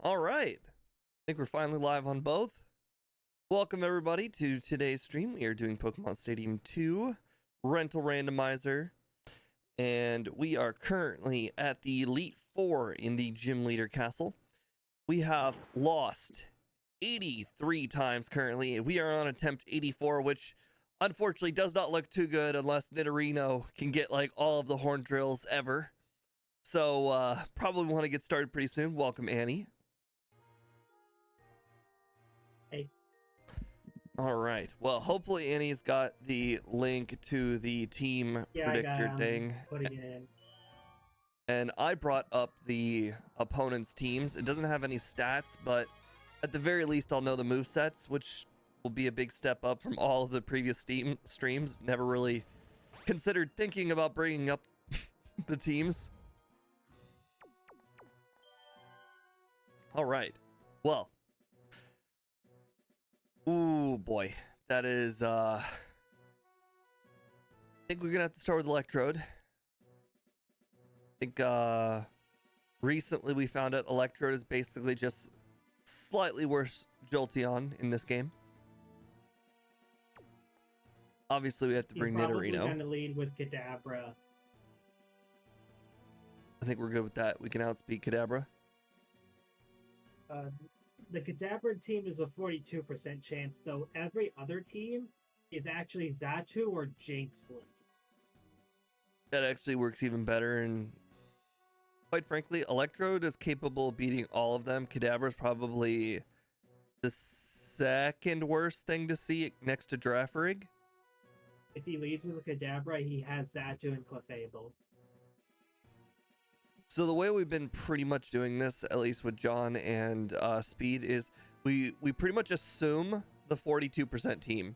All right. I think we're finally live on both. Welcome, everybody, to today's stream. We are doing Pokemon Stadium 2 Rental Randomizer. And we are currently at the Elite Four in the Gym Leader Castle. We have lost 83 times currently. And we are on attempt 84, which unfortunately does not look too good unless Nidorino can get like all of the horn drills ever. So probably want to get started pretty soon. Welcome, Annie. Hey. All right. Well, hopefully Annie's got the link to the team predictor thing. Putting it in. And I brought up the opponent's teams. It doesn't have any stats, but at the very least, I'll know the movesets, which will be a big step up from all of the previous streams. Never really considered thinking about bringing up the teams. All right. Well. Ooh, boy. That is, I think we're gonna have to start with Electrode. I think, recently we found out Electrode is basically just slightly worse Jolteon in this game. Obviously, we have to bring Nidorino. Probably gonna lead with Kadabra. I think we're good with that. We can outspeed Kadabra. The Kadabra team is a 42% chance, though every other team is actually Xatu or Jinxley. That actually works even better, and quite frankly, Electrode is capable of beating all of them. Kadabra is probably the second worst thing to see next to Girafarig. If he leads with a Kadabra, he has Xatu and Clefable. So the way we've been pretty much doing this, at least with John and Speed, is we pretty much assume the 42% team.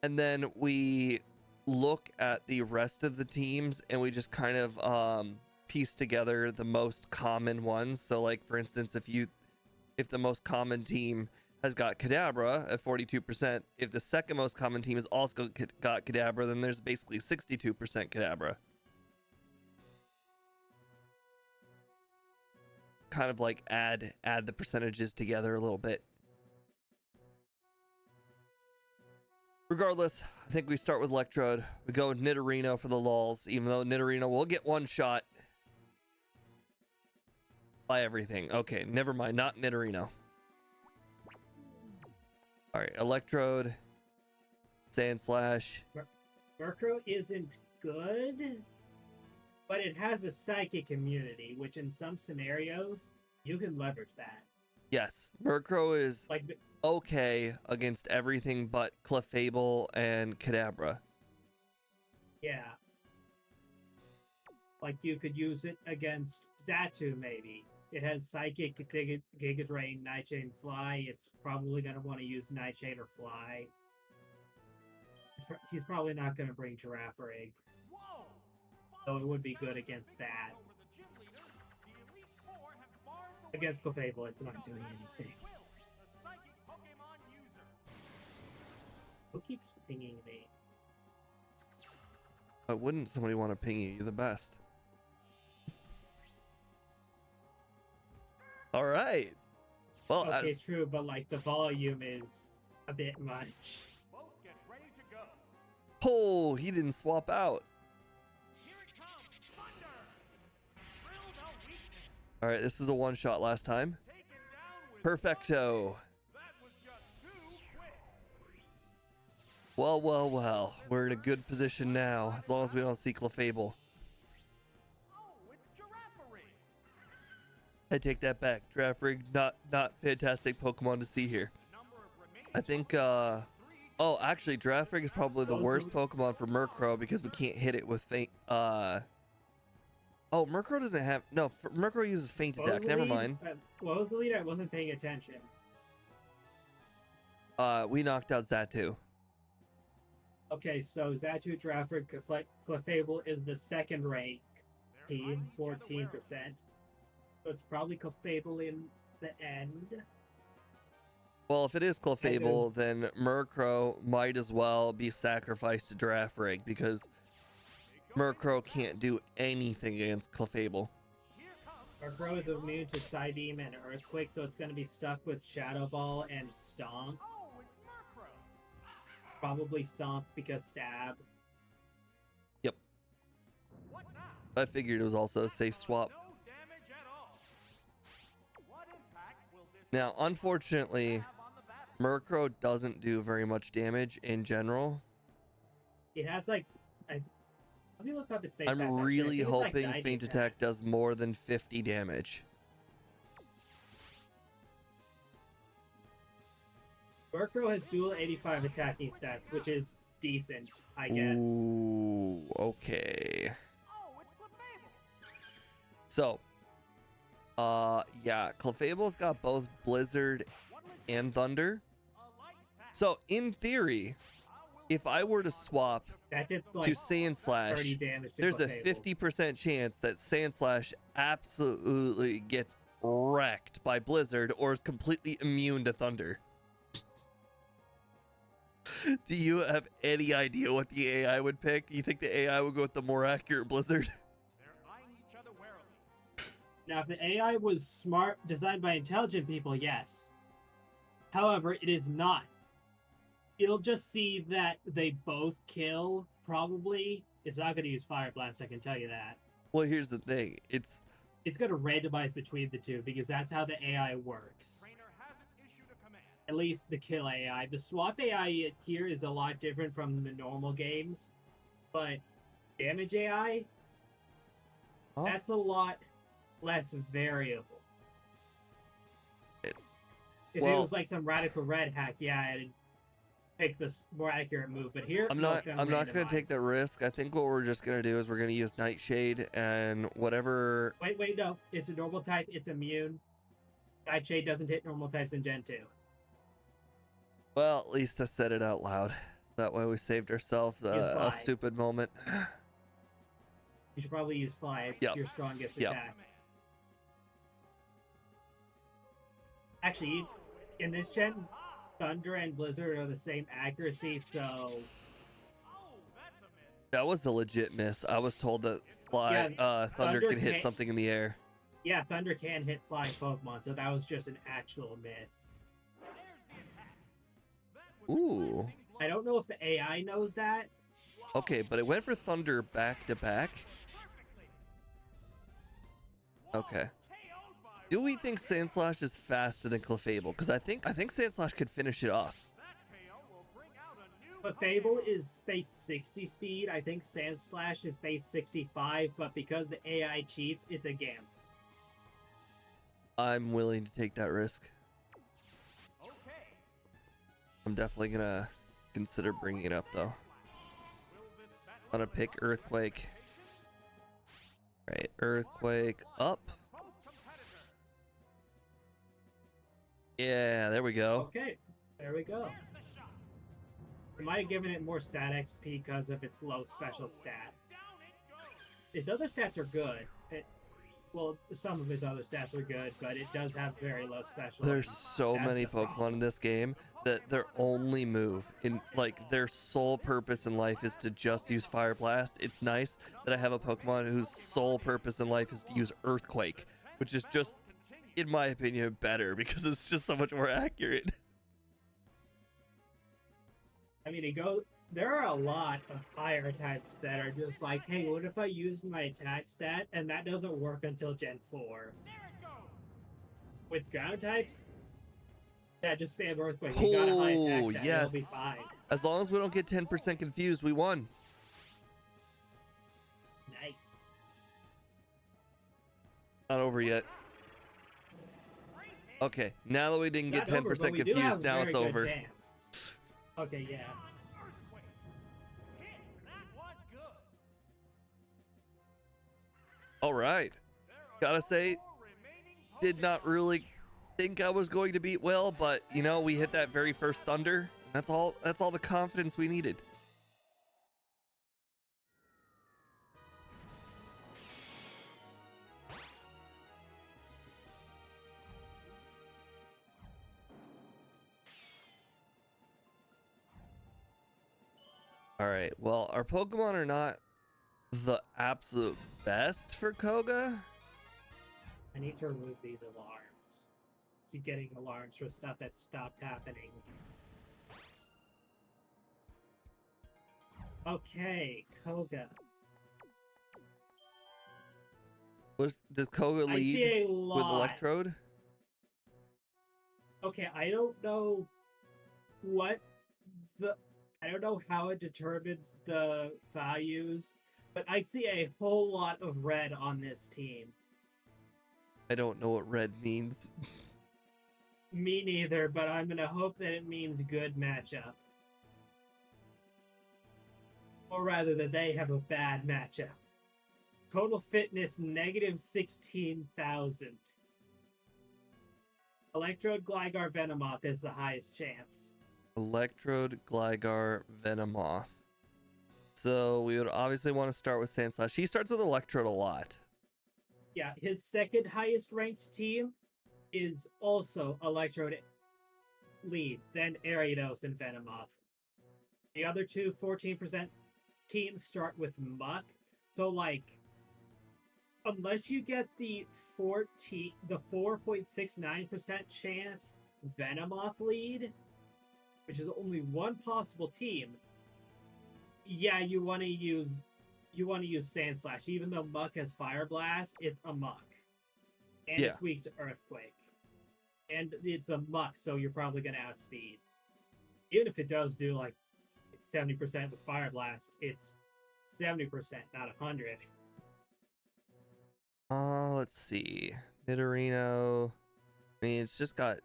And then we look at the rest of the teams and we just kind of piece together the most common ones. So like, for instance, if the most common team has got Kadabra at 42%, if the second most common team has also got Kadabra, then there's basically 62% Kadabra. Kind of like add the percentages together a little bit. Regardless, I think we start with Electrode. We go with Nidorino for the lulz, even though Nidorino will get one shot by everything. Okay, never mind, not Nidorino. Alright, Electrode, Sandslash. Murkrow isn't good, but it has a psychic immunity, which in some scenarios, you can leverage that. Yes, Murkrow is like okay against everything but Clefable and Kadabra. Yeah. Like you could use it against Xatu, maybe. It has Psychic, Giga Drain, Nightshade, Fly. It's probably going to want to use Nightshade or Fly. He's probably not going to bring Girafarig. So it would be good against that. Against Clefable, it's not doing anything. Who keeps pinging me? Why wouldn't somebody want to ping you? You're the best. All right. Well, okay, true, but like the volume is a bit much. Oh, he didn't swap out. All right, this is a one-shot last time. Perfecto. Well, well, well. We're in a good position now, as long as we don't see Clefable. I take that back. Girafarig, not fantastic Pokemon to see here. I think, oh, actually, Girafarig is probably the worst Pokemon for Murkrow because we can't hit it with faint, oh, Murkrow doesn't have... No, Murkrow uses Faint Attack. Never mind. What was the lead? I wasn't paying attention. We knocked out Xatu. Okay, so Xatu, Girafarig, Clefable is the second rank team, 14%. So it's probably Clefable in the end. Well, if it is Clefable, then Murkrow might as well be sacrificed to Girafarig because Murkrow can't do anything against Clefable. Murkrow is immune to Psybeam and Earthquake, so it's going to be stuck with Shadow Ball and Stomp. Probably Stomp because Stab. Yep. I figured it was also a safe swap. Now, unfortunately, Murkrow doesn't do very much damage in general. It has like, let me look up its base I'm stats, really it's like hoping 90 Feint Attack does more than 50 damage. Murkrow has dual 85 attacking stats, which is decent, I guess. Ooh, okay. So, yeah, Clefable's got both Blizzard and Thunder. So, in theory, if I were to swap That did like to Sand 30 Slash, damage to there's a Clefable. 50% chance that Sand Slash absolutely gets wrecked by Blizzard or is completely immune to Thunder. Do you have any idea what the AI would pick? You think the AI would go with the more accurate Blizzard? Now, if the AI was smart, designed by intelligent people, yes. However, it is not. It'll just see that they both kill, probably. It's not going to use Fire Blast, I can tell you that. Well, here's the thing. It's going to randomize between the two, because that's how the AI works. At least the kill AI. The swap AI here is a lot different from the normal games. But damage AI, that's a lot less variable. If it was like some radical red hack, yeah, it'd pick the more accurate move. But here, I'm not gonna take that risk. I think what we're just gonna do is we're gonna use Nightshade and whatever. Wait, no, it's a normal type. It's immune. Nightshade doesn't hit normal types in Gen 2. Well, at least I said it out loud. That way we saved ourselves a stupid moment. You should probably use Fly. It's your strongest attack. Actually, in this gen, Thunder and Blizzard are the same accuracy, so... That was a legit miss. I was told that Thunder can hit something in the air. Yeah, Thunder can hit flying Pokemon, so that was just an actual miss. Ooh. I don't know if the AI knows that. Okay, but it went for Thunder back to back. Okay. Do we think Sandslash is faster than Clefable? Because I think Sandslash could finish it off. Clefable is base 60 speed. I think Sandslash is base 65, but because the AI cheats, it's a gamble. I'm willing to take that risk. I'm definitely gonna consider bringing it up though. I'm gonna pick Earthquake. Right, Earthquake up. Yeah, there we go. Okay, there we go. I might have given it more stat XP because of its low special stat. Its other stats are good. Well, some of its other stats are good, but it does have very low special. There's so many Pokemon in this game that their only move, their sole purpose in life is to just use Fire Blast. It's nice that I have a Pokemon whose sole purpose in life is to use Earthquake, which is just, in my opinion, better because it's just so much more accurate. I mean, there are a lot of fire types that are just like, hey, what if I use my attack stat and that doesn't work until Gen 4? With ground types, yeah, just spam Earthquake. You got a high attack stat, yes. It'll be fine. As long as we don't get 10% confused, we won. Nice. Not over yet. Okay, now that we didn't get 10% confused, now it's over. Chance. Okay, yeah. All right. Gotta say, did not really think I was going to beat Will, but you know, we hit that very first Thunder. That's all the confidence we needed. All right, well, our Pokemon are not the absolute best for Koga. I need to remove these alarms. Keep getting alarms for stuff that stopped happening. Okay, Koga. Does Koga I see lead a lot. with Electrode? Okay, I don't know I don't know how it determines the values, but I see a whole lot of red on this team. I don't know what red means. Me neither, but I'm gonna hope that it means good matchup. Or rather, that they have a bad matchup. Total fitness negative 16,000. Electrode, Gligar, Venomoth is the highest chance. Electrode, Gligar, Venomoth. So we would obviously want to start with Sandslash. He starts with Electrode a lot. Yeah, his second highest ranked team is also Electrode lead, then Ariados and Venomoth. The other two 14% teams start with Muck. So like, unless you get the 4.69% chance Venomoth lead, which is only one possible team, yeah, you want to use Sandslash. Even though Muck has Fire Blast, it's a Muck, and it's weak to Earthquake, and it's a Muck, so you're probably gonna outspeed. Even if it does do like 70% with Fire Blast, it's 70%, not 100. Let's see. Nidorino. I mean, it's got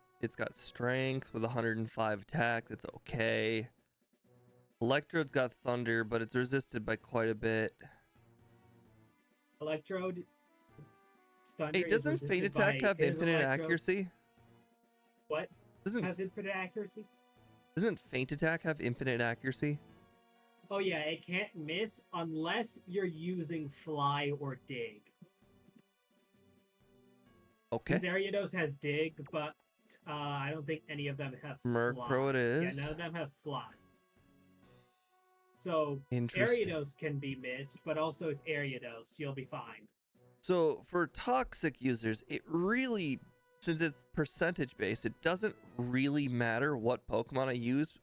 strength with 105 attack. That's okay. Electrode's got thunder, but it's resisted by quite a bit. Electrode. Hey, doesn't Feint Attack have infinite accuracy? What? Has infinite accuracy? Doesn't Feint Attack have infinite accuracy? Oh yeah, it can't miss unless you're using Fly or Dig. Okay. Ariados has Dig, but I don't think any of them have Murkrow it is. Yeah, none of them have Fly. So Interesting. Ariados can be missed, but also it's Ariados. You'll be fine. So for toxic users, it really, since it's percentage based, it doesn't really matter what Pokemon I use.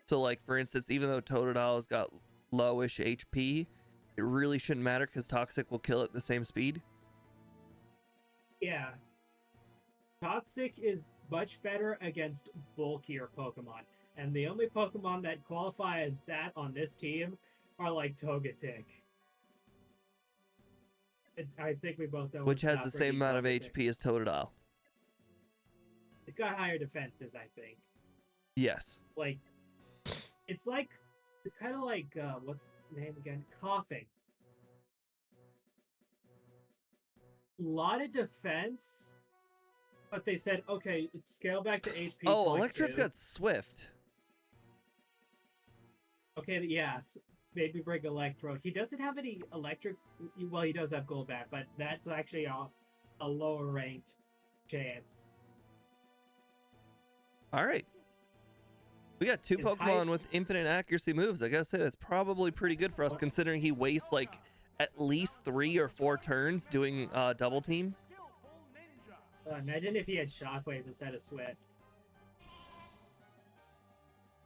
So like, for instance, even though Totodile has got lowish HP, it really shouldn't matter because Toxic will kill it at the same speed. Yeah. Toxic is much better against bulkier Pokemon. And the only Pokemon that qualify as that on this team are like Togetic. I think we both know. Which has the same amount of HP as Totodile. It's got higher defenses, I think. Yes. Like, it's kind of like, what's its name again? Coughing. A lot of defense, but they said, okay, scale back to HP. Oh, Electrode's got Swift. Okay, yes. Maybe bring Electrode. He doesn't have any electric. Well, he does have Golbat, but that's actually a lower ranked chance. All right. We got two Pokemon with infinite accuracy moves. I gotta say, that's probably pretty good for us, considering he wastes like at least 3 or 4 turns doing double team. Imagine if he had Shockwave instead of Swift.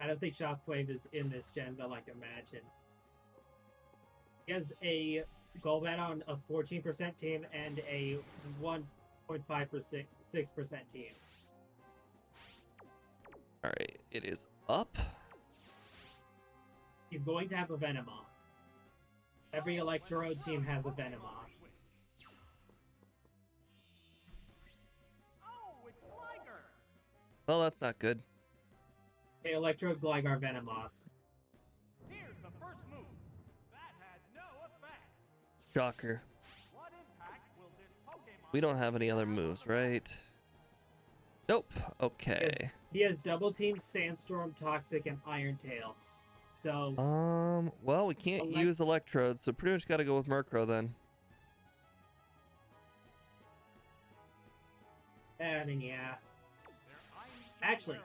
I don't think Shockwave is in this gen, but like, imagine. He has a Golbat on a 14% team and a 1.5% 6% team. All right, it is up. He's going to have a Venomoth. Every Electrode team has a Venomoth. Well, that's not good. Okay, Electrode, Gligar, Venomoth. Here's the first move. That had no effect. Shocker. What impact will this Pokemon... We don't have any other moves, right? Nope. Okay. He has Double Team, Sandstorm, Toxic, and Iron Tail. So... well, we can't use Electrodes, so pretty much got to go with Murkrow then. I mean, yeah. Actually,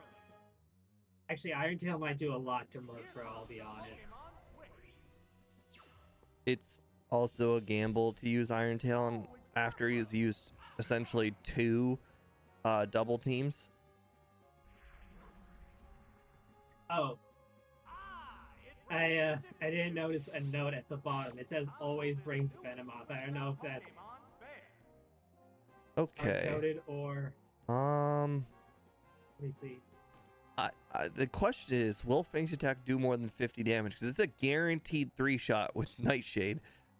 Iron Tail might do a lot to Murkrow, I'll be honest. It's also a gamble to use Iron Tail after he's used essentially 2 double teams. Oh, I didn't notice a note at the bottom. It says always brings venom off. I don't know if that's Okay. hard-coded or let me see. The question is, will Faint Attack do more than 50 damage? Because it's a guaranteed 3-shot with Nightshade,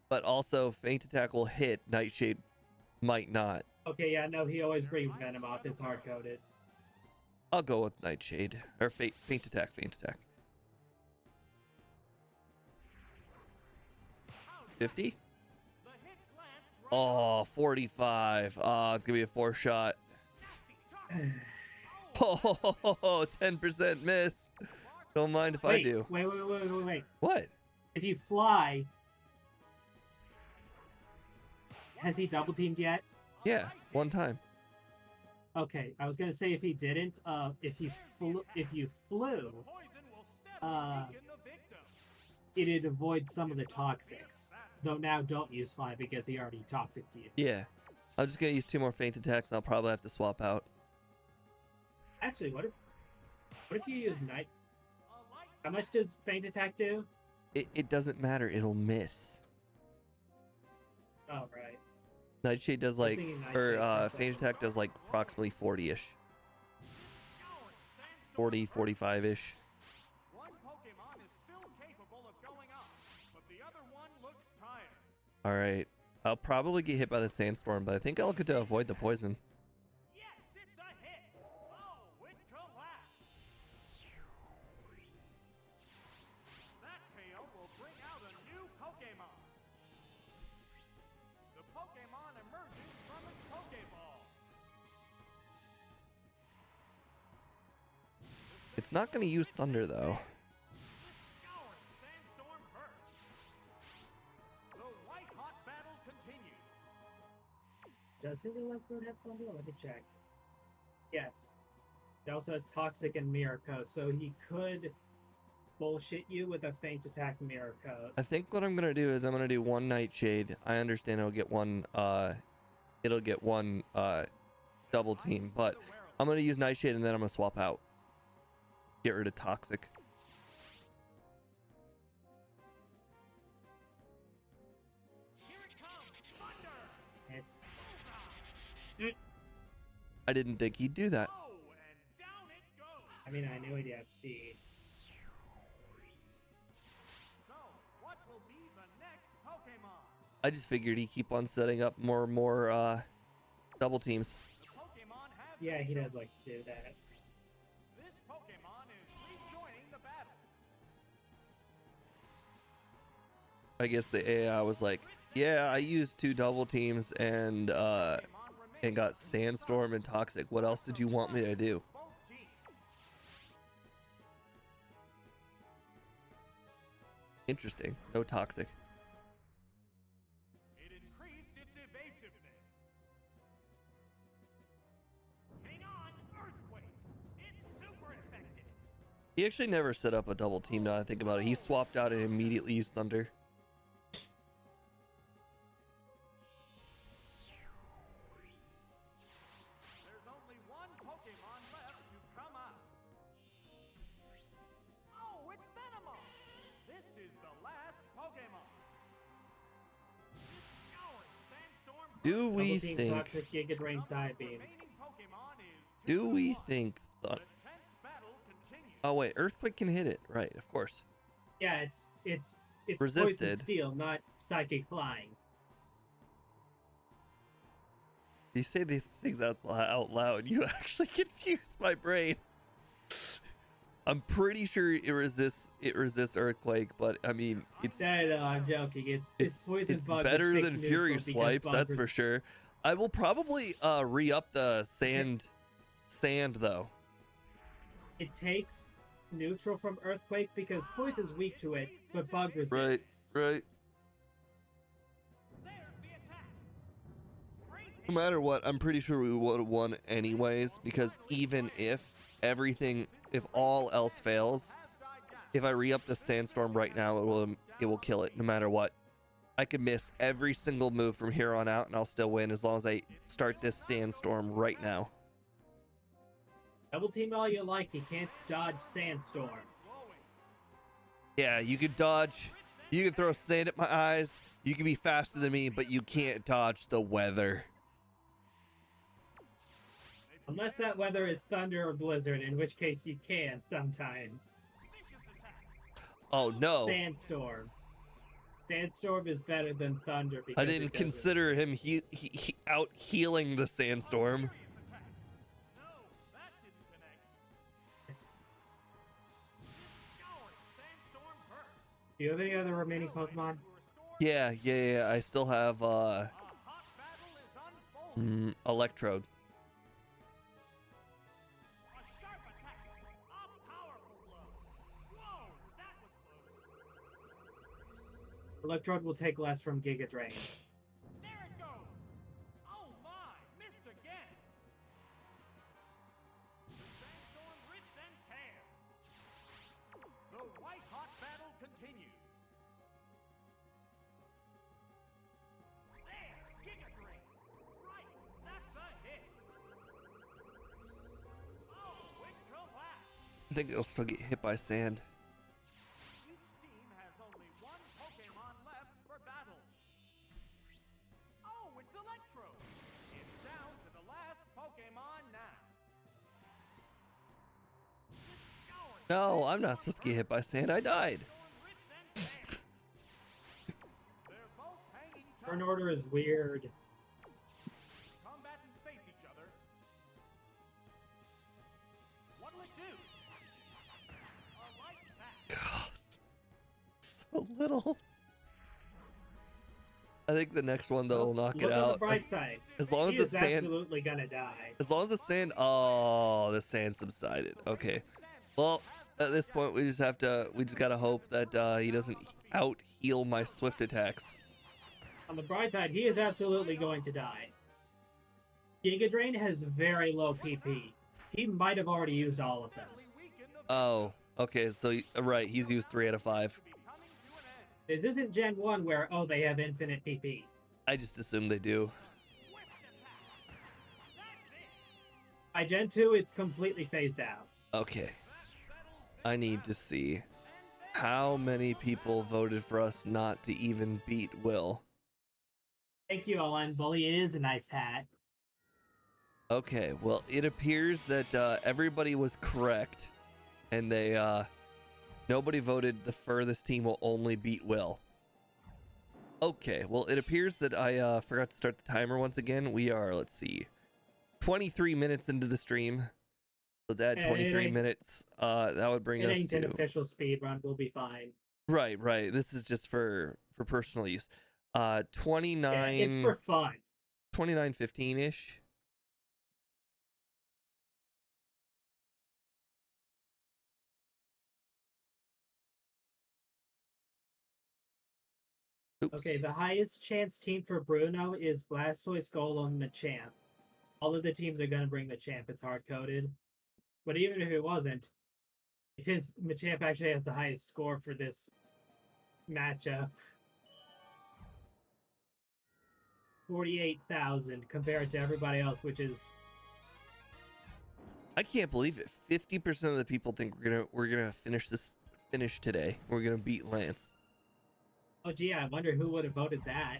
but also Faint Attack will hit, Nightshade might not. Okay, yeah, no, he always brings venom off. It's hard-coded. I'll go with Nightshade. Or Faint Attack, Faint Attack. 50? Oh, 45. Oh, it's going to be a 4-shot. Oh, 10% miss. Don't mind if I do. Wait. What? If you fly, has he double teamed yet? Yeah, 1 time. Okay, I was gonna say if he didn't, if you flew, it'd avoid some of the toxics. Though now don't use fly because he already toxic to you. Yeah. I'm just going to use 2 more Faint Attacks and I'll probably have to swap out. Actually, what if you use night? How much does Faint Attack do? It doesn't matter. It'll miss. Oh, right. Nightshade does like, or Faint Attack does like approximately 40-ish. 40, 45-ish. One Pokemon is still capable of going up, but the other one looks tired. All right. I'll probably get hit by the Sandstorm, but I think I'll get to avoid the poison. Yes, it's a hit. Oh, it collapsed. That KO will bring out a new Pokemon. The Pokemon emerges from its Pokeball. It's not going to use Thunder, though. Scouring Sandstorm first. The white-hot battle continues. Does his Electrode have thunder? Let me check. Yes. It also has Toxic and Mirror Coat, so he could bullshit you with a Faint Attack Mirror Coat. I think what I'm going to do is I'm going to do 1 Nightshade. I understand it'll get one double team, but I'm going to use Nightshade and then I'm going to swap out. Get rid of Toxic. Here it comes. Thunder. Yes. I didn't think he'd do that. Oh, and down it goes. I mean, I knew he'd have speed. So, what will be the next Pokemon? I just figured he'd keep on setting up more and more double teams. The Pokemon has Yeah, he does like to do that. This Pokemon is rejoining the battle. I guess the AI was like, yeah, I used 2 double teams and got Sandstorm and Toxic. What else did you want me to do? Both teams. Interesting. No Toxic. It increased its evasiveness. Hang on, Earthquake. It's super effective. He actually never set up a double team now that I think about it. He swapped out and immediately used Thunder. There's only one Pokemon left to come out. Oh, it's Venomon. This is the last Pokemon. This scouring Sandstorm Do we Double Team think? Toxic Giga Drain Side Beam. remaining Pokemon is Do we think? the tense battle continues. Oh wait, Earthquake can hit it, right? Of course. Yeah, it's Resisted. Poison Steel, not Psychic Flying. You say these things out loud, you actually confuse my brain. I'm pretty sure it resists Earthquake, but I mean it's No, I'm joking. It's Poison it's Bug. better which than takes Fury neutral because Swipes, Bug that's for sure. I will probably re-up the sand though. It takes neutral from Earthquake because Poison's weak to it, but Bug resists. Right. There's the attack. Great No matter what, I'm pretty sure we would have won anyways, because even if all else fails, if I re-up the Sandstorm right now, it will kill it no matter what. I could miss every single move from here on out and I'll still win as long as I start this Sandstorm right now. Double team all you like, you can't dodge Sandstorm. Yeah, you could dodge. You can throw sand at my eyes. You can be faster than me, but you can't dodge the weather. Unless that weather is thunder or blizzard, in which case you can sometimes. Oh, no. Sandstorm. Sandstorm is better than thunder because I didn't consider him out healing the Sandstorm. Do you have any other remaining Pokemon? Yeah. I still have Electrode. Electrode will take less from Giga Drain. There it goes. Oh my, missed again. The Sandstorm rips and tears. The white hot battle continues. There, Giga Drain. Right, that's a hit. Oh, it collapsed. I think it'll still get hit by sand. Each team has only one Pokemon left for battle. Oh, it's Electrode. It's down to the last Pokemon now. No, I'm not supposed to get hit by sand. I died. They're both hanging Turn order is weird. combatants face each other. What'll it do? A light attack. God, so little. I think the next one though will knock Look it on the out. bright side. As long as He the is sand, absolutely gonna die. as long as the sand. Oh, the sand subsided. Okay. Well, at this point, we just gotta hope that he doesn't out heal my swift attacks. On the bright side, he is absolutely going to die. Giga Drain has very low PP. He might have already used all of them. Oh, okay. So right, he's used 3 out of 5. This isn't Gen 1 where, oh, they have infinite PP. I just assume they do. By Gen 2, it's completely phased out. Okay. I need to see how many people voted for us not to even beat Will. Thank you, Alan. Bully, it is a nice hat. Okay, well, it appears that everybody was correct, and nobody voted the furthest team will only beat Will. Okay, well, it appears that I forgot to start the timer once again. We are, let's see, 23 minutes into the stream. Let's add 23 minutes. That would bring us It ain't to an official speed run. We'll be fine. right. This is just for personal use. 29. Yeah, it's for fun. 29:15 ish. Oops. Okay, the highest chance team for Bruno is Blastoise, Golem, Machamp. All of the teams are going to bring Machamp. It's hard-coded. But even if it wasn't, his Machamp actually has the highest score for this matchup. 48,000 compared to everybody else, which is... I can't believe it. 50% of the people think we're gonna finish today. We're gonna beat Lance. Oh, gee, I wonder who would have voted that.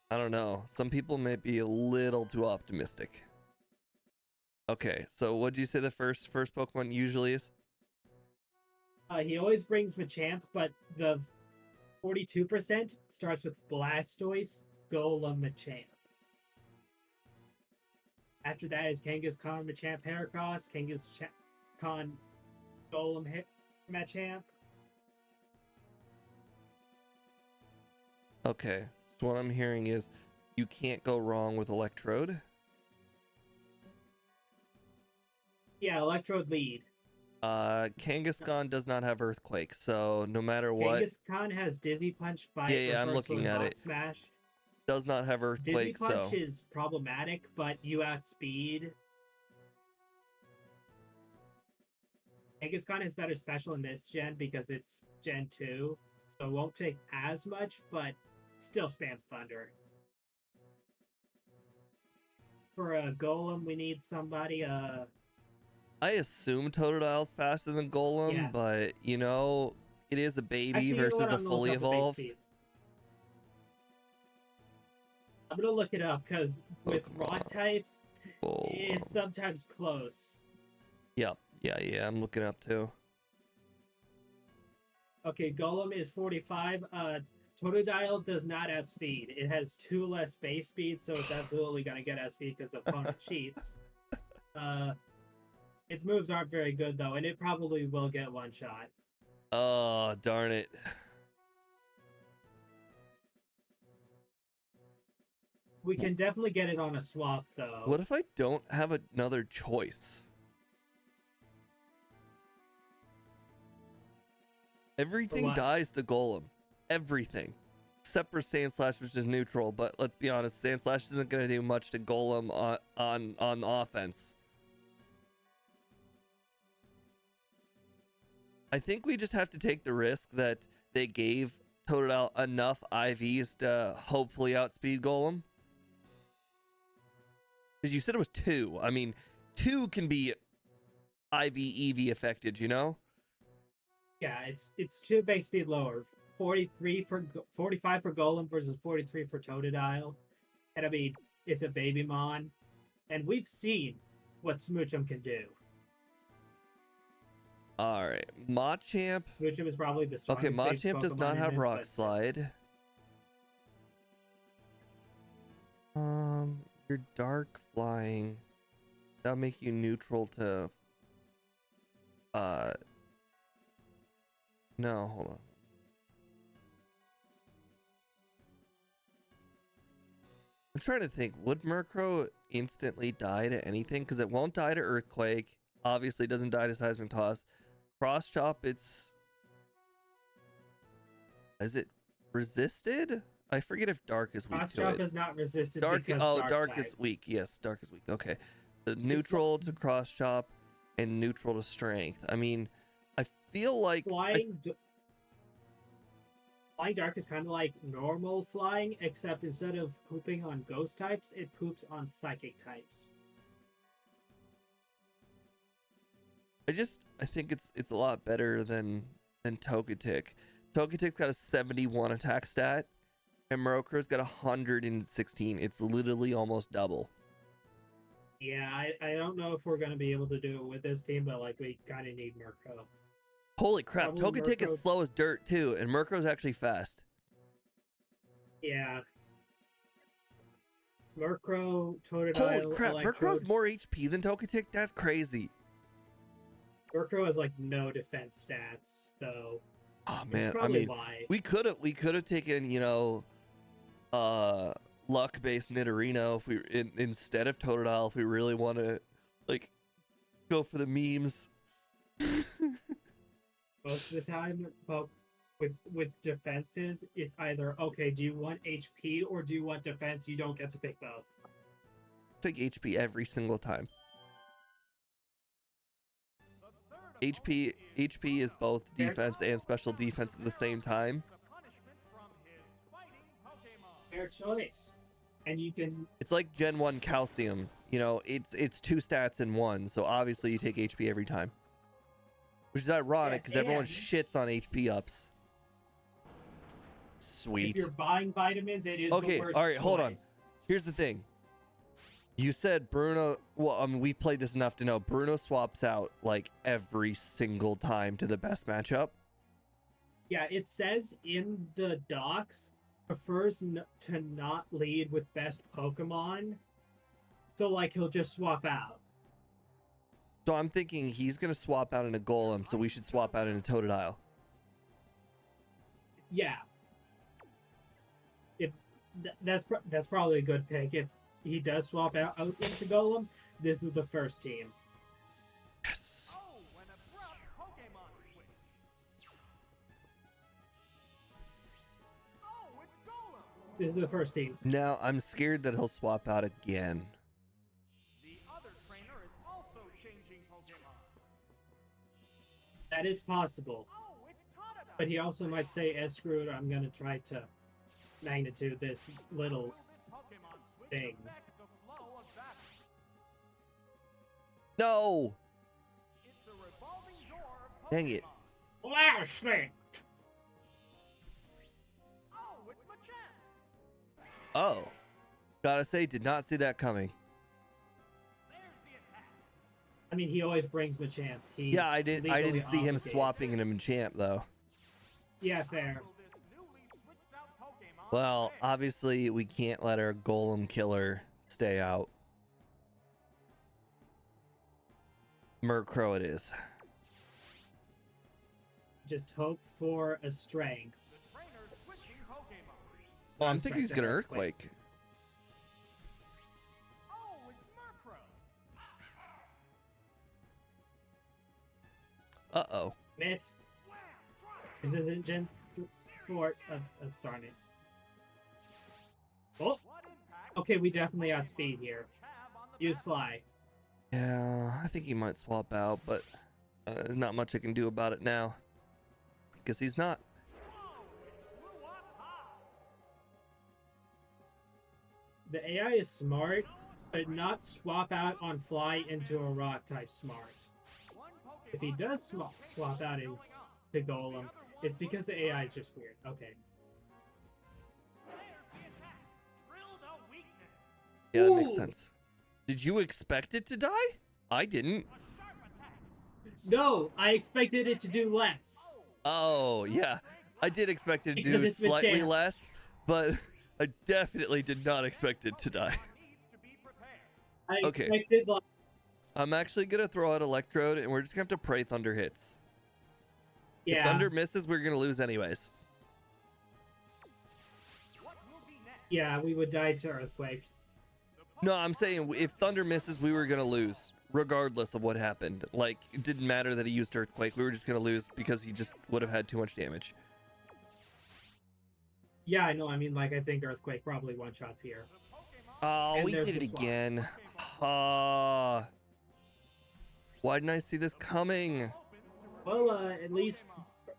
I don't know. Some people may be a little too optimistic. Okay, so what did you say the first Pokemon usually is? He always brings Machamp, but the 42% starts with Blastoise, Golem, Machamp. After that is Kangaskhan, Machamp, Heracross, Kangaskhan, Golem, Machamp. Okay, so what I'm hearing is you can't go wrong with Electrode. Yeah, Electrode lead. Kangaskhan does not have Earthquake, so no matter what, Kangaskhan has Dizzy Punch by Yeah, I'm Reversal looking and at Rock it. Smash. does not have Dizzy Earthquake, Punch so is problematic, but you outspeed. Kangaskhan is better special in this gen because it's Gen 2, so it won't take as much, but Still spams Thunder. For a Golem, we need somebody. I assume Totodile's faster than Golem, Yeah. but you know, it is a baby Actually, you know what? versus a I'm gonna fully look up the base evolved. speeds. I'm gonna look it up because with raw Pokemon. types, Golem. it's sometimes close. Yep. Yeah. I'm looking up too. Okay, Golem is 45. Totodile does not outspeed. It has 2 less base speed, so it's absolutely gonna get outspeed because the opponent cheats. Its moves aren't very good though, and it probably will get one shot. Oh, darn it. We can definitely get it on a swap though. What if I don't have another choice? Everything what? dies to Golem. Everything. Except for Sandslash, which is neutral, but let's be honest, Sandslash isn't going to do much to Golem on offense. I think we just have to take the risk that they gave Totodile enough IVs to hopefully outspeed Golem. Because you said it was 2. I mean, 2 can be IV EV affected, you know? Yeah, it's 2 base speed lower. 45 for Golem versus 43 for Totodile. And I mean, it's a baby mon. And we've seen what Smoochum can do. Alright, Machamp. Smoochum is probably the strongest. Okay, Machamp does not have Rock but Slide. Your Dark Flying. That'll make you neutral to... No, hold on. I'm trying to think, would Murkrow instantly die to anything? Because it won't die to Earthquake. Obviously, it doesn't die to Seismic Toss. Cross Chop, it's... Is it resisted? I forget if Dark is weak Cross to Chop it. is not resisted Dark, because Dark type. is weak. Yes, Dark is weak. Okay. So neutral to Cross Chop and neutral to Strength. I mean, I feel like... Flying Dark is kind of like normal flying, except instead of pooping on ghost types, it poops on psychic types. I think it's a lot better than Togetic. Togetic's got a 71 attack stat, and Murkrow's got 116. It's literally almost double. Yeah, I don't know if we're gonna be able to do it with this team, but like we kind of need Murkrow. Holy crap, Probably Togetic Murkrow. is slow as dirt too, and Murkrow's actually fast. Yeah. Murkrow, Totodile, Holy crap, Electrode. Murkrow's more HP than Togetic? That's crazy. Murkrow has like no defense stats, though. Oh That's man, I probably mean, why. we could have taken, you know, luck-based Nidorino if we instead of Totodile if we really want to like go for the memes. Most of the time, but with defenses, it's either okay, do you want HP or do you want defense? You don't get to pick both. Take HP every single time. HP is both defense and special defense at the same time. Fair choice. And you can It's like Gen 1 Calcium. You know, it's 2 stats in 1, so obviously you take HP every time. Which is ironic because everyone and- shits on HP ups. if Sweet. you're buying vitamins, it is Okay, the worst all right, hold on. choice. Here's the thing. You said Bruno, well, I mean, we've played this enough to know Bruno swaps out like every single time to the best matchup. Yeah, it says in the docs prefers to not lead with best Pokemon. So like he'll just swap out. So I'm thinking he's going to swap out in a Golem, so we should swap out in a Totodile. Yeah. If that's probably a good pick. If he does swap out into Golem, this is the first team. Yes. Oh, an abrupt Pokemon switch. Oh, it's Golem. This is the first team. Now I'm scared that he'll swap out again. The other trainer is also changing Pokemon. That is possible. Oh, it's Totodile. But he also might say, screw it, I'm going to try to magnitude this little Pokemon switch thing. affects the flow of battle. No! It's a revolving door of Dang it. Pokemon. Flashlight! Oh, it's Machamp. Oh. Gotta say, did not see that coming. There's the attack. I mean, he always brings Machamp. He's Yeah, I didn't legally see him obligated. swapping in a Machamp though. Yeah, fair. Will this newly switched out Pokemon Well, fare? obviously we can't let our Golem killer stay out. Murkrow it is. Just hope for a strength. The trainer's switching Pokemon. Well, I'm Not thinking he's strength, gonna an Earthquake. Oh, it's Murkrow. Uh-oh. Miss. Wham! This isn't Gen 4. Darn it. Oh, What impact okay, we definitely outspeed here. have on the Use battle? Fly. Yeah, I think he might swap out, but there's not much I can do about it now. Because he's not. Whoa, it blew up high. The AI is smart, but not swap out on Fly into a rock type smart. One Pokemon If he does is still swap out going into on. Golem, it's because the AI is just weird. Okay. There's the attack. Drilled a weakness. Yeah, that makes Ooh. sense. Did you expect it to die? I didn't. A sharp attack. No, I expected it to do less. Oh, yeah. I did expect it to Because do it's slightly Machamp. less, but I definitely did not expect it to die. Needs to be prepared. I Okay. expected like I'm actually going to throw out Electrode, and we're just going to have to pray Thunder hits. If yeah. Thunder misses, we're going to lose anyways. What will be next? Yeah, we would die to Earthquake. No, I'm saying if Thunder misses, we were going to lose, regardless of what happened. Like, it didn't matter that he used Earthquake. We were just going to lose because he just would have had too much damage. Yeah, I know. I mean, like, I think Earthquake probably one shots here. The Pokemon Oh, And we there's did it the swap. again. Ah. Why didn't I see this coming? opens to Well, reveal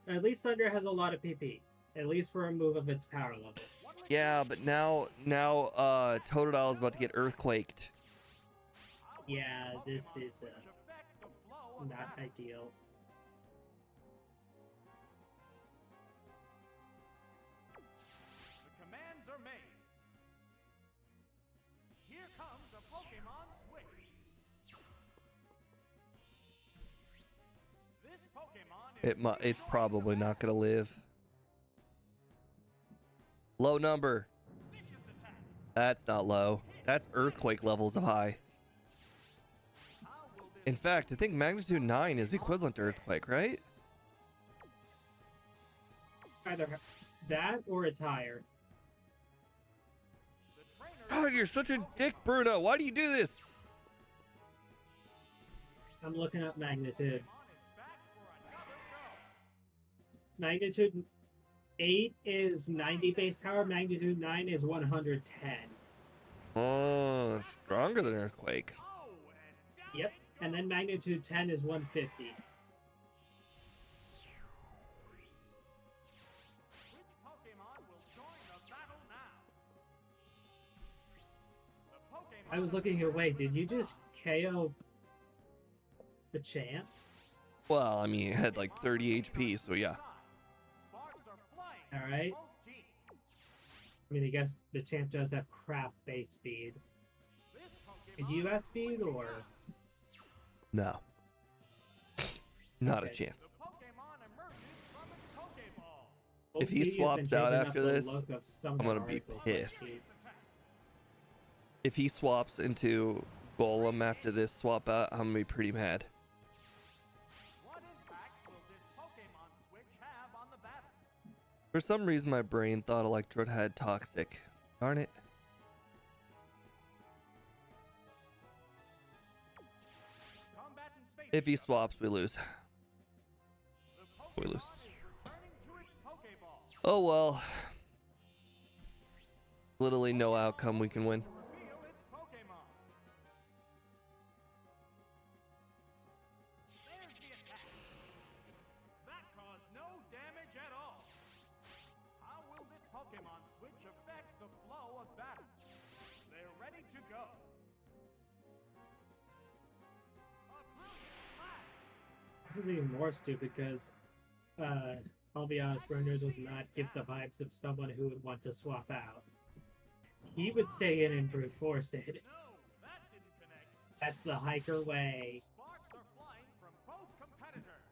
at least Thunder has a lot of PP. At least for a move of its power level. Yeah, but now Totodile is about to get Earthquaked. Yeah, this is which affect the flow of not battle. ideal. The commands are made. Here comes a Pokemon switch. This Pokemon is It's probably not gonna live. Low number. vicious attack. That's not low. That's Earthquake levels of high. How will this In fact, I think Magnitude 9 is equivalent to Earthquake, right? Either that or it's higher. the trainer God, you're such a dick, Bruno. Why do you do this? I'm looking up magnitude. Pokemon is back for another go. Magnitude 8 is 90 base power. Magnitude 9 is 110. Oh, stronger than Earthquake. Oh, and down Yep. And then magnitude 10 is 150. Which Pokemon will join the battle now? The Pokemon I was looking here. Wait, did you just KO the champ? Well, I mean, it had like 30 HP, so yeah. Sparks are flying. All right. Both teams. I mean, I guess the champ does have crap base speed. This Did Pokemon you have is speed switching or? out. No. Not a Okay. chance. The Pokemon emerges from its Pokeball. If he Wikipedia's been swaps out changing up after the this, look of some I'm of gonna the be articles, like, pissed. see- If he swaps into Golem after this swap out, I'm gonna be pretty mad. What impact will this Pokemon switch have on the battle? For some reason, my brain thought Electrode had Toxic. Darn it. Combatants face If he each other. swaps, we lose. The we lose. Pokemon is returning to its Pokeball. Oh well. Literally no outcome we can win. Reveal its Pokemon. There's the attack. That caused no damage at all. How will this Pokemon which affects the flow of battle. They're ready to go. A brilliant flash! This is even more stupid because, I'll be honest, Bruno does not give the vibes of someone who would want to swap out. He would stay in and brute force it. No, that didn't connect. That's the hiker way. Sparks are flying from both competitors.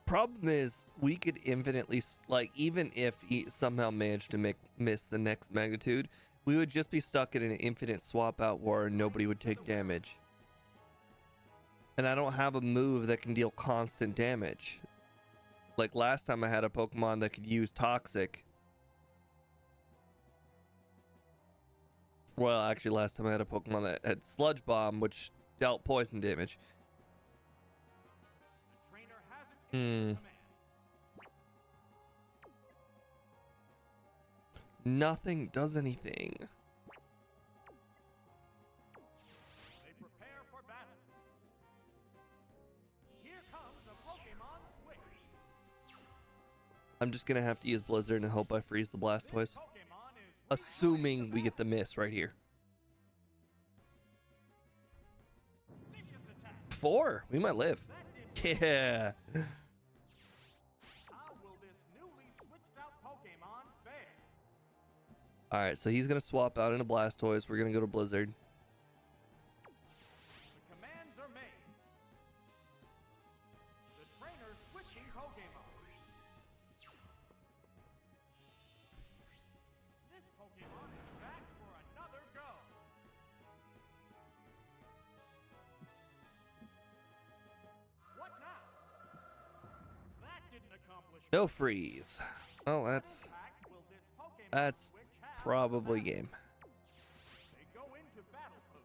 Problem is, we could infinitely, like, even if he somehow managed to miss the next magnitude, we would just be stuck in an infinite swap out war and nobody would take damage. And I don't have a move that can deal constant damage. Like last time I had a Pokemon that could use Toxic. Well, actually last time I had a Pokemon that had Sludge Bomb, which dealt poison damage. The trainer hasn't issued command. Nothing does anything. They prepare for battle. Here comes a Pokemon switch. I'm just gonna have to use Blizzard and hope I freeze the Blastoise. This Pokemon is Assuming we get the miss right here. vicious attack. 4. We might live. That did Yeah. How will this newly switched out Pokemon fare? Alright, so he's gonna swap out into Blastoise. We're gonna go to Blizzard. The commands are made. The trainer switching Pokemon. This Pokemon is back for another go. What now? That didn't accomplish. No freeze. Well, that's Impact will this Pokemon that's switch have? probably game. They go into battle mode.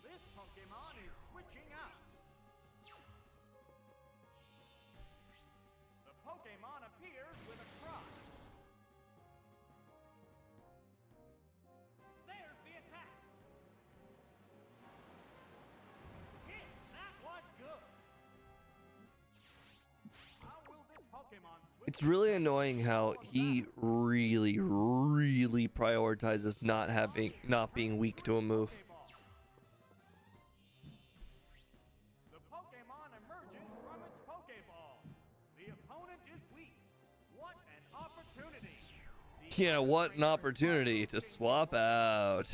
This Pokemon is switching out. The Pokemon appears with a cry. There's the attack. Hit! That was good. How will this Pokemon switch? It's really annoying how he really prioritizes not being weak to a move. The Pokemon emerges from its Pokeball. The opponent is weak. What an opportunity! The Yeah, what an trainer opportunity to swap out.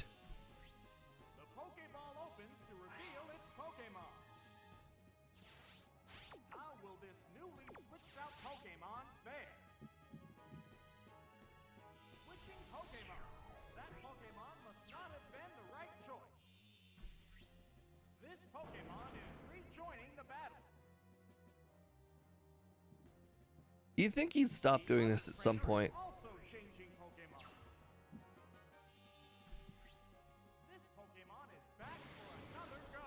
The Pokeball opens to reveal its Pokemon. How will this newly switched out Pokemon fare? Switching Pokemon. That Pokemon must not have been the right choice. This Pokemon is rejoining the battle. You'd think he'd stop doing this at some point. Also changing Pokemon. This Pokemon is back for another go.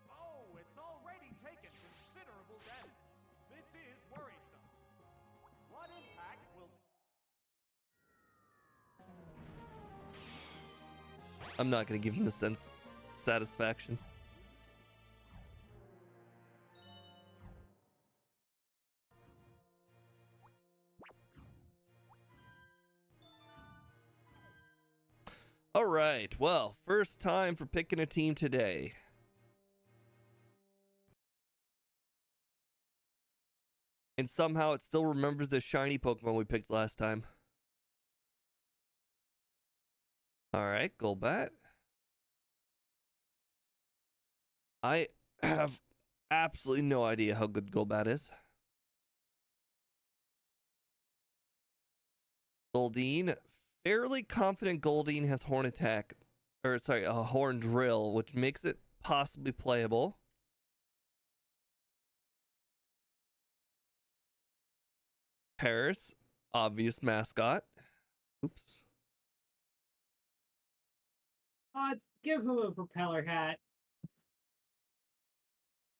Oh, it's already taken considerable damage. This is worrisome. What impact will... I'm not gonna give him the sense satisfaction. All right, well, first time for picking a team today. And somehow it still remembers the shiny Pokemon we picked last time. All right, Golbat. I have absolutely no idea how good Golbat is. Goldeen. Fairly confident Goldeen has Horn Attack. Or, sorry, a Horn Drill, which makes it possibly playable. Paris. Obvious mascot. Oops. Give him a propeller hat.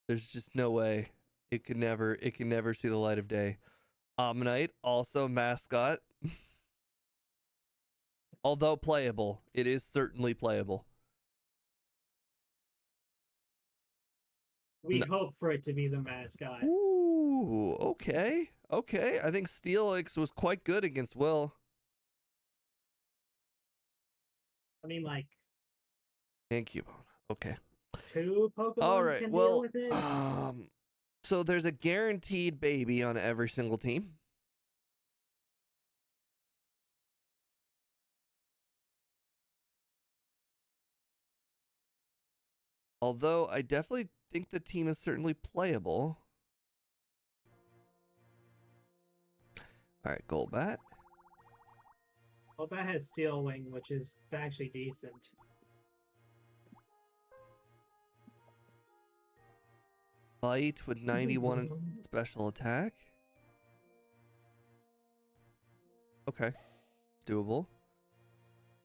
There's just no way. It can never see the light of day. Omnite, also mascot. Although playable, it is certainly playable. We No. hope for it to be the mascot. Ooh, okay. Okay. I think Steelix was quite good against Will. I mean, like, And Cubone. Okay. 2 Pokemon All right. can deal Well, with it. so there's a guaranteed baby on every single team. Although I definitely think the team is certainly playable. All right, Golbat. Well, that has Steel Wing, which is actually decent. Bite with 91 special attack. Okay, it's doable.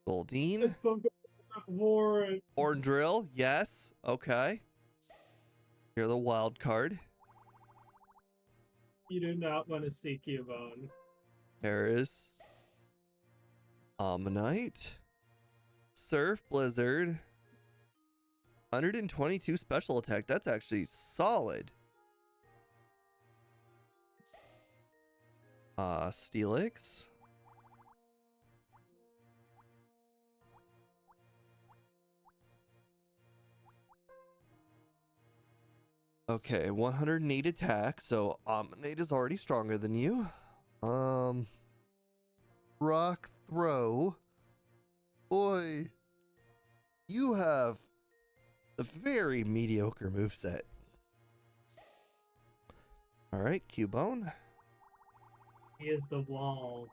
Goldeen. This Pokemon is horrid. Horn Drill, yes. Okay. You're the wild card. You do not want to see Cubone. Paris. Ammonite. Surf Blizzard. 122 special attack. That's actually solid. Steelix. Okay, 108 attack, so Omnate is already stronger than you. Rock Throw. Boy, you have a very mediocre moveset. Alright, Cubone. He is the wall.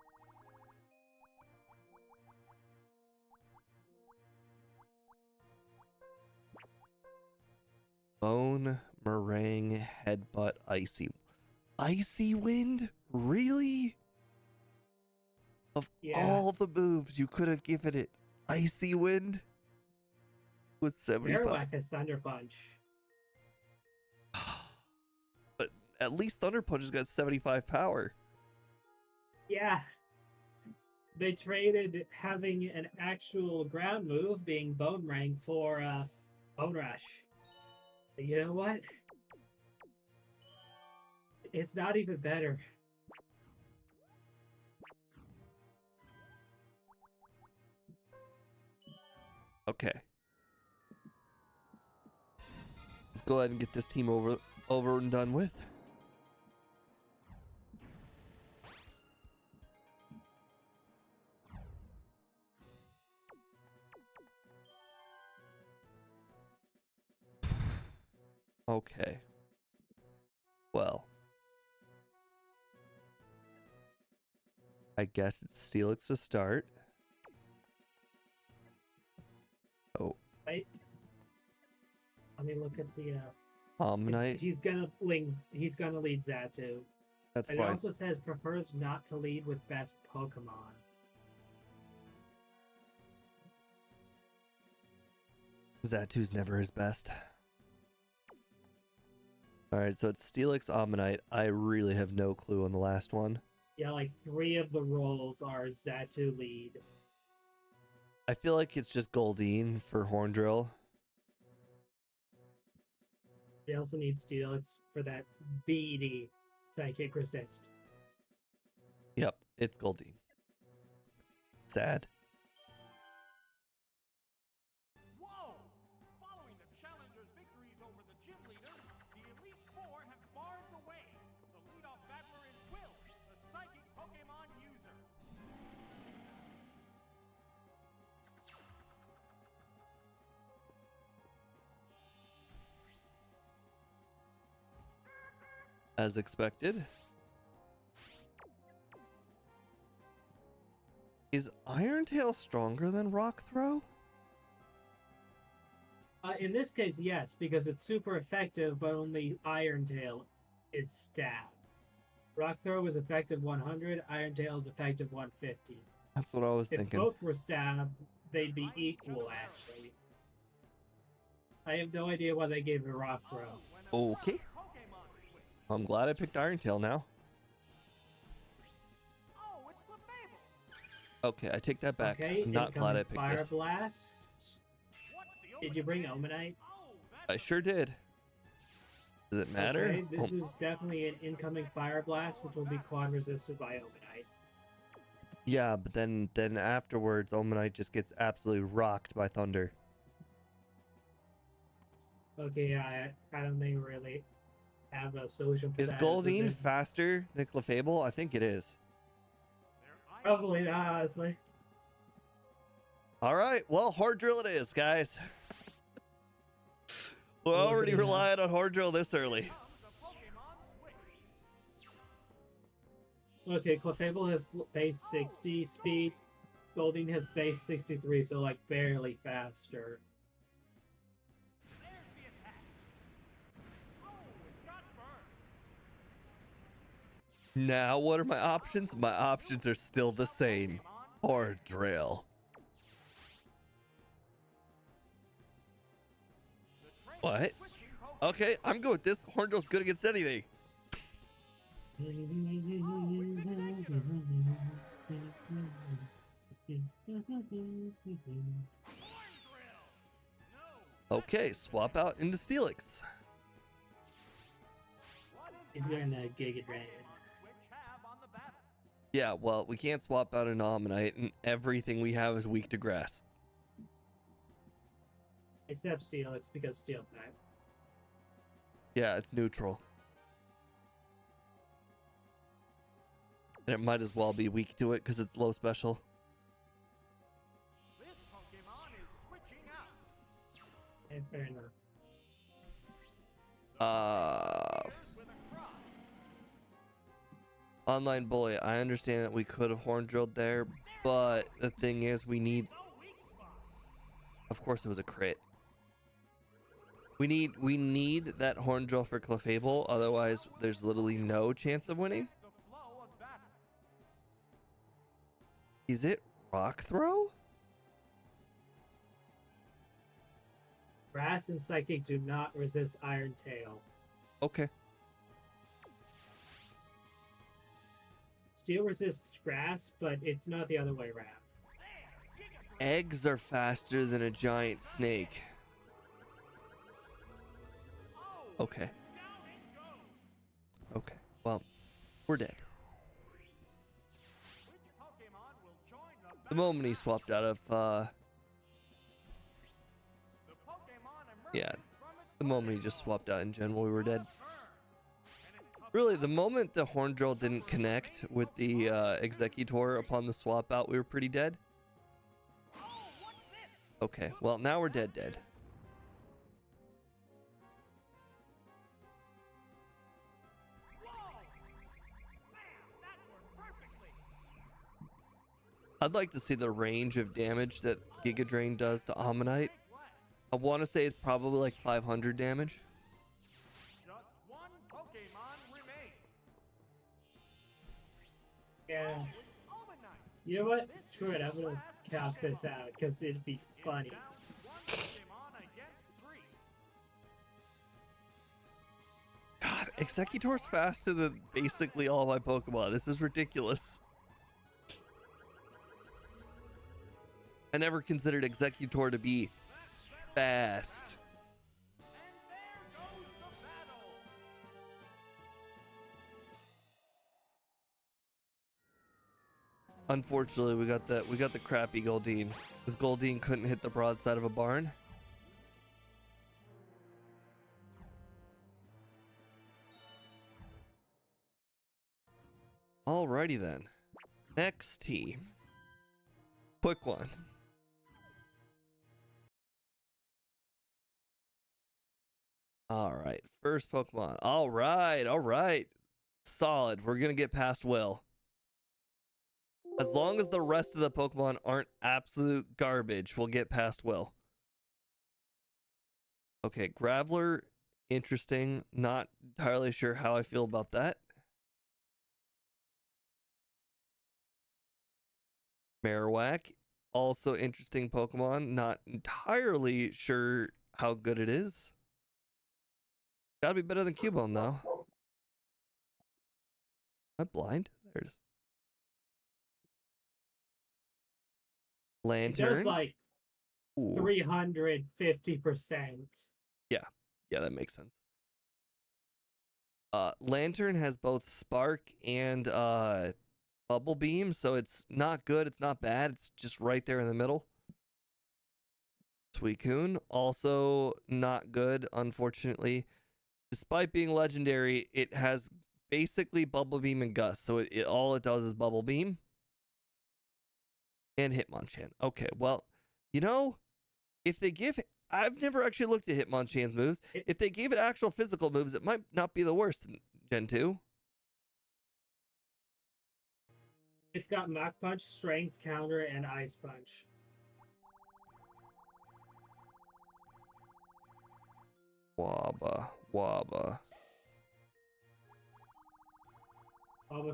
Bone, Meringue, Headbutt, Icy. Icy Wind? Really? Of all the moves you could have given it, Icy Wind with 75. Marowak has Thunder Punch. But at least Thunder Punch has got 75 power. Yeah. They traded having an actual ground move, being Bone Ring, for Bone Rush. But you know what? It's not even better. Okay. Let's go ahead and get this team over and done with. Okay. Well. I guess it's Steelix to start. Oh. Right? Let me look at the Omnite. he's gonna lead Zatu. That's It fine. also says prefers not to lead with best Pokemon. Zatu's never his best. Alright, so it's Steelix, Omnite. I really have no clue on the last one. Yeah, like 3 of the roles are Zatu lead. I feel like it's just Goldeen for Horn Drill. They also need Steelix for that BD Psychic Resist. Yep, it's Goldeen. Sad. Whoa! Following the challengers' victories over the gym leaders, the Elite Four have barred the way. The leadoff battler is Will, the psychic Pokemon user. As expected. Is Iron Tail stronger than Rock Throw? In this case, yes, because it's super effective, but only Iron Tail is stab. Rock Throw is effective 100, Iron Tail is effective 150. That's what I was If thinking. both were stab, they'd be equal, actually. I have no idea why they gave it a Rock Throw. Okay. I'm glad I picked Iron Tail now. Oh, it's Clefable! Okay, I take that back. Okay, I'm not glad I picked Fire this. Blast. Did you bring Omanite? Oh, I sure did. Does it matter? Okay, this is definitely an incoming fire blast, which will be quad resisted by Omanite. Yeah, but then afterwards, Omanite just gets absolutely rocked by thunder. Okay, yeah, I don't think we really have a solution for Is that. Goldeen faster than Clefable? I think it is. Probably not, honestly. All right, well, hard drill it is, guys. We're Well, already good enough. relying on hard drill this early. Okay, Clefable has base 60 speed. Goldeen has base 63, so like barely faster. Now, what are my options? My options are still the same. Hard drill. What? Okay, I'm good with this. Hard drill's good against anything. Okay, swap out into Steelix. He's going to Giga Drain. Yeah, well, we can't swap out an Omnite, and everything we have is weak to grass. Except Steel, it's because Steel type. Yeah, it's neutral. And it might as well be weak to it because it's low special. This Pokemon is switching out. And fair enough. With a cross. Online bully, I understand that we could have horn drilled there, but the thing is we need, of course it was a crit. We need that horn drill for Clefable, otherwise there's literally no chance of winning. The flow of battle. Is it rock throw? Grass and Psychic do not resist Iron Tail. Okay. Steel resists grass, but it's not the other way around. Eggs are faster than a giant snake. Okay. Okay. Well, we're dead. Which Pokemon will join The moment he swapped out of, the Pokemon yeah, emerges from its the moment he just swapped out in general, we were dead. turn. And it's Really, the moment the horn drill didn't connect with the Executor upon the swap out, we were pretty dead. Okay, well, now we're dead. I'd like to see the range of damage that Giga Drain does to Ammonite. I want to say it's probably like 500 damage. just one Pokemon remains. Yeah. Omanite. You know what? Screw it. I'm gonna calc this out because it'd be funny. Down one Pokemon against three. God, Executor's faster than basically all my Pokemon. This is ridiculous. I never considered Executor to be fast. And there goes the battle. Unfortunately, we got the crappy Goldeen, because Goldeen couldn't hit the broadside of a barn. Alrighty then. Next team. Quick one. Alright, first Pokemon. Alright. Solid. We're gonna get past Will. As long as the rest of the Pokemon aren't absolute garbage, we'll get past Will. Okay, Graveler, interesting. Not entirely sure how I feel about that. Marowak, also interesting Pokemon. Not entirely sure how good it is. Gotta be better than Cubone, though. Am I blind? There it is. It Lantern. does like Ooh. 350%. Yeah, that makes sense. Lantern has both Spark and Bubble Beam, so it's not good, it's not bad, it's just right there in the middle. Suicune, also not good, unfortunately. Despite being legendary, it has basically Bubble Beam and Gust, so all it does is Bubble Beam. And Hitmonchan. Okay, well, you know, if they give... I've never actually looked at Hitmonchan's moves. If they gave it actual physical moves, it might not be the worst in Gen 2. It's got Mach Punch, Strength, Counter, and Ice Punch. Waba. Boba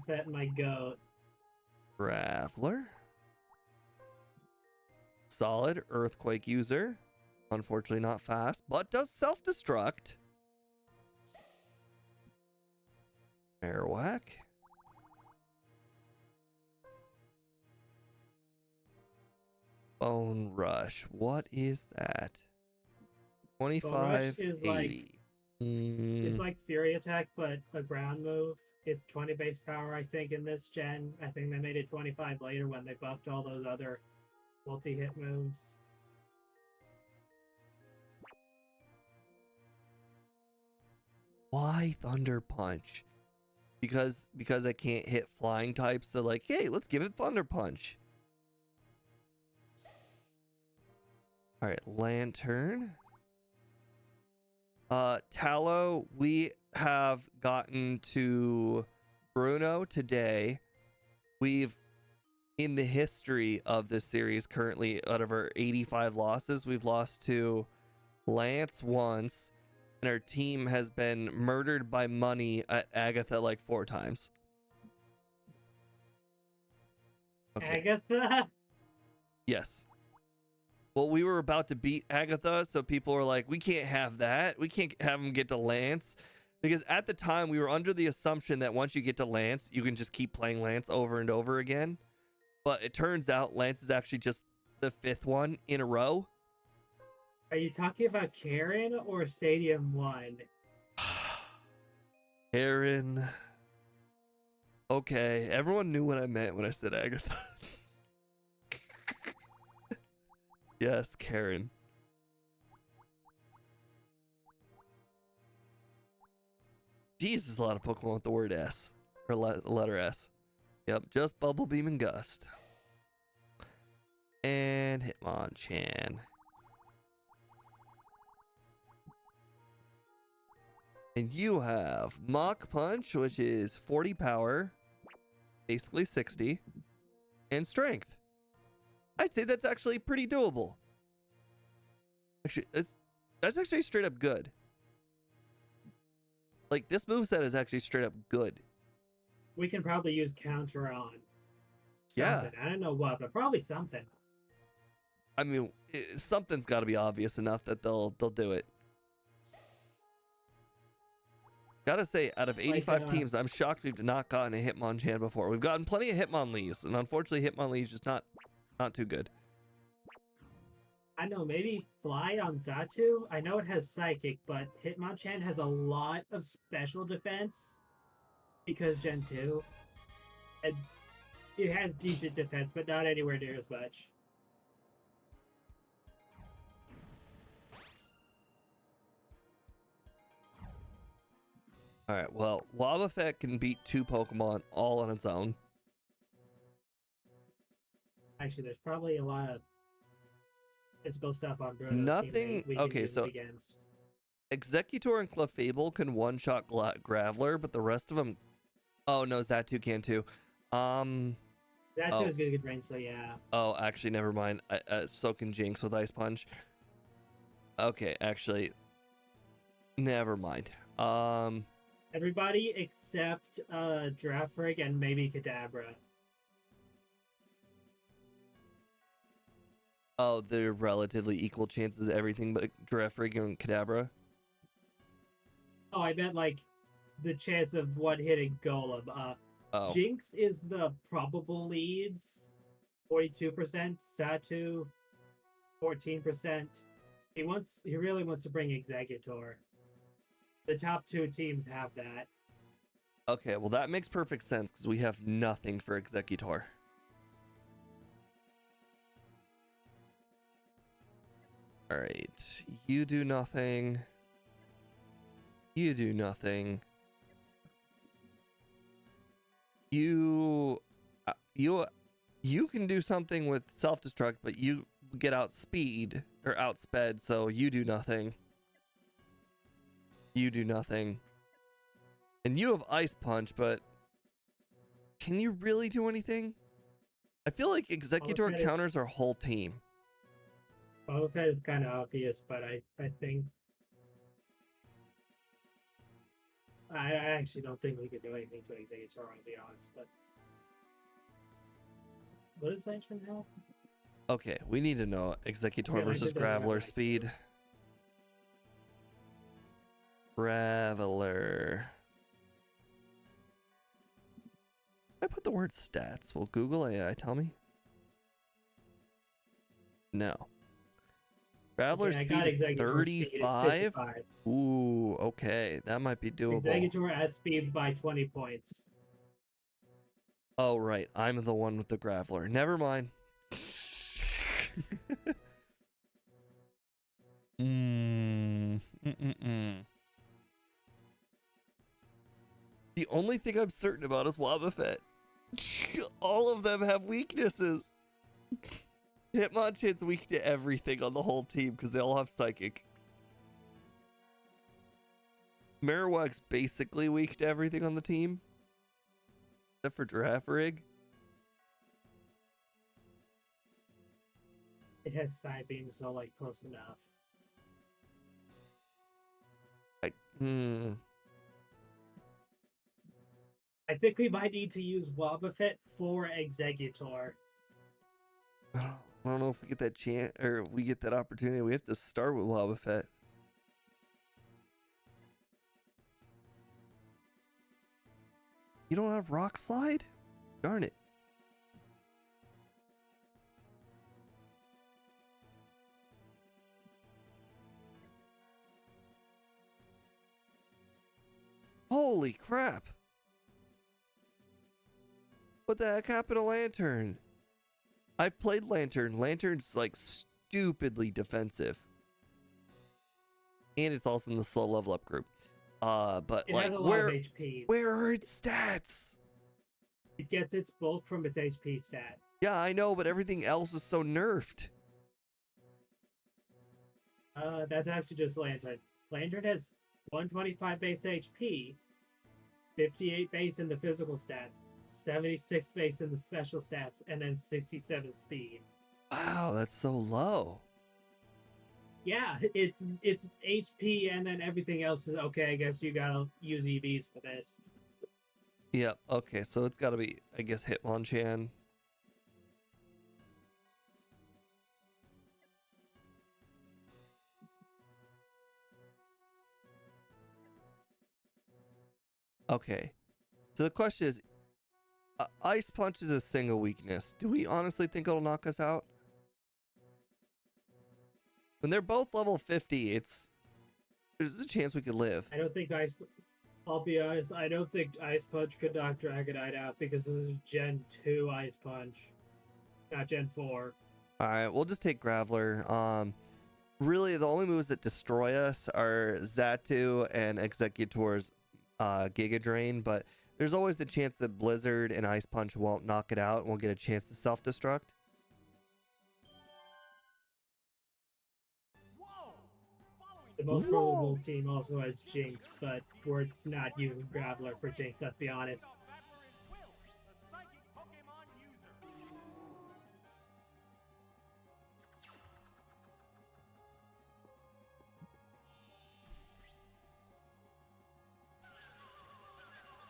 Fett, my goat. Graveler. Solid Earthquake user. Unfortunately not fast, but does self-destruct. Airwhack. Bone Rush. What is that? 25, is 80. It's like Fury Attack, but a ground move. It's 20 base power, I think, in this gen. I think they made it 25 later when they buffed all those other multi-hit moves. Why Thunder Punch? Because I can't hit flying types, so like, hey, let's give it Thunder Punch. Alright, Lantern. Tallow, we have gotten to Bruno today. We've, in the history of this series currently, out of our 85 losses, we've lost to Lance once, and our team has been murdered by money at Agatha like 4 times. Okay. Agatha? Yes. Well, we were about to beat Agatha, so people were like, we can't have that. We can't have him get to Lance. Because at the time, we were under the assumption that once you get to Lance, you can just keep playing Lance over and over again. But it turns out Lance is actually just the 5th one in a row. Are you talking about Karen or Stadium 1? Karen. Okay, everyone knew what I meant when I said Agatha. Yes, Karen. Jesus, a lot of Pokemon with the word S. Or letter S. Yep, just Bubble Beam and Gust. And Hitmonchan. And you have Mach Punch, which is 40 power. Basically 60. And Strength. I'd say that's actually pretty doable. Actually, that's actually straight up good. Like, this moveset is actually straight up good. We can probably use counter on something. Yeah. I don't know what, but probably something. I mean, something's got to be obvious enough that they'll do it. Gotta say, out of 85 teams, I'm shocked we've not gotten a Hitmonchan before. We've gotten plenty of Hitmonlees, and unfortunately, Hitmonlee's just not too good. I know, maybe Fly on Xatu? I know it has Psychic, but Hitmonchan has a lot of special defense because Gen 2. And it has decent defense, but not anywhere near as much. Alright, well, Wobbuffet can beat 2 Pokemon all on its own. Actually, there's probably a lot of physical stuff on Bruno's Nothing. Okay, so Executor and Clefable can one-shot Graveler, but the rest of them... Oh, no, Xatu can too. Xatu is good range, so yeah. Oh, actually, never mind. So can Jinx with Ice Punch. Okay, actually, never mind. Everybody except Drafrig and maybe Kadabra. Oh, they're relatively equal chances, everything but Drafrig and Kadabra. Oh, I meant like the chance of one hitting Golem. Jinx is the probable lead, 42%. Xatu, 14%. He really wants to bring Executor. The top 2 teams have that. Okay, well that makes perfect sense because we have nothing for Executor. All right, you do nothing. You do nothing. You can do something with self-destruct, but you get outspeed or outsped, so you do nothing. You do nothing. And you have Ice Punch, but can you really do anything? I feel like Executor counters our whole team. Both is kind of obvious, but I think I actually don't think we could do anything to Executor, I'll be honest. But what does Lantern have? Okay, we need to know Executor Okay, versus Lantern doesn't have Graveler Ice speed. Punch. Graveler. I put the word stats. Will Google AI tell me? No. Graveler speed is 35. Ooh, okay. That might be doable. Executor at speeds by 20 points. Oh, right. I'm the one with the Graveler. Never mind. The only thing I'm certain about is Wobbuffet. All of them have weaknesses. Hitmonchan's weak to everything on the whole team because they all have Psychic. Marowak's basically weak to everything on the team. Except for Giraffe Rig. It has side beams, so like close enough. I think we might need to use Wobbuffet for Executor. I don't know if we get that chance or we get that opportunity. We have to start with Wobbuffet. You don't have Rock Slide? Darn it. Holy crap. What the heck happened to Lantern? I've played Lantern. Lantern's like stupidly defensive. And it's also in the slow level up group. But it like has a lot of HP. Where are its stats? It gets its bulk from its HP stat. Yeah, I know, but everything else is so nerfed. That's actually just Lantern. Lantern has 125 base HP, 58 base in the physical stats, 76 base in the special stats, and then 67 speed. Wow, that's so low. Yeah, it's HP and then everything else is okay. I guess you gotta use EVs for this. Yep, okay, so it's gotta be, I guess, Hitmonchan. Okay, so the question is, Ice Punch is a single weakness. Do we honestly think it'll knock us out? When they're both level 50, there's a chance we could live. I don't think I'll be honest, I don't think Ice Punch could knock Dragonite out because this is Gen 2 Ice Punch, not Gen 4. Alright, we'll just take Graveler. Really, the only moves that destroy us are Xatu and Executor's Giga Drain, but there's always the chance that Blizzard and Ice Punch won't knock it out and we'll get a chance to self-destruct. The most probable team also has Jinx, but we're not using Graveler for Jinx, let's be honest.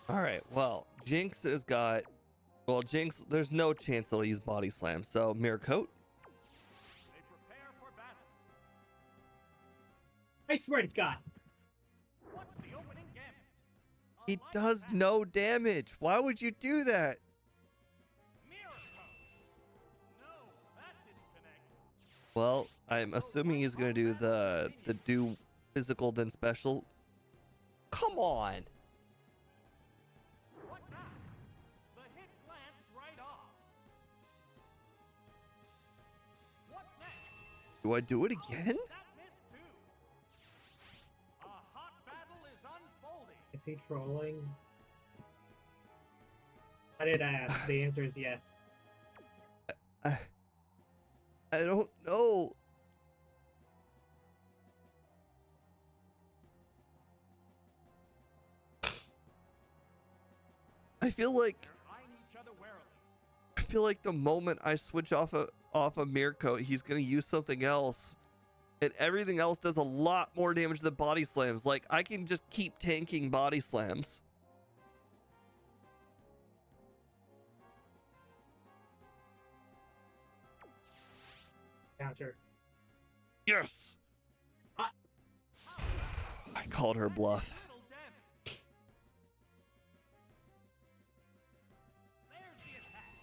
Alright, well, Jinx has got... Well, Jinx, there's no chance they'll use Body Slam, so Mirror Coat. I swear to God. He does no damage. Why would you do that? Well, I'm assuming he's gonna do the do physical then special. Come on. Do I do it again? That missed too. A hot battle is unfolding. Is he trolling? I did ask. The answer is yes. I don't know. I feel like They're eyeing each other warily. I feel like the moment I switch off a mirror coat, he's gonna use something else. And everything else does a lot more damage than body slams. Like, I can just keep tanking body slams. Counter. Yes! I called her bluff. Little damage. There's the attack.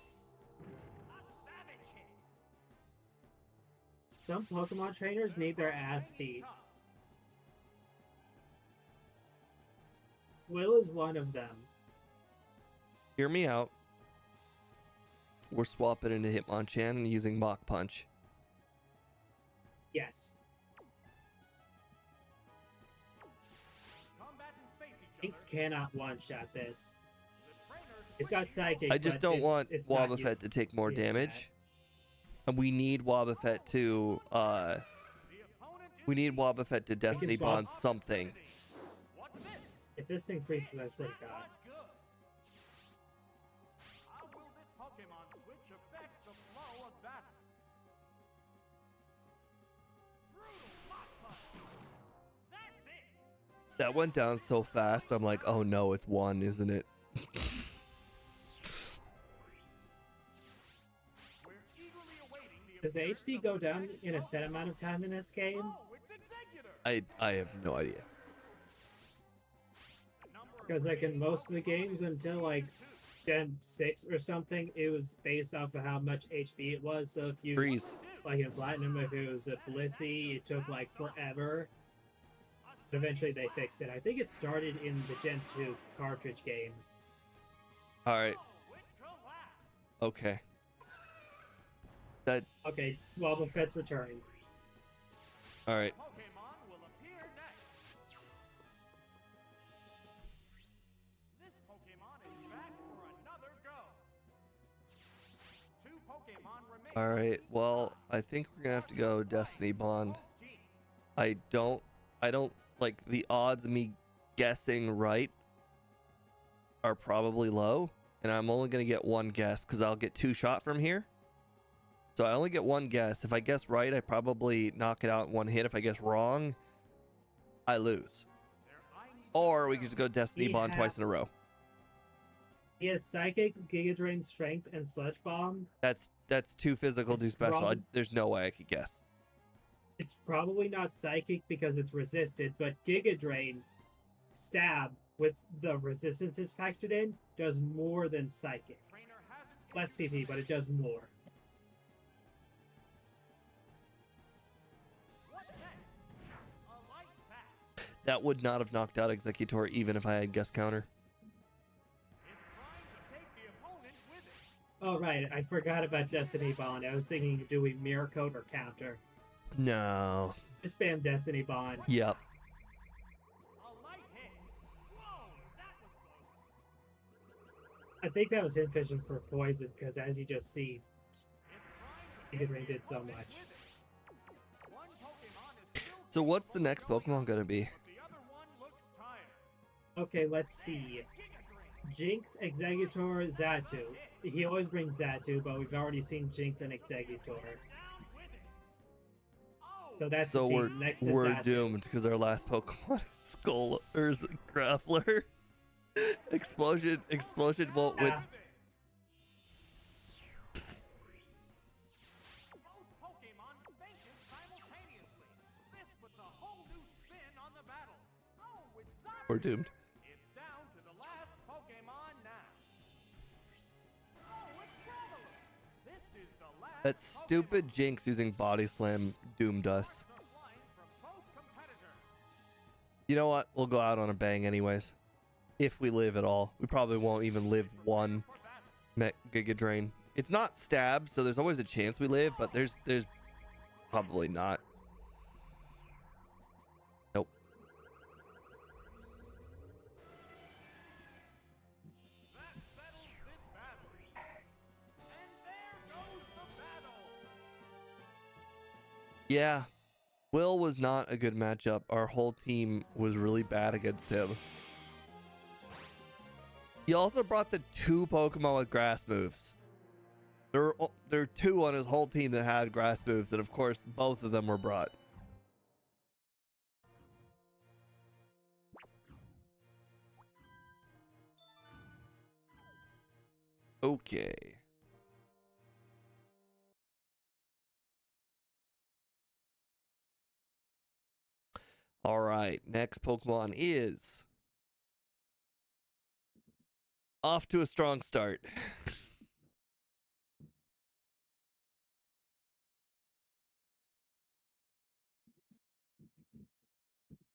A savage hit. Some Pokemon trainers need their ass beat. Will is one of them. Hear me out. We're swapping into Hitmonchan and using Mach Punch. Yes. Combatants face each Jinx other. cannot one-shot this. The trainers It's got Psychic. I just but don't want it's not Wobbuffet to take more using that. damage. And we need Wobbuffet to, The opponent is we need Wobbuffet to Destiny swap. Bond something. What's this? If this thing freezes, I swear to God. That's good. How will this Pokemon switch affect the flow of battle? Brutal Mach Punch. That's it. That went down so fast, I'm like, oh no, it's one, isn't it? We're eagerly awaiting the Does the appearance HP of go the down next in a foe. set amount of time in this game? Oh, it's Executor. I have no idea. A number of Because like in most of the games great until like Gen 6 or something, it was based off of how much HP it was. So if you Freeze. like in Platinum, if it was a Blissey, it took like forever. But eventually they fixed it. I think it started in the Gen 2 cartridge games. Alright, Oh, it collapsed. okay. That, Okay, Wobbuffet's returning. alright. Pokemon will appear next. This Pokemon is back for another go. 2 Pokemon remain. Alright, well, I think we're gonna have to go Destiny Bond. I don't, like, the odds of me guessing right are probably low, and I'm only gonna get one guess, because I'll get 2 shot from here. So I only get one guess. If I guess right, I probably knock it out in one hit. If I guess wrong, I lose. Or we could just go Destiny Bond twice in a row. He has Psychic, Giga Drain, Strength, and Sludge Bomb. That's too physical, too special. There's no way I could guess. It's probably not Psychic because it's resisted, but Giga Drain, Stab, with the resistances factored in, does more than Psychic. Less PP, but it does more. That would not have knocked out Executor even if I had guess counter. Oh, right. I forgot about Destiny Bond. I was thinking, do we Mirror Coat or Counter? No. Just spam Destiny Bond. Yep. I think that was him fishing for poison, because as you just see, Giga Drain did so much. So what's the next Pokemon gonna be? Okay, let's see. Jinx, Executor, Xatu. He always brings Xatu, but we've already seen Jinx and Executor. So that's So the team next to we're Xatu. doomed because our last Pokemon is Skull or is it Grappler. Explosion won't win. Yeah. We're doomed. It's down to the last Pokemon now. Oh, it's Traveler. This is the last That stupid Jinx using Body Slam doomed us. You know what? We'll go out on a bang anyways. If we live at all. We probably won't even live one Giga Drain. It's not stabbed, so there's always a chance we live, but there's Probably not. Nope. That settles this battle. And there goes the battle. Yeah. Will was not a good matchup. Our whole team was really bad against him. He also brought the 2 Pokemon with grass moves. There were 2 on his whole team that had grass moves, and of course, both of them were brought. Okay. All right, next Pokemon is off to a strong start.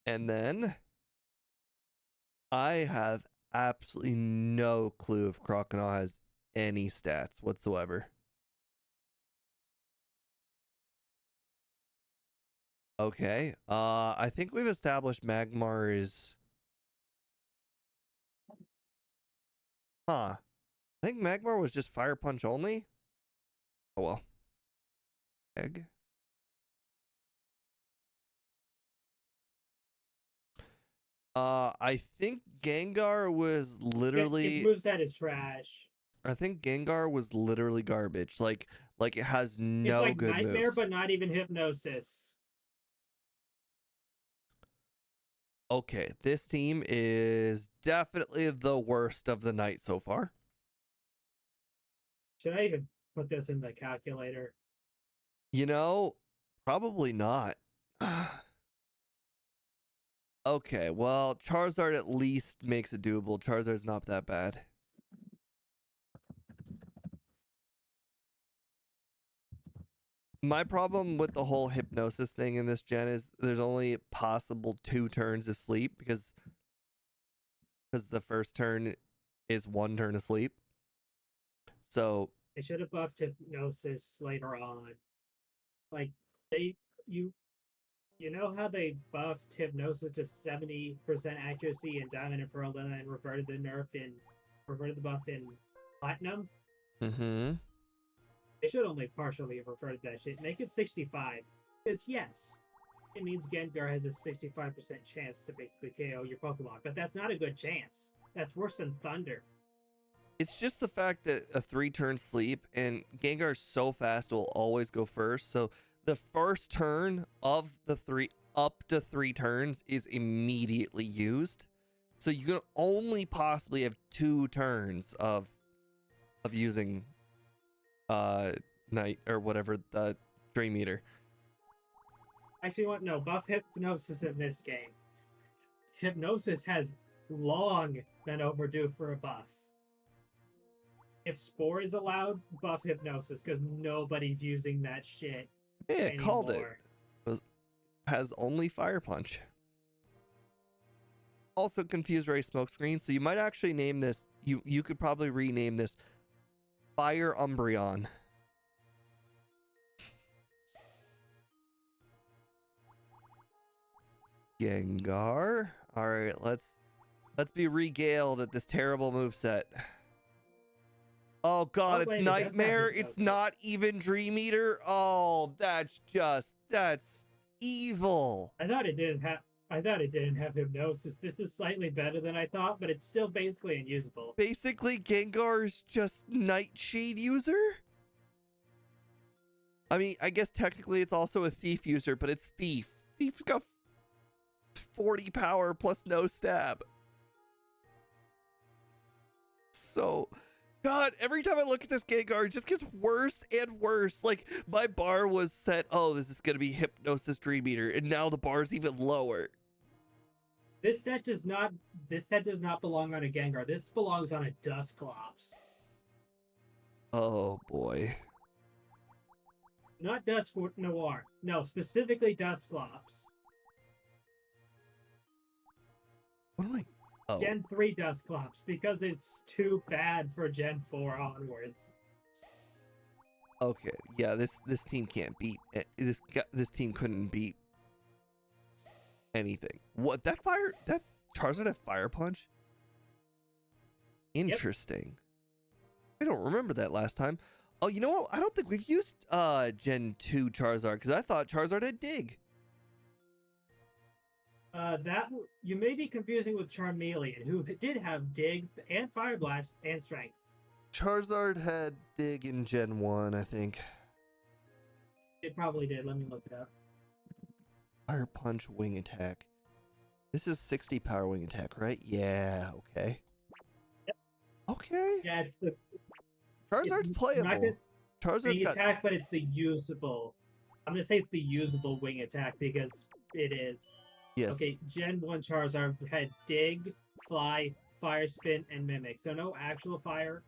And then I have absolutely no clue if Crocodile has any stats whatsoever. Okay. I think we've established Magmar is. Huh. I think Magmar was just Fire Punch only. Oh well. Egg. I think Gengar was literally. Its moveset is trash. I think Gengar was literally garbage. Like it has It's no like good Nightmare, moves. but not even Hypnosis. Okay, this team is definitely the worst of the night so far. Should I even put this in the calculator? You know, probably not. Okay, well, Charizard at least makes it doable. Charizard's not that bad. My problem with the whole hypnosis thing in this gen is there's only possible 2 turns of sleep because the first turn is 1 turn of sleep. So They should have buffed Hypnosis later on. Like you know how they buffed Hypnosis to 70% accuracy in Diamond and Pearl, and then reverted the buff in Platinum? mm-hmm. They should only partially have reverted that shit. Make it 65. Because yes, it means Gengar has a 65% chance to basically KO your Pokemon, but that's not a good chance. That's worse than Thunder. It's just the fact that a 3-turn sleep and Gengar is so fast it will always go first. So the first turn of the 3 up to 3 turns is immediately used. So you can only possibly have 2 turns of using night or whatever the Dream Eater. Actually, what? No, buff Hypnosis in this game. Hypnosis has long been overdue for a buff. If Spore is allowed, buff Hypnosis, because nobody's using that shit Yeah, anymore. called it. Has only Fire Punch. Also Confused Ray Smokescreen, so you might actually name this, you could probably rename this Fire Umbreon. Gengar. Alright, let's be regaled at this terrible moveset. Oh god, it's Nightmare. It's not even Dream Eater. Oh, that's evil. I thought it didn't have Hypnosis. This is slightly better than I thought, but it's still basically unusable. Basically, Gengar's just Nightshade user? I mean, I guess technically it's also a Thief user, but it's Thief. Thief's got 40 power plus no stab. So, God, every time I look at this Gengar, it just gets worse and worse. Like, my bar was set, oh, this is going to be Hypnosis Dream Eater, and now the bar's even lower. This set does not belong on a Gengar. This belongs on a Dusclops. Oh, boy. Not Dusk Noir. No, specifically Dusclops. What am I? Oh. Gen 3 Dusclops, because it's too bad for Gen 4 onwards. Okay, yeah, this team can't beat this team couldn't beat anything. What that Charizard had Fire Punch? Interesting. I don't remember that last time. Oh, you know what? I don't think we've used Gen 2 Charizard because I thought Charizard had Dig. You may be confusing with Charmeleon, who did have Dig and Fire Blast and Strength. Charizard had Dig in Gen 1, I think. It probably did. Let me look it up. Fire Punch Wing Attack. This is 60 power wing attack, right? Yeah, okay. Yep. Okay. Yeah, it's the Charizard's playable. Charizard's wing got attack, but it's the usable. I'm gonna say it's the usable wing attack because it is. yes. Okay, Gen 1 Charizard had Dig, Fly, Fire Spin, and Mimic. So no actual fire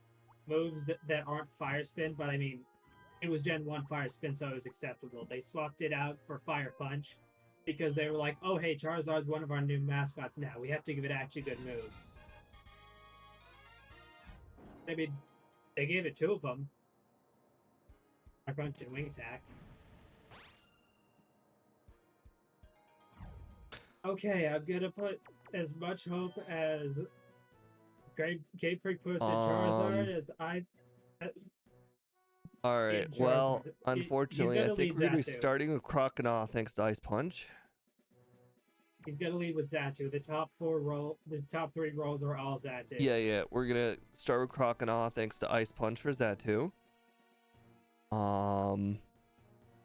moves that aren't Fire Spin, but I mean, it was Gen 1 Fire Spin, so it was acceptable. They swapped it out for Fire Punch because they were like, oh, hey, Charizard's one of our new mascots now. We have to give it actually good moves. I mean, they gave it 2 of them. Fire Punch and Wing Attack. Okay, I'm gonna put as much hope as Game Freak puts in Charizard as I. All right. Charizard. Well, unfortunately, I gonna think lead we're gonna be Zatu. starting with Croconaw thanks to Ice Punch. He's gonna lead with Zatu. The top 3 rolls are all Zatu. Yeah. We're gonna start with Croconaw thanks to Ice Punch for Zatu.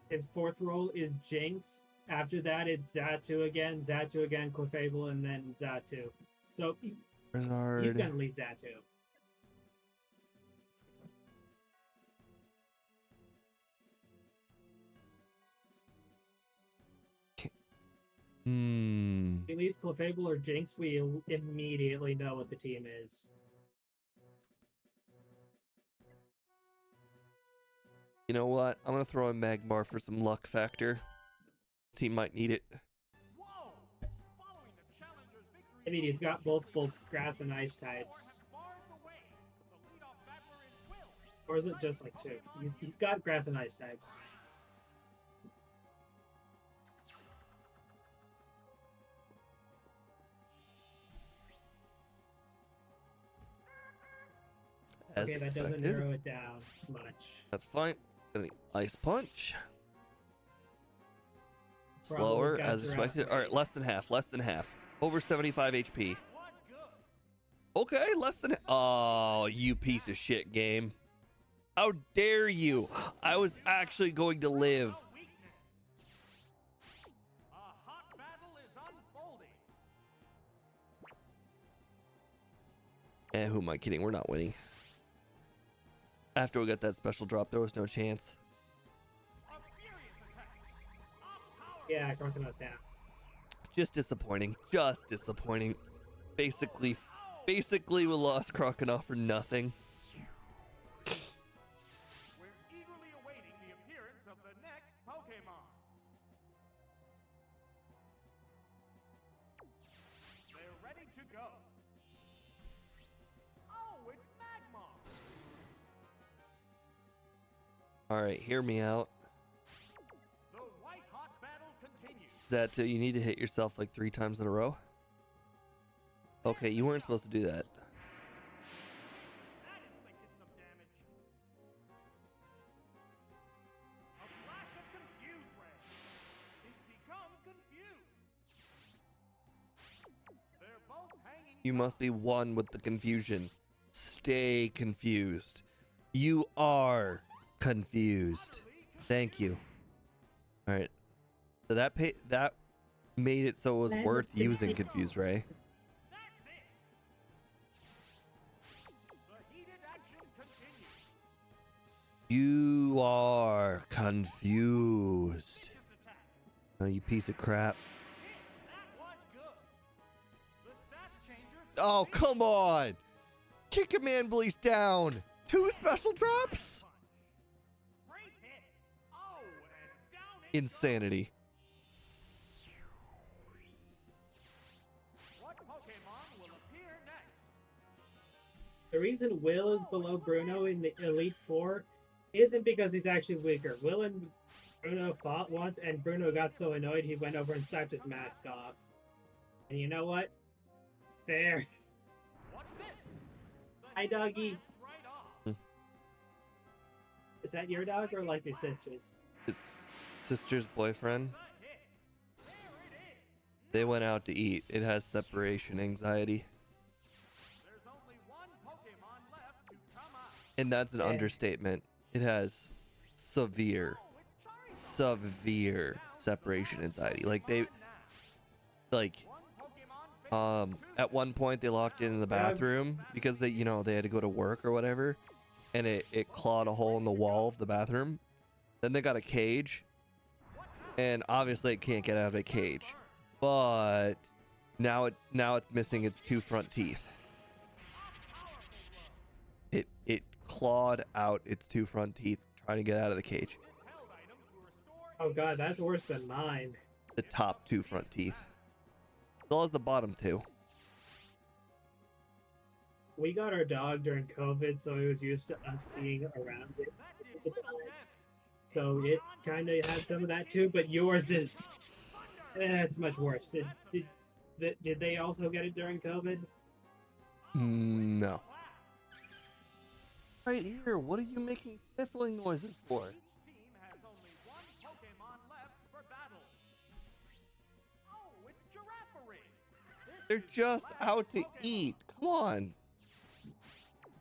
His 4th roll is Jinx. After that, it's Zatu again, Clefable, and then Zatu. So he's gonna lead Zatu. If he leads Clefable or Jinx, we immediately know what the team is. You know what? I'm gonna throw in Magmar for some luck factor. Team might need it. Whoa! Following the challenger's victory, I mean, he's got multiple grass and ice types. bars the way. The leadoff battler is Will. Or is it just like 2? He's got grass and ice types. As Okay, that doesn't expected. narrow it down much. That's fine. Gonna need Ice Punch. Probably Slower got as your expected. outfit. All right, less than half. Over 75 HP. Okay, less than. Oh, you piece of shit game. How dare you? I was actually going to live. A hot battle is unfolding. Who am I kidding? We're not winning. After we got that special drop, there was no chance. A furious attack. A power Yeah, Crocodile's down. Just disappointing. Basically, we lost Croconaw for nothing. We're eagerly awaiting the appearance of the next Pokemon. They're ready to go. Oh, it's Magmar. All right, hear me out. The white-hot battle continues. That you need to hit yourself like 3 times in a row. Okay, you weren't supposed to do that. That inflicted some damage. A flash of confused ray. It's become confused. They're both hanging. You must be one with the confusion. Stay confused. You are confused. Thank you. All right. So that made it so it was Man, worth it's using confused. Confuse Ray. That's it. The heated action continues. You are confused. Vicious attack. Oh, you piece of crap. That was good. The stats changer. Oh, come on. Kick Command Bleach down. 2 special drops? Great hit. Oh, and down it Insanity. What Pokemon will appear next? The reason Will is below Bruno in the Elite Four isn't because he's actually weaker. Will and Bruno fought once, and Bruno got so annoyed he went over and slapped his mask off. And you know what? Fair. What's this? The Hi, doggy. glanced right off. Is that your dog or like your sister's? His sister's boyfriend. The hit. There it is. They went out to eat. It has separation anxiety. There's only one Pokemon left to come out. And that's an Yeah. understatement. It has severe, Oh, it's Charizard. severe separation anxiety. Like they, like, One Pokemon faces at one point they locked it in the bathroom because they, they had to go to work or whatever, and it clawed a hole in the wall of the bathroom. Then they got a cage, and obviously it can't get out of a cage, but now it's missing its two front teeth. It clawed out its two front teeth trying to get out of the cage. withheld item to restore Oh god, that's worse than mine. The top two front teeth, as well as the bottom two. We got our dog during COVID, so it was used to us being around it. that did little damage. So it kind of had some of that too, but yours is it's much worse. Did they also get it during COVID? No. Right here, what are you making sniffling noises for? Each team has only one Pokemon left for battle. Oh, it's Giraffary. They're just out to eat. Come on.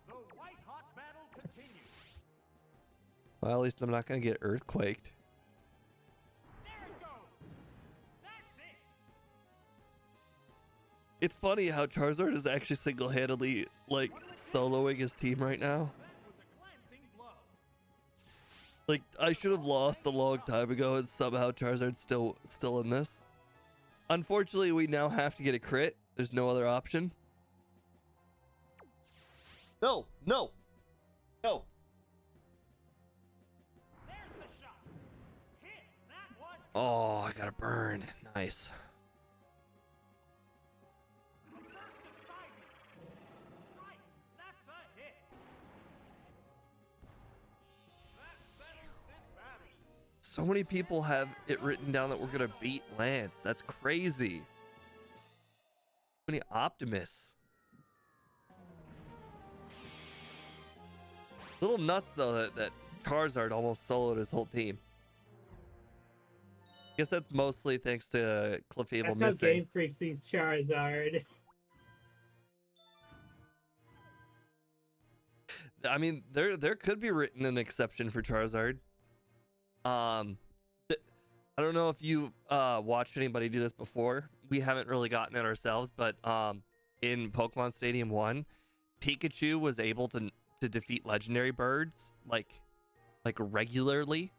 The white hot battle continues. Well, at least I'm not gonna get earthquaked. There it goes. That's it. It's funny how Charizard is actually single-handedly like soloing his team right now. With a glancing blow. Like I should have lost a long time ago, and somehow Charizard's still in this. Unfortunately, we now have to get a crit. There's no other option. No, no, no. There's the shot. Hit. That was Oh, I got a burn. Nice. burst exciting. Right. That's a hit. That settles this battle. So many people have it written down that we're gonna beat Lance. That's crazy. So many optimists. Little nuts though that Charizard almost soloed his whole team. Guess that's mostly thanks to Clefable That's how missing. Game Freak sees Charizard. I mean, there could be written an exception for Charizard. I don't know if you watched anybody do this before. We haven't really gotten it ourselves, but in Pokemon Stadium 1, Pikachu was able to defeat legendary birds like regularly.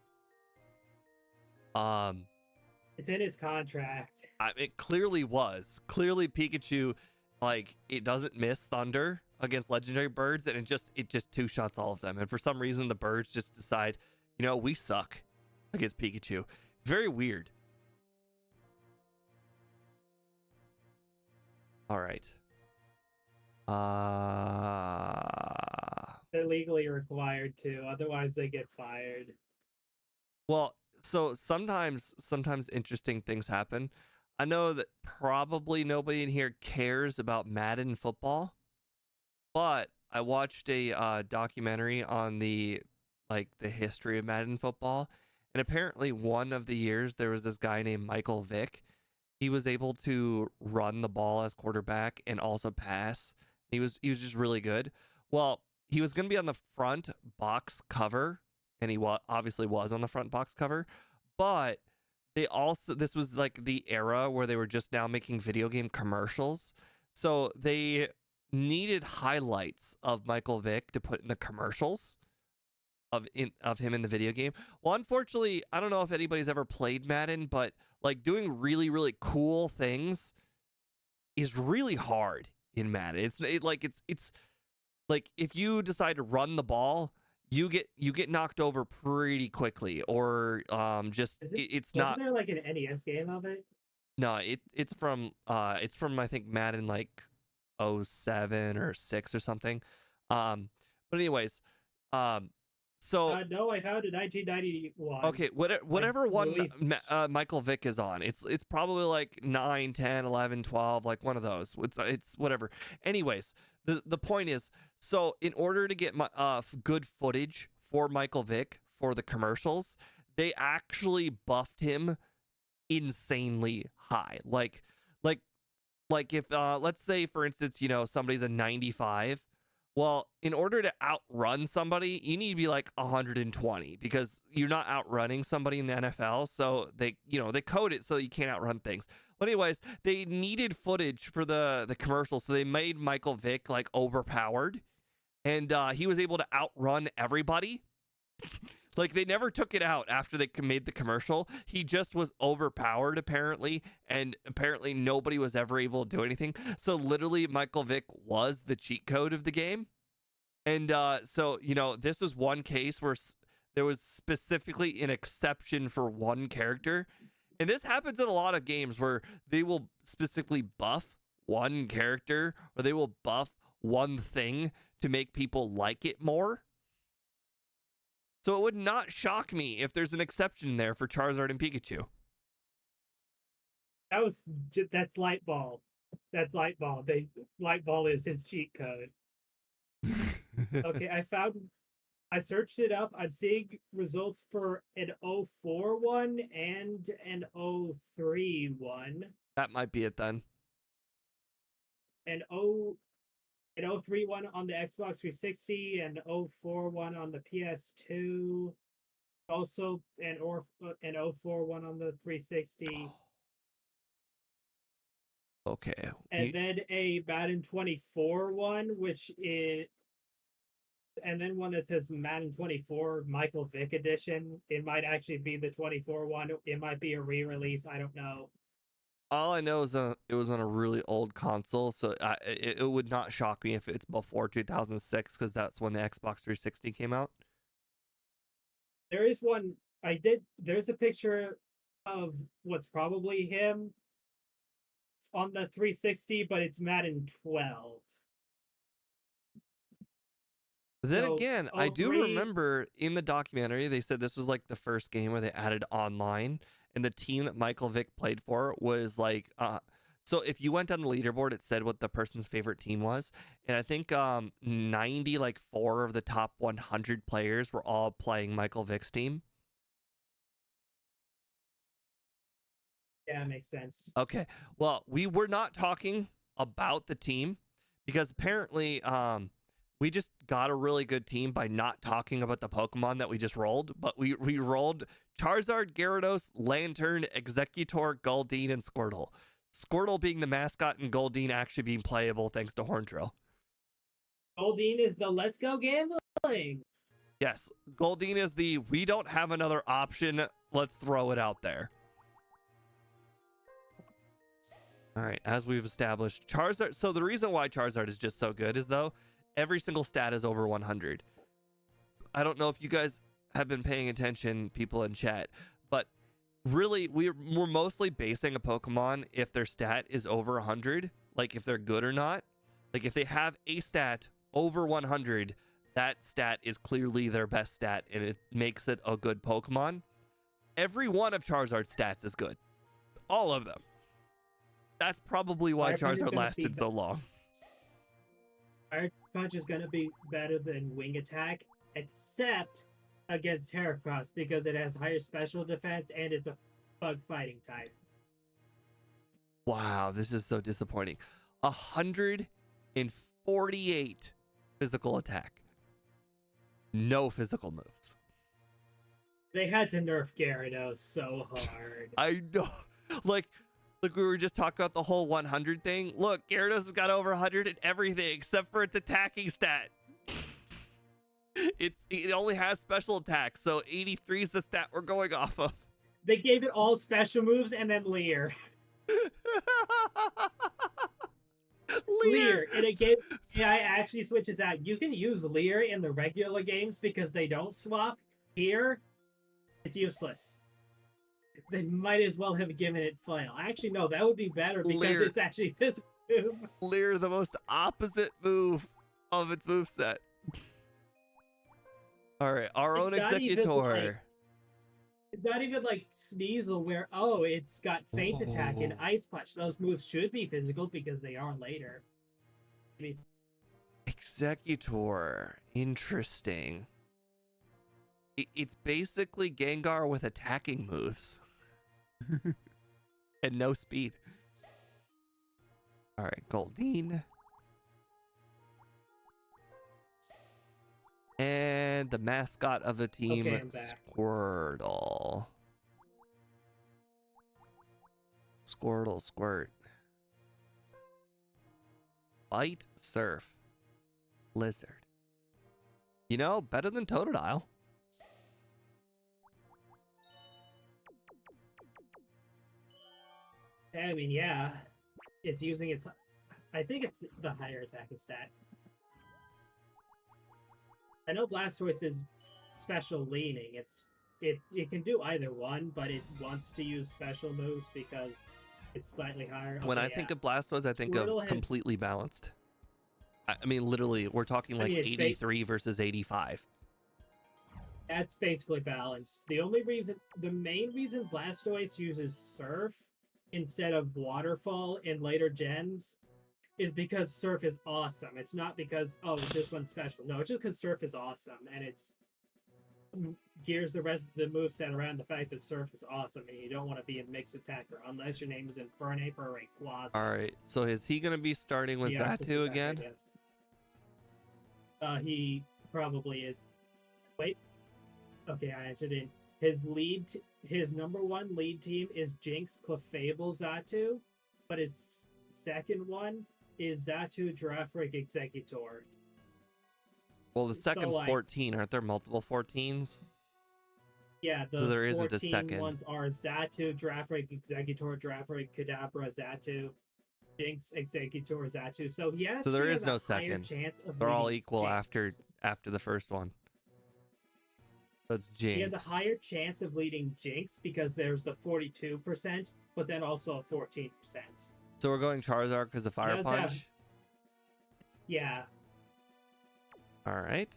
It's in his contract. It clearly was. Clearly Pikachu, like, it doesn't miss thunder against legendary birds, and it just two shots all of them. And for some reason the birds just decide, we suck against Pikachu. Very weird. All right. They're legally required to, otherwise they get fired. Well, so sometimes interesting things happen. I know that probably nobody in here cares about Madden football, but I watched a documentary on the history of Madden football, and apparently one of the years there was this guy named Michael Vick. He was able to run the ball as quarterback and also pass. He was just really good. Well, he was going to be on the front box cover, and he obviously was on the front box cover, but this was like the era where they were just now making video game commercials, so they needed highlights of Michael Vick to put in the commercials of him in the video game. Well, unfortunately, I don't know if anybody's ever played Madden, but like doing really really cool things is really hard in Madden. It's like if you decide to run the ball, you get knocked over pretty quickly, or it's not. Wasn't there like an NES game of it? No, it's from I think Madden like 07 or 6 or something. But anyways, So No, I found it 1991. okay, whatever one released- Michael Vick is on, it's probably like 9, 10, 11, 12, like one of those. It's whatever. Anyways, the point is, so in order to get my good footage for Michael Vick for the commercials, they actually buffed him insanely high. Like if let's say for instance, somebody's a 95. Well, in order to outrun somebody, you need to be like 120 because you're not outrunning somebody in the NFL. So they code it so you can't outrun things. But anyways, they needed footage for the commercial, so they made Michael Vick like overpowered, and he was able to outrun everybody. Like they never took it out after they made the commercial. He just was overpowered apparently, and apparently nobody was ever able to do anything. So literally Michael Vick was the cheat code of the game. And so this was one case where there was specifically an exception for one character. And this happens in a lot of games where they will specifically buff one character, or they will buff one thing to make people like it more. So it would not shock me if there's an exception there for Charizard and Pikachu. That's Light Ball. That's Light Ball. Light Ball is his cheat code. Okay, I searched it up. I'm seeing results for an 04 one and an 03 one. That might be it then. An 03 one on the Xbox 360 and 04 one on the PS2. Also an 04 one on the 360. Okay. And then a Madden 24 one, and then one that says Madden 24 Michael Vick edition. It might actually be the 24 one. It might be a re-release. I don't know. All I know is it was on a really old console, so it would not shock me if it's before 2006, because that's when the Xbox 360 came out. There is one. There's a picture of what's probably him on the 360, but it's Madden 12. Then So, again, I do 03 remember in the documentary, they said this was like the first game where they added online, and the team that Michael Vick played for was like, so if you went down the leaderboard, it said what the person's favorite team was. And I think 4 of the top 100 players were all playing Michael Vick's team. Yeah, makes sense. Okay. Well, we were not talking about the team because apparently we just got a really good team by not talking about the Pokemon that we just rolled, but we rolled Charizard, Gyarados, Lantern, Executor, Goldeen, and Squirtle. Squirtle being the mascot and Goldeen actually being playable thanks to Horntrill. Goldeen is the let's go gambling. Yes, Goldeen is the we don't have another option, let's throw it out there. All right, as we've established, Charizard. So the reason why Charizard is just so good is though, every single stat is over 100. I don't know if you guys have been paying attention, people in chat, but really we're mostly basing a Pokemon if their stat is over 100, like if they're good or not. Like if they have a stat over 100, that stat is clearly their best stat and it makes it a good Pokemon. Every one of Charizard's stats is good. All of them. That's probably why Charizard lasted so long. Fire Punch is going to be better than Wing Attack, except against Heracross because it has higher special defense and it's a bug fighting type. Wow, this is so disappointing. 148 physical attack. No physical moves. They had to nerf Gyarados so hard. I know. Like we were just talking about the whole 100 thing. Look, Gyarados has got over 100 in everything except for its attacking stat. It only has special attacks, so 83 is the stat we're going off of. They gave it all special moves and then Leer. Leer, and it actually switches out. You can use Leer in the regular games because they don't swap. Here, it's useless. They might as well have given it Flail. Actually, no, that would be better because Leer. it's actually physical move. Leer, the most opposite move of its moveset. All right, our own It's not even like Executor. it's not even like Sneasel where it's got Feint Attack and Oh. Ice Punch. Those moves should be physical because they are later. Executor. Interesting. It's basically Gengar with attacking moves. And no speed. All right, Goldeen. And the mascot of the team, Okay, I'm back. Squirtle. Squirtle, squirt. Bite, surf. Lizard. You know, better than Totodile. I mean, yeah, it's using its. I think it's the higher attack stat. I know Blastoise is special leaning. It can do either one, but it wants to use special moves because it's slightly higher. When I think of Blastoise, I think of completely balanced. I mean, literally, we're talking like 83 versus 85. That's basically balanced. The main reason Blastoise uses Surf instead of Waterfall in later gens is because Surf is awesome. It's not because, this one's special. No, it's just because Surf is awesome, and it's gears the rest of the moveset around the fact that Surf is awesome, and you don't want to be a mixed attacker unless your name is Infernape or Rayquaza. All right, so is he going to be starting with Xatu again? He probably is. Wait. Okay, I answered in. His number one lead team is Jinx, Clefable, Xatu, but his second one is Xatu, Girafarig, Executor. Well, the second's 14. Aren't there multiple 14s? Yeah, the so there isn't a 14 second. ones are Xatu, Girafarig, Executor, Girafarig, Kadabra, Xatu, Jinx, Executor, Xatu. So there is no second. Chance of They're all equal Jinx. after the first one. That's Jinx. He has a higher chance of leading Jinx because there's the 42%, but then also a 14%. So we're going Charizard because of Fire Punch? Yeah. All right.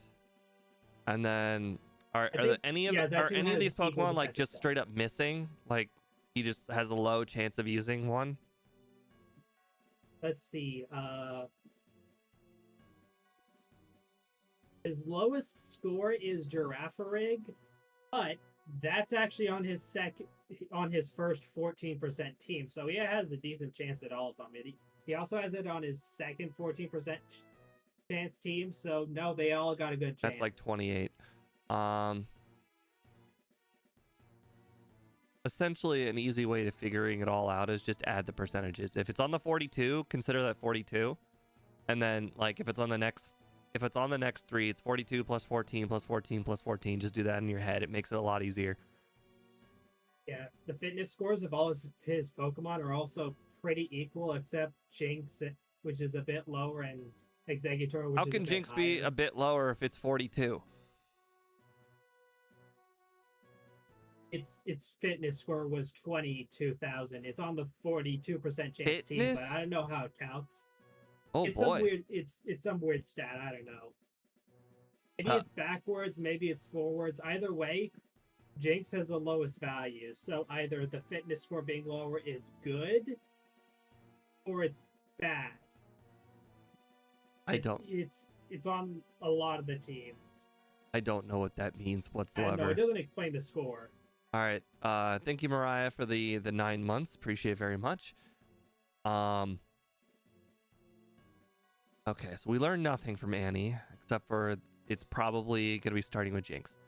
And then are there any of these Pokemon like just straight up missing? Like he just has a low chance of using one? Let's see. His lowest score is Girafarig, but that's actually on his first 14% team. So he has a decent chance at all of them. He also has it on his second 14% chance team. So no, they all got a good chance. That's like 28. Essentially, an easy way to figuring it all out is just add the percentages. If it's on the 42, consider that 42, and then like if it's on the next 3, it's 42 plus 14 plus 14 plus 14. Just do that in your head. It makes it a lot easier. Yeah, the fitness scores of all his Pokemon are also pretty equal, except Jinx, which is a bit lower, and Executor, which How can Jinx be a bit lower if it's 42? Its fitness score was 22,000. It's on the 42% chance team, but I don't know how it counts. Oh it's boy! It's some weird stat. I don't know. Maybe it's backwards. Maybe it's forwards. Either way, Jinx has the lowest value. So either the fitness score being lower is good, or it's bad. It's on a lot of the teams. I don't know what that means whatsoever. No, it doesn't explain the score. All right. Thank you, Mariah, for the 9 months. Appreciate it very much. Okay, so we learned nothing from Annie, except for it's probably going to be starting with Jinx.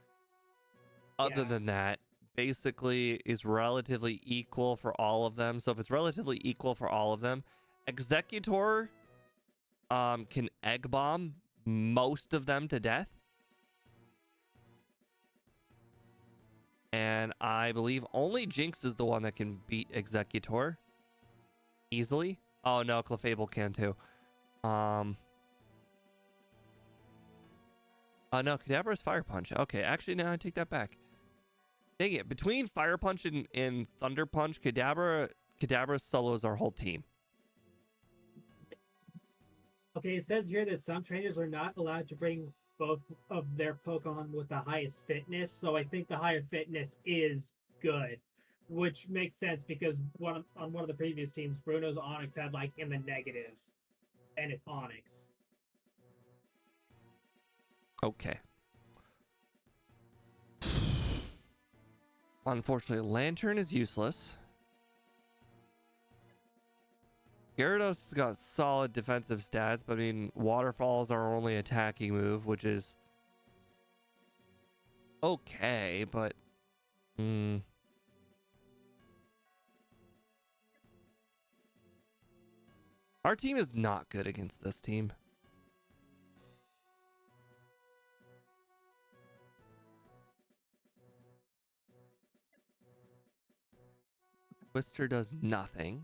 Other than that, basically is relatively equal for all of them. So if it's relatively equal for all of them, Executor can Egg Bomb most of them to death. And I believe only Jinx is the one that can beat Executor easily. Oh no, Clefable can too. No, Kadabra's Fire Punch. Okay, actually, no, I take that back. Dang it. Between Fire Punch and Thunder Punch, Kadabra solos our whole team. Okay, it says here that some trainers are not allowed to bring both of their Pokemon with the highest fitness, so I think the higher fitness is good, which makes sense because on one of the previous teams, Bruno's Onyx had like in the negatives, and it's Onyx. Okay. Unfortunately, Lantern is useless. Gyarados has got solid defensive stats, but I mean, Waterfalls are our only attacking move, which is okay, but our team is not good against this team. Twister does nothing.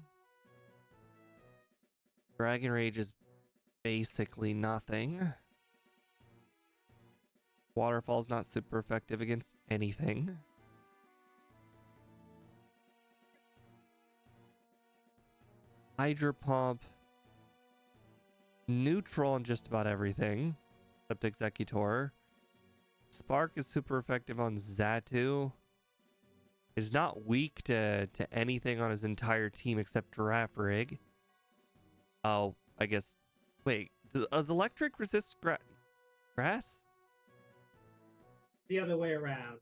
Dragon Rage is basically nothing. Waterfall's not super effective against anything. Hydro Pump. Neutral on just about everything. Except Executor. Spark is super effective on Xatu. Is not weak to anything on his entire team except Girafarig. Oh, I guess. Wait, does electric resist grass? The other way around.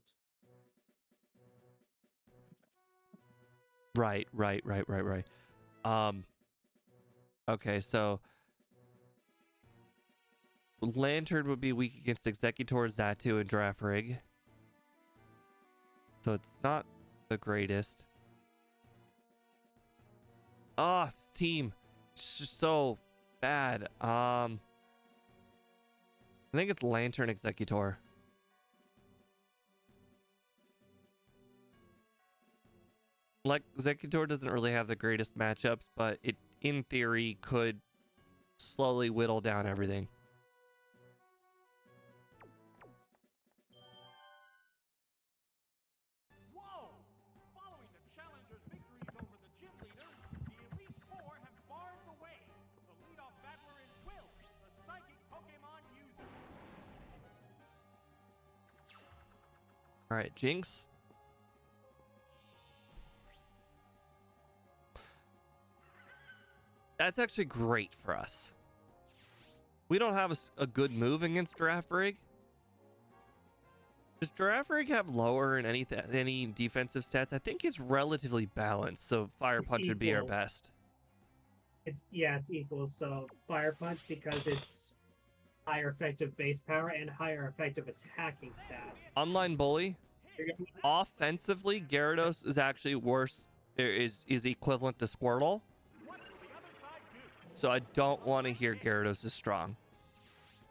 Right. Okay, so Lantern would be weak against Executor, Xatu, and Girafarig. So it's not the greatest. Ah, this team. It's just so bad. I think it's Lantern Executor. Like, Executor doesn't really have the greatest matchups, but it, in theory, could slowly whittle down everything. Whoa! Following the Challengers' victories over the gym leader, the Elite Four have barred the way. The leadoff battler is Will, the psychic Pokemon user. Alright, Jinx. That's actually great for us. We don't have a good move against Girafarig. Does Girafarig have lower in any defensive stats? I think it's relatively balanced, so Fire It's Punch would be our equal. best. It's equal. So Fire Punch because it's higher effective base power and higher effective attacking stat. Online Bully, You're gonna- offensively, Gyarados is actually worse, is equivalent to Squirtle. What will the other side do? So I don't want to hear Gyarados is strong.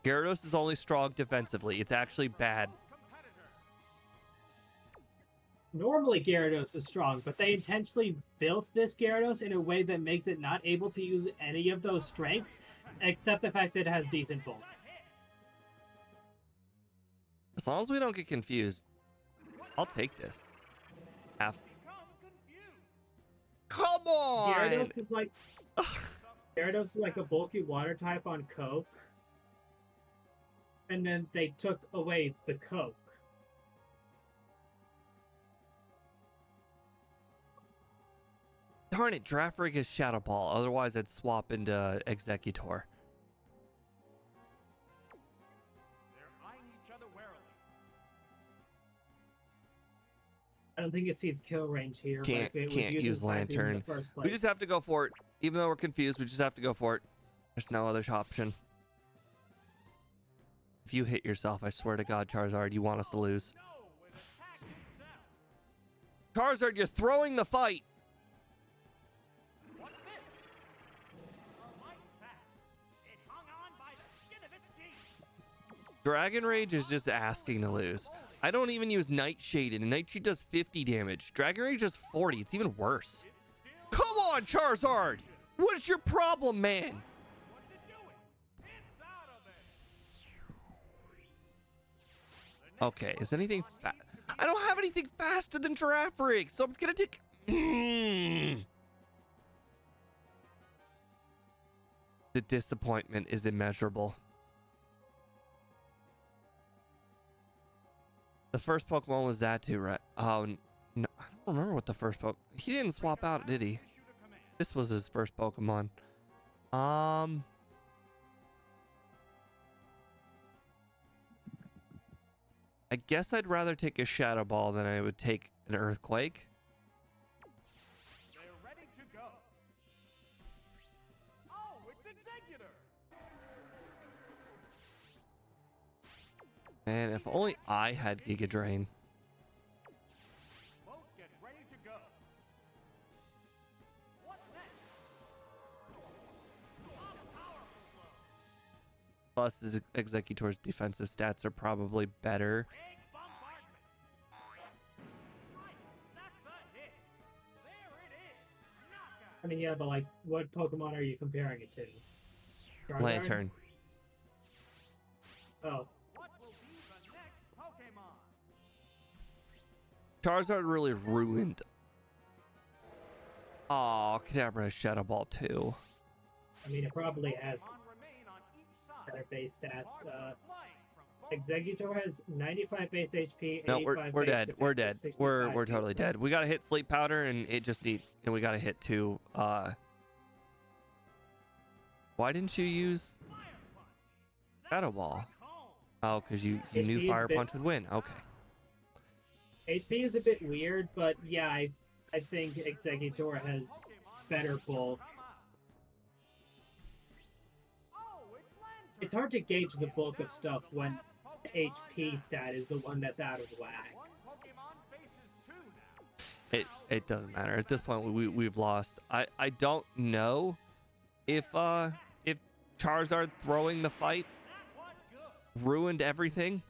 Gyarados is only strong defensively. It's actually bad. Competitor. Normally Gyarados is strong, but they intentionally built this Gyarados in a way that makes it not able to use any of those strengths, except the fact that it has decent bulk. As long as we don't get confused, I'll take this. Half. Become confused. Come on! Gyarados is like Gyarados is like a bulky water type on Coke, and then they took away the Coke. Darn it, Girafarig is Shadow Ball. Otherwise, I'd swap into Executor. They're eyeing each other warily. I don't think it sees kill range here. but Can't if it was use using Psybeam in Lantern. the first We place. just have to go for it. Even though we're confused, we just have to go for it. There's no other option. If you hit yourself, I swear to God, Charizard, you want us to lose. No, with attack himself. Charizard, you're throwing the fight. What's this? A light pack. It hung on by the skin of its teeth. Dragon Rage is just asking to lose. I don't even use Nightshade, and Nightshade does 50 damage. Dragon Rage does 40. It's even worse. Come on, Charizard! What is your problem, man? What's it doing? It's out of it. Okay, is anything fast? I don't have anything faster than Girafarig, so I'm gonna take... The disappointment is immeasurable. The first Pokemon was that too, right? Oh, no, I don't remember what the first Pokemon. He didn't swap out, did he? This was his first Pokemon. I guess I'd rather take a Shadow Ball than I would take an Earthquake. They're ready to go. Oh, it's Executor. Man, if only I had Giga Drain. Both get ready to go. What next? A powerful blow. Plus, his Executor's defensive stats are probably better. Big bombardment. Right, that's a hit. There it is. Knockout. I mean, yeah, but like, what Pokemon are you comparing it to? Charizard? Lantern. Oh, What will be the next Pokemon? Charizard really ruined. Oh, Kadabra has Shadow Ball too. I mean, it probably has Pokemon remain on each side. better base stats. Cards are flying from both Executor has 95 base HP, No, 85 we're base dead. defense, We're and dead. 65 We're base totally dead. We gotta hit Sleep Powder, and it just need, and we gotta hit two. Why didn't you use Fire Punch. Shadow Ball? Home. Oh, because you HP knew is Fire bit- Punch would win. Okay. HP is a bit weird, but yeah, I think Executor has Pokemon better bulk. come out. Oh, it's Lantern. It's hard to gauge the bulk of stuff when the HP stat is the one that's out of whack. One Pokemon faces two now. It doesn't matter at this point. We've lost. I don't know if Charizard throwing the fight That was good. ruined everything.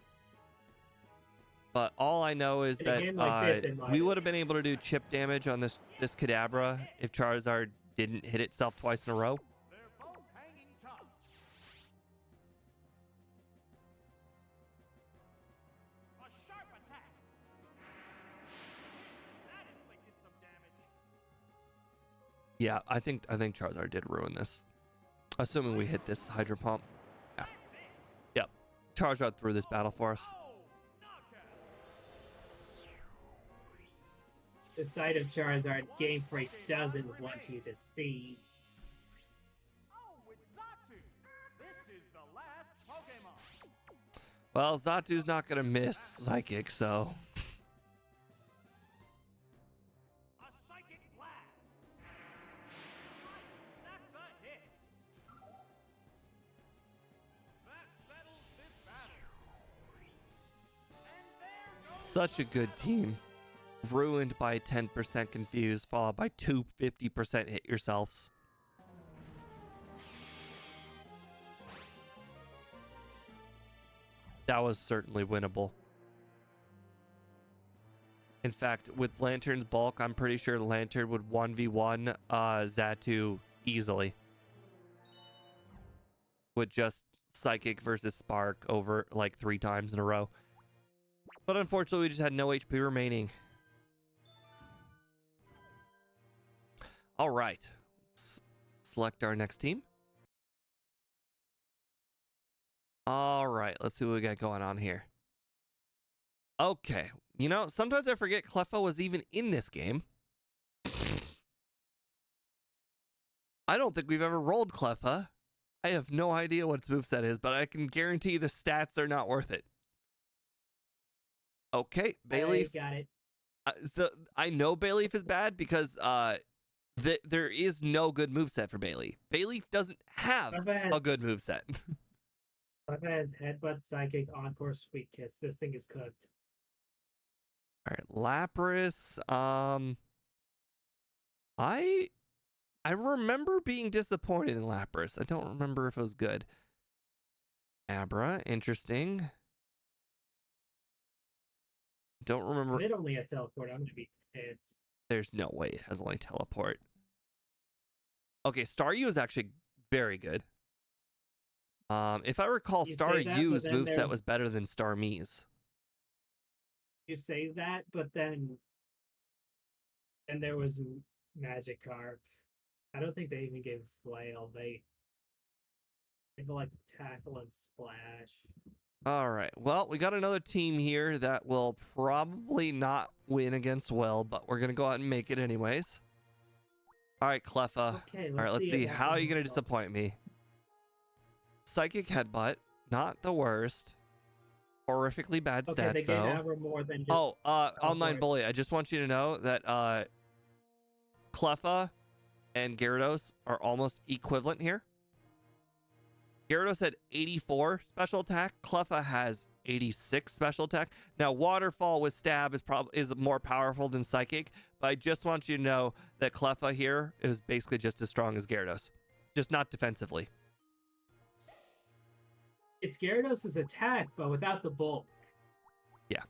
But all I know is And that again, like this, in my we would have been able to do chip damage on this Kadabra if Charizard didn't hit itself twice in a row. They're both hanging tough. A sharp attack. That inflicted some damage. Yeah, I think Charizard did ruin this. Assuming we hit this Hydro Pump. Yeah. Yep. Charizard threw this battle for us. Oh, knockout. The sight of Charizard, Game Freak doesn't want you to see. Oh, it's Zatu. This is the last Pokemon. Well, Zatu's not gonna miss Psychic, so A psychic blast. Right, that's a hit. That settles this battle. And there goes such a good team. Ruined by 10% confused, followed by 250% hit yourselves. That was certainly winnable. In fact, with Lantern's bulk, I'm pretty sure Lantern would 1v1 Zatu easily. With just Psychic versus Spark over like 3 times in a row. But unfortunately, we just had no HP remaining. All right. Let's select our next team. All right. Let's see what we got going on here. Okay. You know, sometimes I forget Cleffa was even in this game. I don't think we've ever rolled Cleffa. I have no idea what its moveset is, but I can guarantee the stats are not worth it. Okay, Bayleaf. I got it. I know Bayleaf is bad because there is no good moveset for Bayleaf. Bayleaf doesn't have a good moveset. Cleffa has Headbutt, Psychic, Encore, Sweet Kiss. This thing is cooked. All right, Lapras. I remember being disappointed in Lapras. I don't remember if it was good. Abra, interesting. Don't remember. It only has teleport. I'm gonna be pissed. There's no way it has only teleport. Okay, Staryu is actually very good. If I recall, You say that, but Staryu's then moveset there's- was better than Starmie's. You say that, but then there was Magikarp. I don't think they even gave Flail. They like Tackle and Splash. All right. Well, we got another team here that will probably not win against Will, but we're gonna go out and make it anyways. All right, Cleffa. Okay, All right, let's see. if How are you gonna that's disappoint me? Psychic Headbutt, not the worst. Horrifically bad okay, they stats gain though. armor more than just. Oh, Online sorry. Bully. I just want you to know that Cleffa and Gyarados are almost equivalent here. Gyarados had 84 special attack. Cleffa has 86 special attack. Now, Waterfall with Stab is more powerful than Psychic, but I just want you to know that Cleffa here is basically just as strong as Gyarados, just not defensively. It's Gyarados' attack, but without the bulk. Yeah.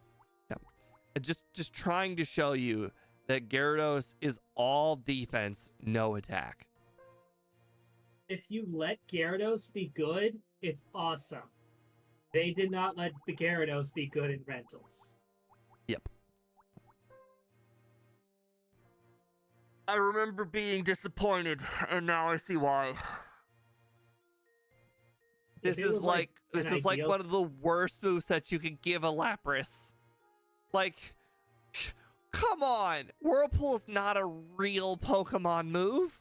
Just trying to show you that Gyarados is all defense, no attack. If you let Gyarados be good, it's awesome. They did not let the Gyarados be good in rentals. Yep. I remember being disappointed, and now I see why. This is like one of the worst movesets you could give a Lapras. Like, come on, Whirlpool's not a real Pokemon move.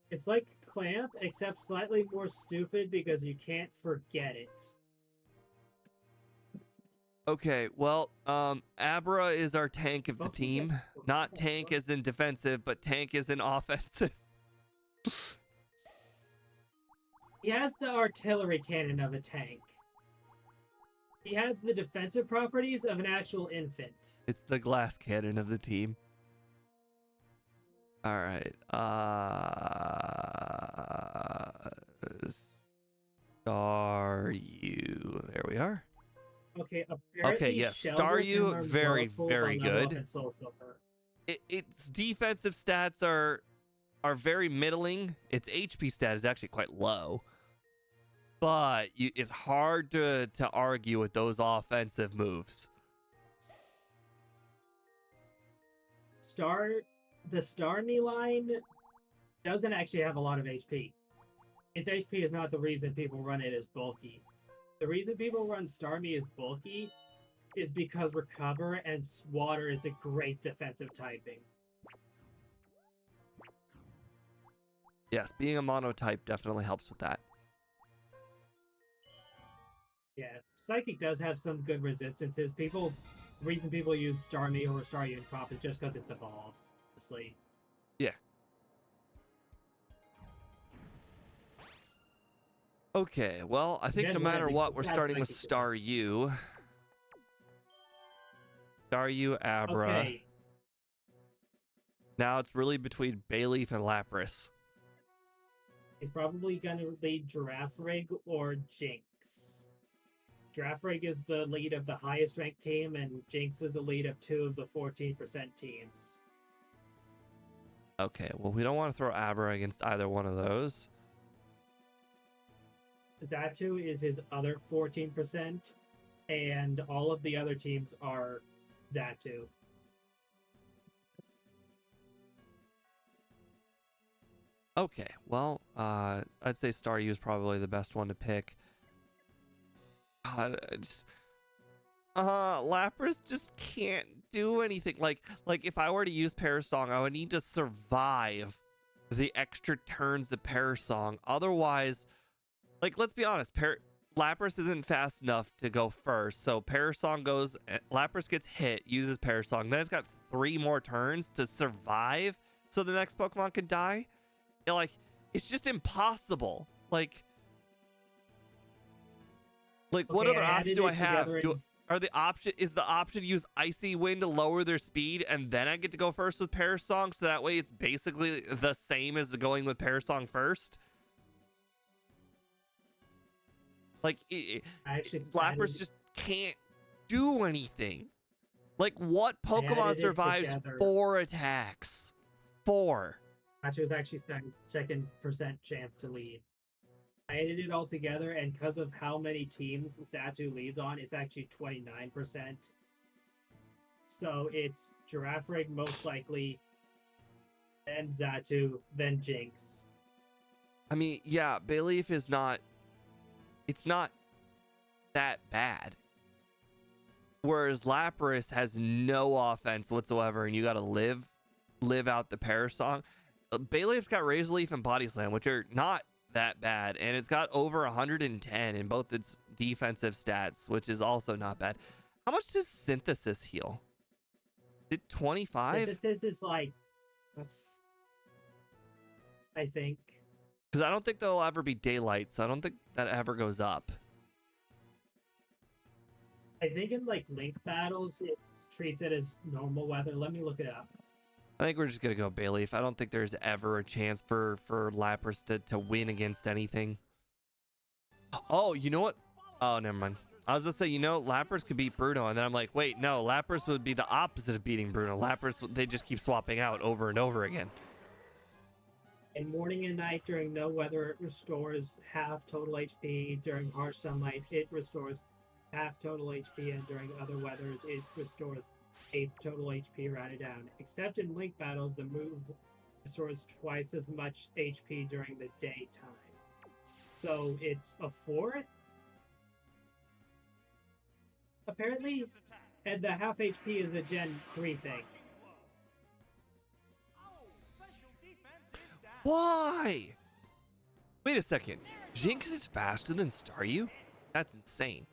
It's like Clamp, except slightly more stupid because you can't forget it. Okay, well, Abra is our tank of the team. Not tank as in defensive, but tank as in offensive. He has the artillery cannon of a tank. He has the defensive properties of an actual infant. It's the glass cannon of the team. All right. Staryu. There we are. Okay, apparently Okay, yes. Sheldon can Staryu, learn very, Whirlpool very by level up good. in Soul Silver. Its defensive stats are very middling. Its HP stat is actually quite low. But it's hard to argue with those offensive moves. The Starmie line doesn't actually have a lot of HP. Its HP is not the reason people run it as bulky. The reason people run Starmie as bulky is because Recover and Water is a great defensive typing. Yes, being a monotype definitely helps with that. Yeah, Psychic does have some good resistances. The reason people use Starmie over Staryu and Crop is just because it's evolved, honestly. Yeah. Okay, well, I think no matter what, we're starting with Staryu. Staryu, Abra. Okay. Now it's really between Bayleaf and Lapras. He's probably going to lead Girafarig or Jinx. Girafarig is the lead of the highest ranked team, and Jinx is the lead of 2 of the 14% teams. Okay, well, we don't want to throw Abra against either one of those. Xatu is his other 14%, and all of the other teams are Xatu. Okay, well, I'd say Staryu is probably the best one to pick. God, Lapras just can't do anything. Like if I were to use Parasong, I would need to survive the extra turns of Parasong. Otherwise, like, let's be honest, Lapras isn't fast enough to go first. So Parasong goes, Lapras gets hit, uses Parasong. Then it's got 3 more turns to survive so the next Pokemon can die. Like, it's just impossible. Like what other option do I have? Is the option to use Icy Wind to lower their speed, and then I get to go first with Parasong, so that way it's basically the same as going with Parasong first? Like, Lapras just can't do anything. Like, what Pokemon survives 4 attacks? 4. Xatu is actually second percent chance to lead. I added it all together, and because of how many teams Xatu leads on, it's actually 29%. So it's Girafarig most likely, then Xatu, then Jinx. I mean, yeah, Bayleaf is not. It's not that bad. Whereas Lapras has no offense whatsoever, and you got to live out the Perish song. Bayleaf's got Razor Leaf and Body Slam, which are not that bad, and it's got over 110 in both its defensive stats, which is also not bad. How much does Synthesis heal? Is it 25? Synthesis is like, I think. Because I don't think there'll ever be daylight, so I don't think that ever goes up. I think in like link battles, it treats it as normal weather. Let me look it up. I think we're just gonna go Bayleaf. I don't think there's ever a chance for Lapras to win against anything. Oh, you know what? Oh, never mind. I was gonna say, Lapras could beat Bruno, and then I'm like, wait, no, Lapras would be the opposite of beating Bruno. Lapras, they just keep swapping out over and over again. In morning and night during no weather, it restores half total HP. During harsh sunlight, it restores half total HP, and during other weathers, it restores half total HP rounded down. Except in link battles, the move restores twice as much HP during the daytime. So it's a fourth? Apparently, and the half HP is a Gen 3 thing. Why? Wait a second. Jinx is faster than Staryu? That's insane.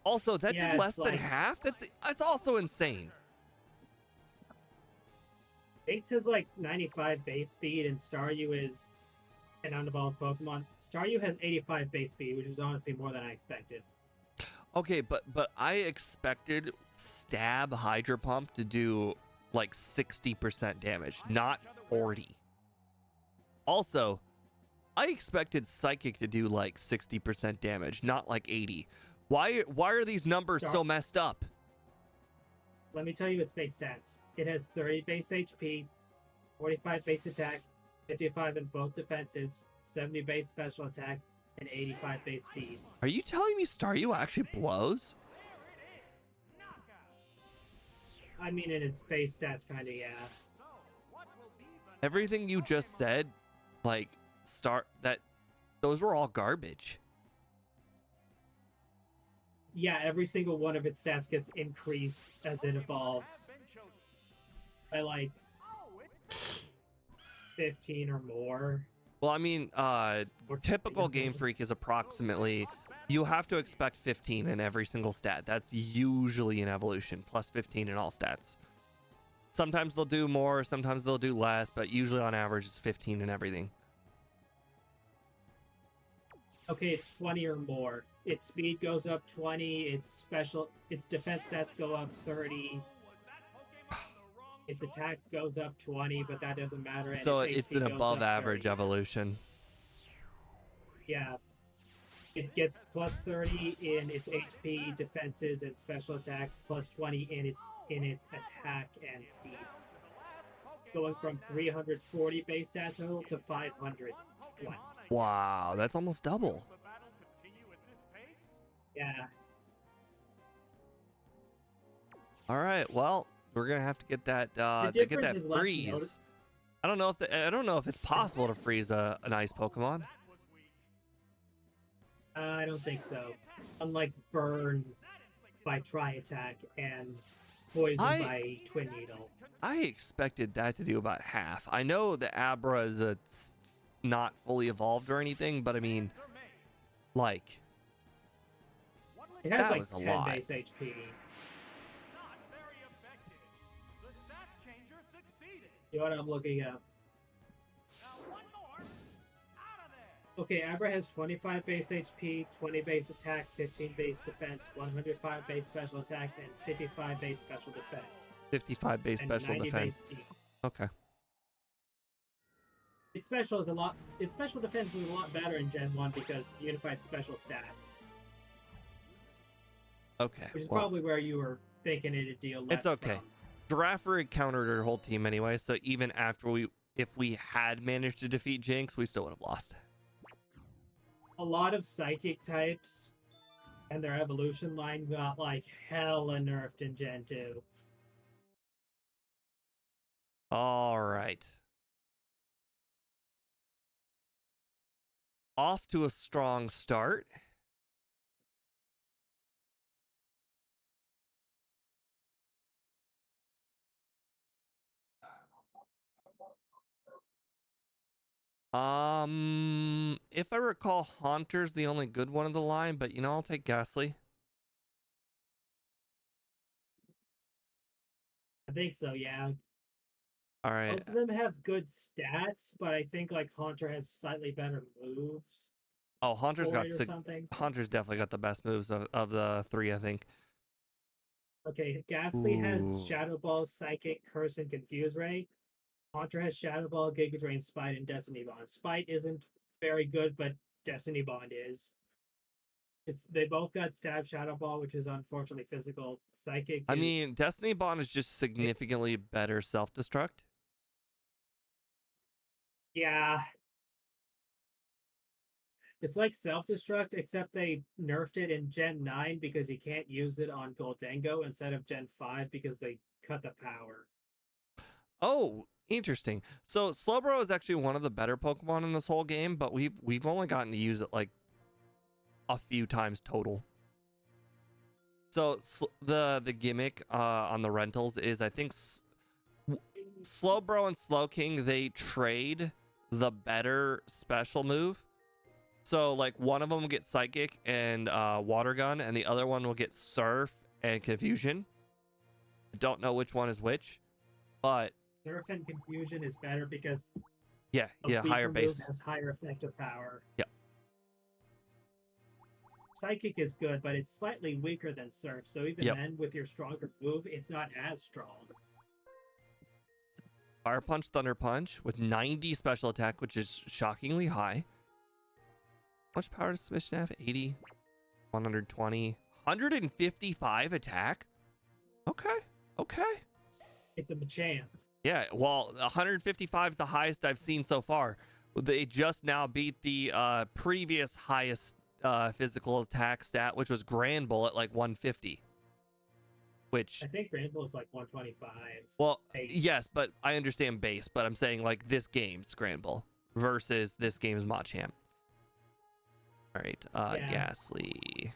Also, that Yeah, did less it's than like- half? That's also insane. Jinx has like 95 base speed, and Staryu is an unevolved Pokemon. Staryu has 85 base speed, which is honestly more than I expected. Okay, but I expected Stab Hydro Pump to do like 60% damage, not 40. Also, I expected Psychic to do like 60% damage, not like 80. Why are these numbers so messed up? Let me tell you its base stats. It has 30 base HP, 45 base attack, 55 in both defenses, 70 base special attack, and 85 base speed. Are you telling me Staryu actually blows? I mean, in its base stats, kind of, yeah. Everything you just said, like, those were all garbage. Yeah, every single one of its stats gets increased as it evolves by like 15 or more. Well, I mean, typical Game Freak is approximately, you have to expect 15 in every single stat. That's usually an evolution, plus 15 in all stats. Sometimes they'll do more, sometimes they'll do less, but usually on average it's 15 in everything. Okay, it's 20 or more. Its speed goes up 20, its defense stats go up 30. Its attack goes up 20, but that doesn't matter. And So its it's HP an goes above up average 30. evolution. Yeah. It gets plus 30 in its HP, defenses, and special attack, plus 20 in its attack and speed. Going from 340 base stat total to 520. Wow, that's almost double. Yeah. All right, well, we're gonna have to get that difference is less freeze. notice- I don't know if it's possible to freeze an ice Pokemon. I don't think so. Unlike Burn by Tri-Attack and Poison by Twin Needle. I expected that to do about half. I know the Abra is not fully evolved or anything, but I mean, like, It has that like was a 10 lot. base HP. You know what I'm looking up? Okay, Abra has 25 base HP, 20 base attack, 15 base defense, 105 base special attack, and 55 base special defense. 55 base And special 90 defense. base speed. Okay. Its special defense is a lot better in Gen 1 because unified special stat. Okay. Which is well, probably where you were thinking it'd deal less it's okay. from. Giraffe countered her whole team anyway, so even after if we had managed to defeat Jinx, we still would have lost. A lot of psychic types and their evolution line got like hella nerfed in Gen 2. All right. off to a strong start. If I recall, Haunter's the only good one of the line, but you know, I'll take Ghastly. I think so, yeah. All right. Both of them have good stats, but I think like Haunter has slightly better moves. Oh, Haunter's got something. Haunter's definitely got the best moves of the three, I think. Okay, Ghastly has Ooh. Shadow Ball, Psychic, Curse, and Confuse Ray. Haunter has Shadow Ball, Giga Drain, Spite, and Destiny Bond. Spite isn't very good, but Destiny Bond is. They both got Stab Shadow Ball, which is unfortunately physical. Psychic. I mean, Destiny Bond is just significantly better self-destruct. Yeah. It's like self-destruct, except they nerfed it in Gen 9 because you can't use it on Goldengo instead of Gen 5 because they cut the power. Oh, interesting. So Slowbro is actually one of the better Pokemon in this whole game, but we've only gotten to use it like a few times total. So the gimmick on the rentals is, I think Slowbro and Slowking, they trade the better special move. So like one of them will get Psychic and Water Gun, and the other one will get Surf and Confusion. I don't know which one is which, but Surf and Confusion is better because yeah, higher base has higher effective power. Yeah. Psychic is good, but it's slightly weaker than Surf. So even then, with your stronger move, it's not as strong. Fire Punch, Thunder Punch with 90 special attack, which is shockingly high. How much power does Submission have? 80, 120, 155 attack. Okay. It's a Machamp. Yeah, well, 155 is the highest I've seen so far. They just now beat the previous highest physical attack stat, which was Granbull at like 150. Which I think Granbull is like 125. Well, base. Yes, but I understand base, but I'm saying like this game's Granbull versus this game's Machamp. All right, Ghastly.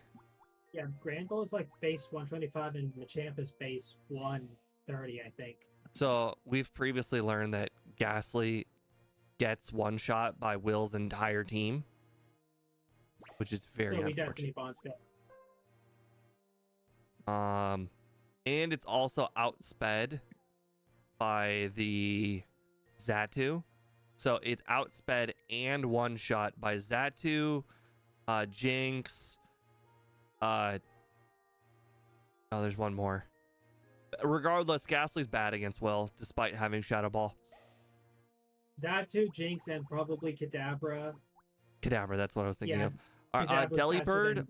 Yeah, Granbull is like base 125 and Machamp is base 130, I think. So we've previously learned that Ghastly gets one shot by Will's entire team, which is very unfortunate. And it's also outsped by the Xatu. So it's outsped and one shot by Xatu, Jinx. Oh, there's one more. Regardless, Ghastly's bad against Will, despite having Shadow Ball. Xatu, Jinx, and probably Kadabra. Kadabra, that's what I was thinking of. Delibird.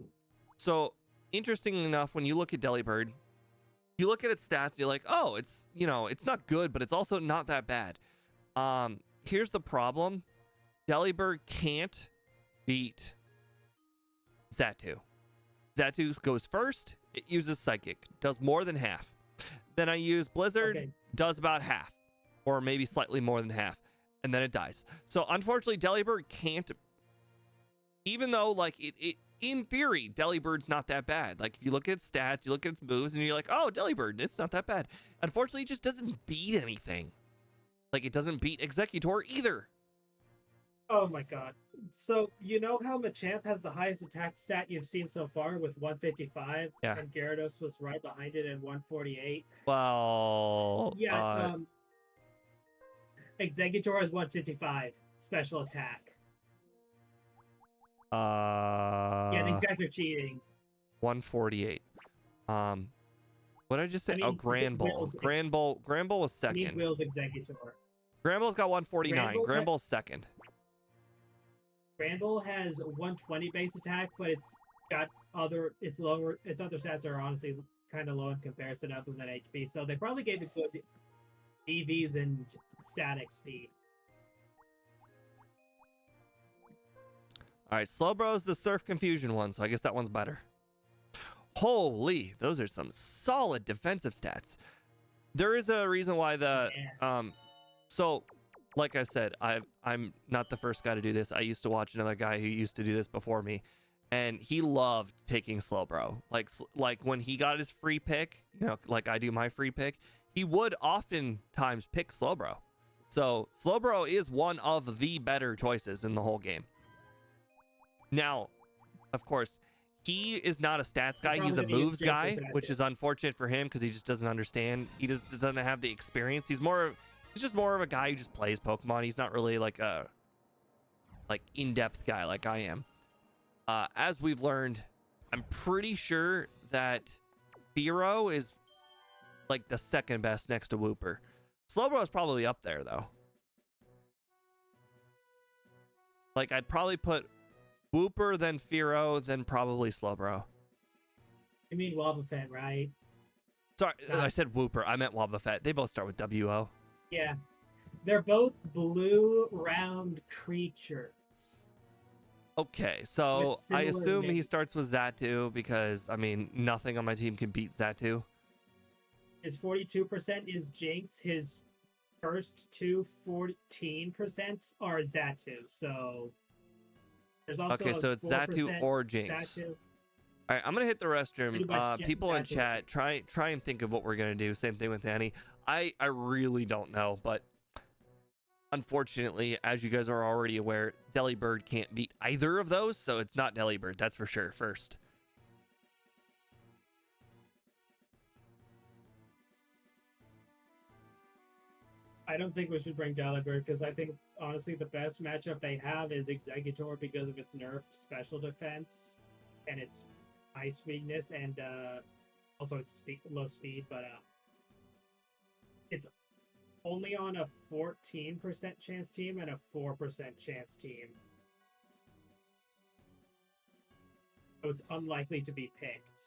So, interesting enough, when you look at Delibird, you look at its stats, you're like, oh, it's, you know, it's not good, but it's also not that bad. Here's the problem. Delibird can't beat Xatu. Xatu goes first, it uses Psychic, does more than half. Then I use Blizzard, does about half, or maybe slightly more than half, and then it dies. So unfortunately, Delibird can't, even though like it in theory, Delibird's not that bad. Like if you look at its stats, you look at its moves, and you're like, oh, Delibird, it's not that bad. Unfortunately, it just doesn't beat anything. Like it doesn't beat Executor either. Oh my god. So, you know how Machamp has the highest attack stat you've seen so far with 155? Yeah. And Gyarados was right behind it at 148? Well... Yeah, Executor is 155 special attack. Yeah, these guys are cheating. 148. What did I just say? Granbull. Granbull was second. Will's Executor. Granbull's got 149. Granbull's second. Granbull has 120 base attack, but it's got its other stats are honestly kind of low in comparison other than HP, so they probably gave it good EVs and static speed. All right, Slowbro's the Surf Confusion one, so I guess that one's better. Holy, those are some solid defensive stats. There is a reason why the so like I said, I'm not the first guy to do this. I used to watch another guy who used to do this before me, and he loved taking Slowbro. Like when he got his free pick, you know, like I do my free pick, he would oftentimes pick Slowbro. So Slowbro is one of the better choices in the whole game. Now, of course, he is not a stats guy. He's a moves guy, which is unfortunate for him because he just doesn't understand. He just doesn't have the experience. He's just more of a guy who just plays Pokemon. He's not really like a in-depth guy like I am. As we've learned, I'm pretty sure that Fearow is like the second best next to Wooper. Slowbro is probably up there though. Like I'd probably put Wooper, then Fearow, then probably Slowbro. You mean Wobbuffet, right? Sorry, I said Wooper. I meant Wobbuffet. They both start with W-O. Yeah. They're both blue, round creatures. Okay, so I assume he starts with Xatu because, I mean, nothing on my team can beat Xatu. His 42% is Jinx. His first two 14% are Xatu. So there's also okay, so it's Xatu or Jinx. Xatu. All right, I'm gonna hit the restroom. People in Xatu. chat, try and think of what we're gonna do. Same thing with Annie. I really don't know, but unfortunately, as you guys are already aware, Delibird can't beat either of those, so it's not Delibird, that's for sure. First. I don't think we should bring Delibird because I think honestly the best matchup they have is Exeggutor because of its nerfed special defense and its ice weakness and also its low speed, but it's only on a 14% chance team and a 4% chance team. So it's unlikely to be picked.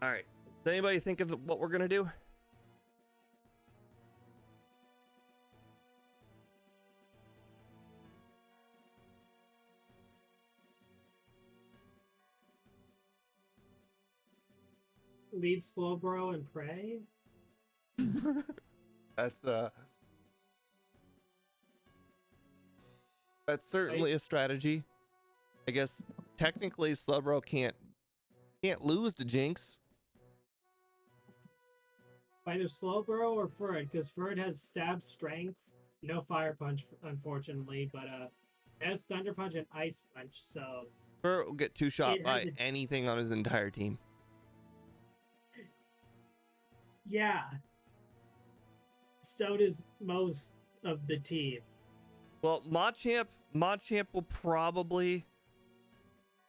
All right. Does anybody think of what we're gonna do? Lead Slowbro and Prey? That's certainly a strategy. I guess technically Slowbro can't lose to Jinx. Either Slowbro or Furret, because Furret has stab strength, no fire punch, unfortunately, but it has thunder punch and ice punch, so Furret will get two-shot by anything on his entire team. yeah. So does most of the team. Well, Machamp will probably.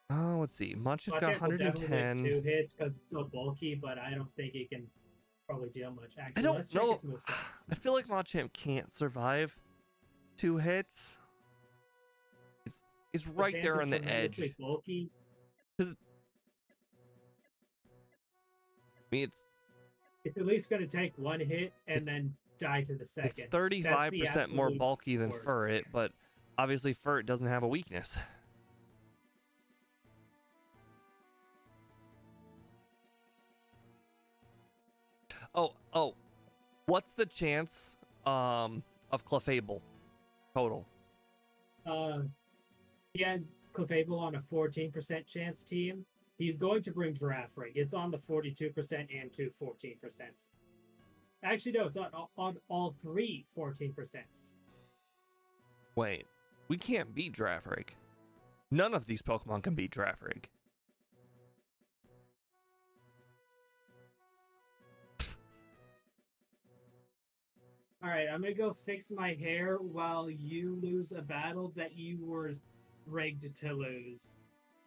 Oh, let's see. Machamp's got 110. 2 hits because it's so bulky, but I don't think it can probably deal much. Actually, I don't know. I feel like Machamp can't survive 2 hits. It's right there on the edge. Bulky. I mean, it's at least going to take 1 hit and then die to the second. It's 35% more bulky than Furret, but obviously Furret doesn't have a weakness. Oh, what's the chance of Clefable total? He has Clefable on a 14% chance team. He's going to bring Giraffe Ring. It's on the 42% and 14%. Actually, no, it's on all three 14%. Wait, we can't beat Drafrig. None of these Pokemon can beat Drafrig. All right, I'm gonna go fix my hair while you lose a battle that you were rigged to lose.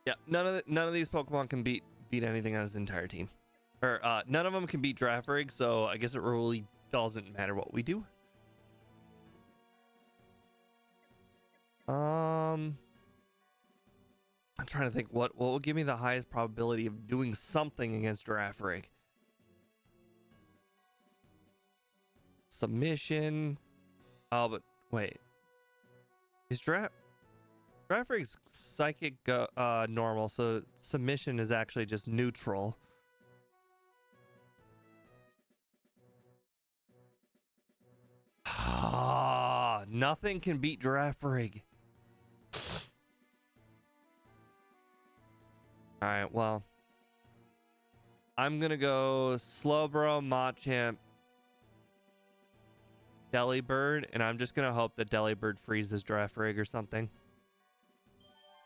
Yeah, none of these Pokemon can beat anything on his entire team. Or none of them can beat Drafrig, so I guess it really doesn't matter what we do. I'm trying to think what will give me the highest probability of doing something against Drafrig. Submission. Oh, but wait. Is Drafrig's psychic normal, so submission is actually just neutral. Nothing can beat Drafrig. Alright, well. I'm gonna go Slowbro, Machamp, Delibird, and I'm just gonna hope that Delibird freezes Drafrig or something.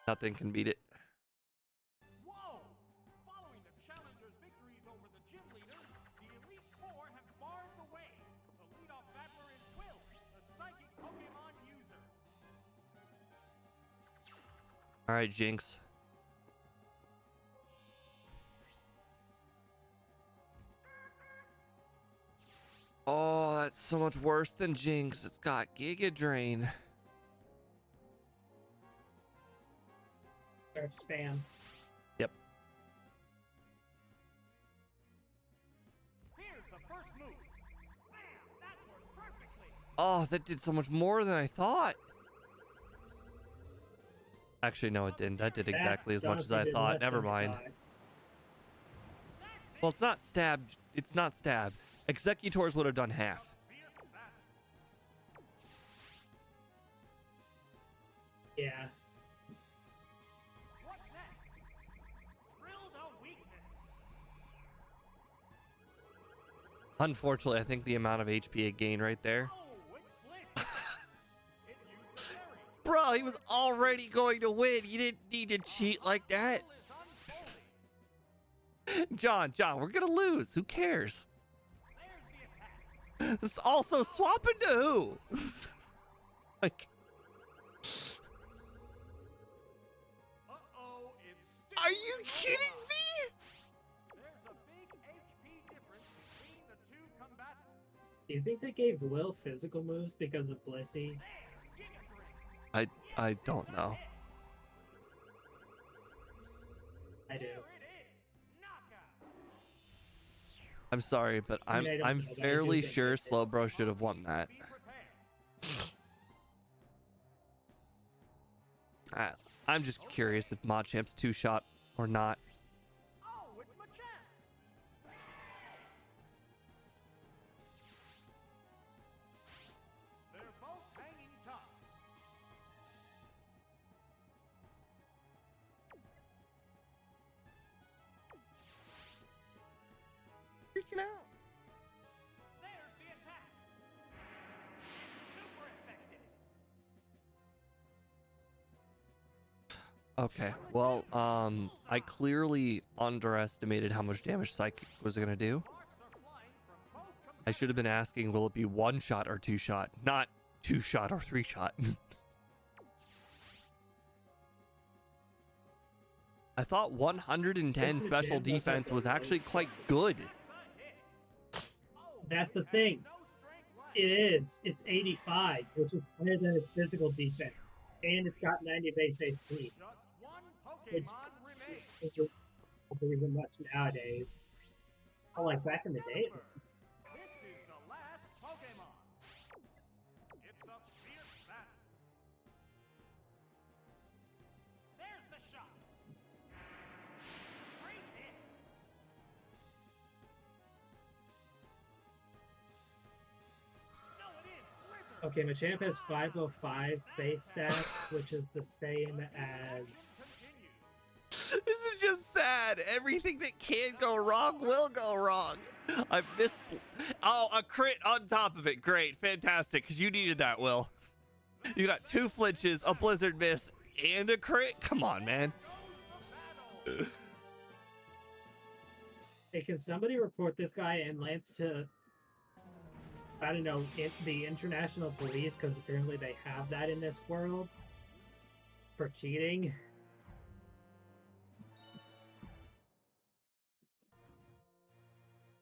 Nothing can beat it. Whoa! Following the challenger's victories over the gym leaders, the Elite Four have barred the way. The leadoff battler is Will, the psychic Pokemon user. Alright, Jinx. Oh, that's so much worse than Jinx. It's got Giga Drain. Surf spam. Yep. Here's the first move. Bam! That worked perfectly. Oh, that did so much more than I thought. Actually, no, it didn't. That did exactly as much as I thought. Never mind. Well, it's not stab. It's not stab. Executors would have done half. Yeah. What's next? Drill the weakness. Unfortunately, I think the amount of HP it gained right there. Oh, it blitzed. It used the berry. Bro, he was already going to win. You didn't need to cheat like that. Battle is unfolding. John, we're going to lose. Who cares? There's the attack. This also swapping to who? Like, Uh-oh, it's are you kidding me? There's a big HP difference between the two combatants. Do you think they gave Will physical moves because of Blissey? There, Giga Drain. I don't know. I do. There it is. Knockout. I'm sorry, but I mean, I don't I'm know, but I do fairly think sure they did. Slowbro should have won that. Be prepared. I'm just curious if Machamp's two-shot or not. Oh, it's Machamp. They're both hanging tough. Freaking out. There's the attack. Super effective. Okay, well, I clearly underestimated how much damage Psychic was gonna do. Sparks are flying from both I should have been asking, will it be one-shot or two-shot, not two-shot or three-shot. I thought 110 This special Machamp does defense have was a actually low quite shot. good. That's the thing. It is. It's 85, which is higher than its physical defense. And it's got 90 base HP. Just one Which Pokemon remains. isn't even much nowadays. Oh, like back in the day. it was. This is the last Pokemon. It's a fierce battle. There's the shot. Great hit. No, it is Blizzard. Okay, Machamp has 505 base stats, which is the same as. Continues. This is just sad bad. Everything that can go wrong will go wrong. I missed. Oh, a crit on top of it. Great. Fantastic. Because you needed that, Will. You got 2 flinches, a blizzard miss, and a crit. Come on, man. Hey, can somebody report this guy and Lance to, I don't know, the international police? Because apparently they have that in this world for cheating.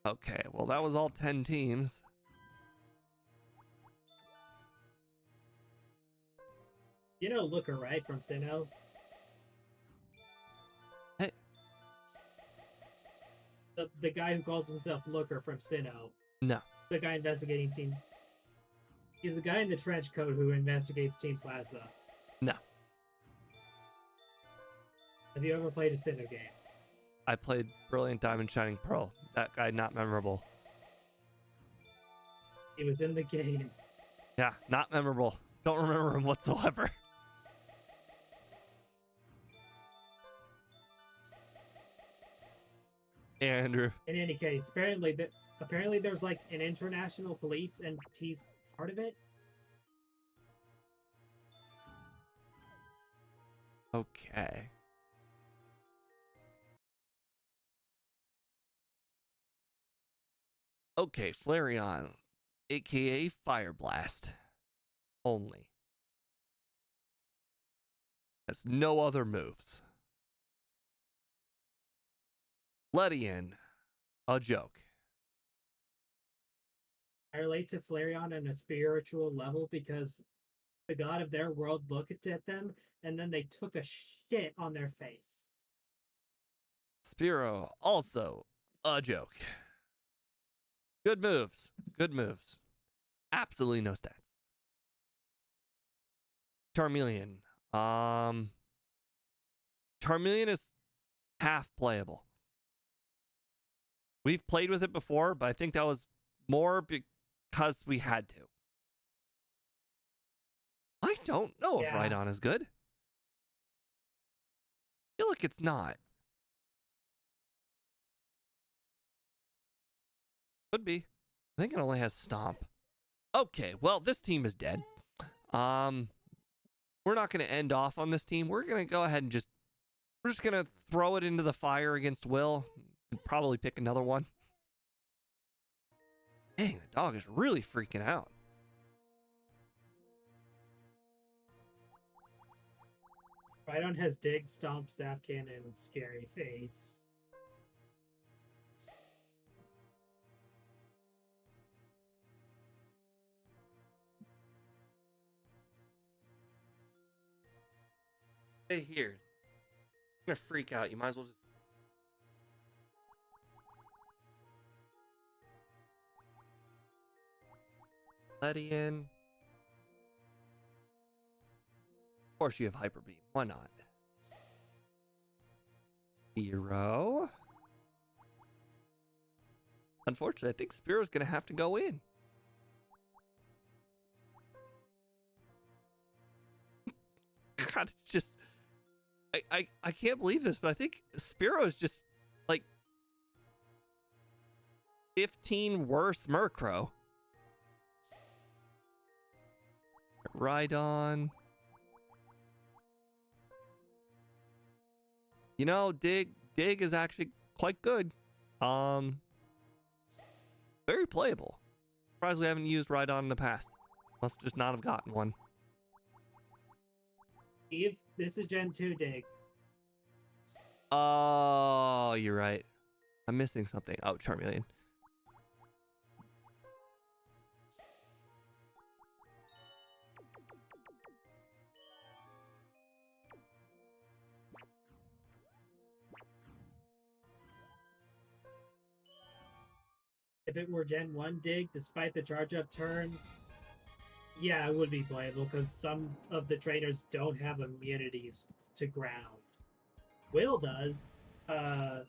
Okay, well, that was all 10 teams. You know Looker, right, from Sinnoh? Hey. The guy who calls himself Looker from Sinnoh. No. The guy investigating Team... He's the guy in the trench coat who investigates Team Plasma. No. Have you ever played a Sinnoh game? I played Brilliant Diamond Shining Pearl. That guy, not memorable. He was in the game. Yeah, not memorable. Don't remember him whatsoever. Andrew. In any case, apparently there's like an international police and he's part of it. Okay. Okay, Flareon, aka Fire Blast. Only. Has no other moves. Ledian, a joke. I relate to Flareon on a spiritual level because the god of their world looked at them and then they took a shit on their face. Spiro, also a joke. Good moves. Good moves. Absolutely no stats. Charmeleon. Charmeleon is half playable. We've played with it before, but I think that was more because we had to. I don't know if Rhydon is good. I feel like it's not. Could be. I think it only has Stomp. Okay, well, this team is dead. We're not going to end off on this team. We're going to go ahead and we're just going to throw it into the fire against Will. And probably pick another one. Dang, the dog is really freaking out. Rhydon has Dig, Stomp, Zap Cannon, and Scary Face. Hey, here. I'm gonna freak out. You might as well just. Ledian. Of course, you have Hyper Beam. Why not? Hero. Unfortunately, I think Spiro's gonna have to go in. God, it's just. I can't believe this, but I think Spiro is just like 15 worse Murkrow. Rhydon. You know, Dig is actually quite good. Very playable. Surprised we haven't used Rhydon in the past. Must just not have gotten one. Eve, this is Gen 2 Dig. Oh, you're right. I'm missing something. Oh, Charmeleon. If it were Gen 1 Dig, despite the charge up turn, yeah, it would be playable because some of the trainers don't have immunities to ground. Will does. I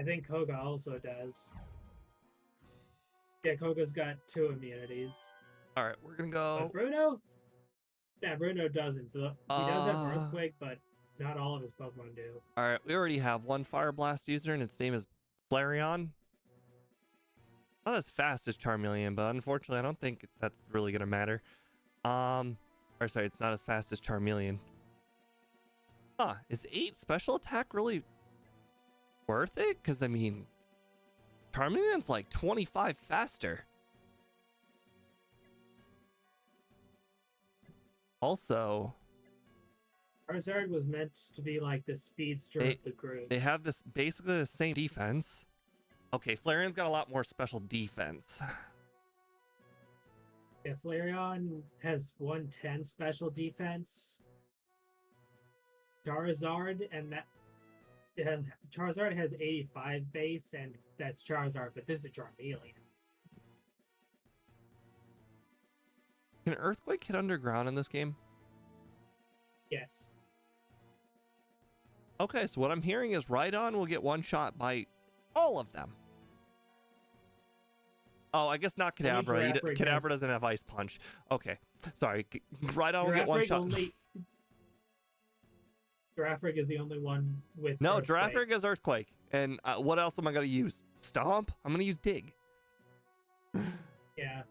think Koga also does. Yeah, Koga's got 2 immunities. All right, we're gonna go. But Bruno? Yeah, Bruno doesn't. He does have Earthquake, but Not all of his Pokemon do. All right, we already have one Fire Blast user, and its name is Flareon. Not as fast as Charmeleon, but unfortunately, I don't think that's really gonna matter. Or sorry, it's not as fast as Charmeleon. Huh, is 8 special attack really worth it? Because, I mean, Charmeleon's like 25 faster. Also, Charizard was meant to be like the speedster of the group. they have this basically the same defense. Okay, Flareon's got a lot more special defense. Yeah, Flareon has 110 special defense. Charizard Charizard has 85 base, and that's Charizard, but this is Charmeleon. Can Earthquake hit underground in this game? Yes. Okay, so what I'm hearing is Rhydon will get one shot by all of them. Oh, I guess not Kadabra. Kadabra doesn't have Ice Punch. Okay, sorry. Rhydon will get one shot. Girafarig is the only one with No, Earthquake. Girafarig is Earthquake. And what else am I going to use? Stomp? I'm going to use Dig. Yeah.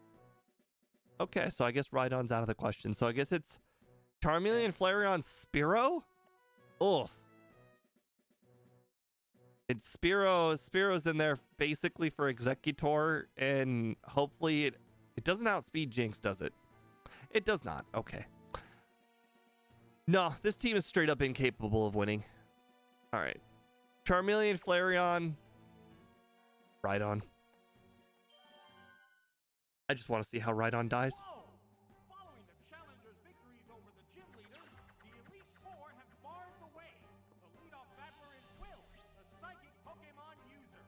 Okay, so I guess Rhydon's out of the question. So I guess it's Charmeleon, Flareon, Spearow? Oh. It's Spearow. Spearow's in there basically for Executor, and hopefully it doesn't outspeed Jinx, does it? It does not. Okay. No, this team is straight up incapable of winning. All right. Charmeleon, Flareon, Rhydon. I just want to see how Rhydon dies. Whoa! Following the challengers' victories over the gym leaders, the Elite Four have barred the way. The leadoff battler is Will, the psychic Pokemon user.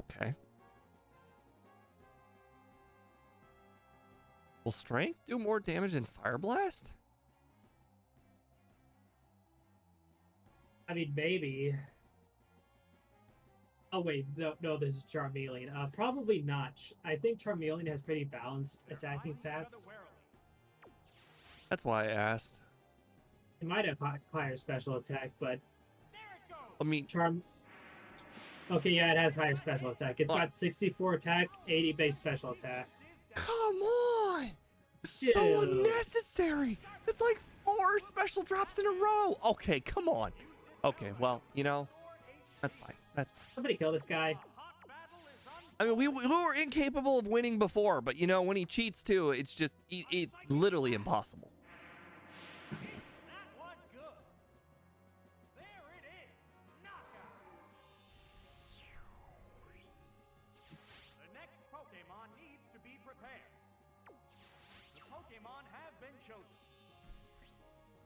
Okay. Will Strength do more damage than Fire Blast? I mean, maybe. Oh, wait. No, this is Charmeleon. Probably not. I think Charmeleon has pretty balanced attacking stats. That's why I asked. It might have higher special attack, but I mean, okay, yeah, it has higher special attack. It's got 64 attack, 80 base special attack. come on! So unnecessary! That's like 4 special drops in a row! Okay, come on. Okay, well, you know, that's fine. That's fine. Somebody kill this guy. I mean, we were incapable of winning before, but you know, when he cheats too, it's just, it's literally impossible. That was good. There it is. Knockout. The next Pokemon needs to be prepared. The Pokemon have been chosen.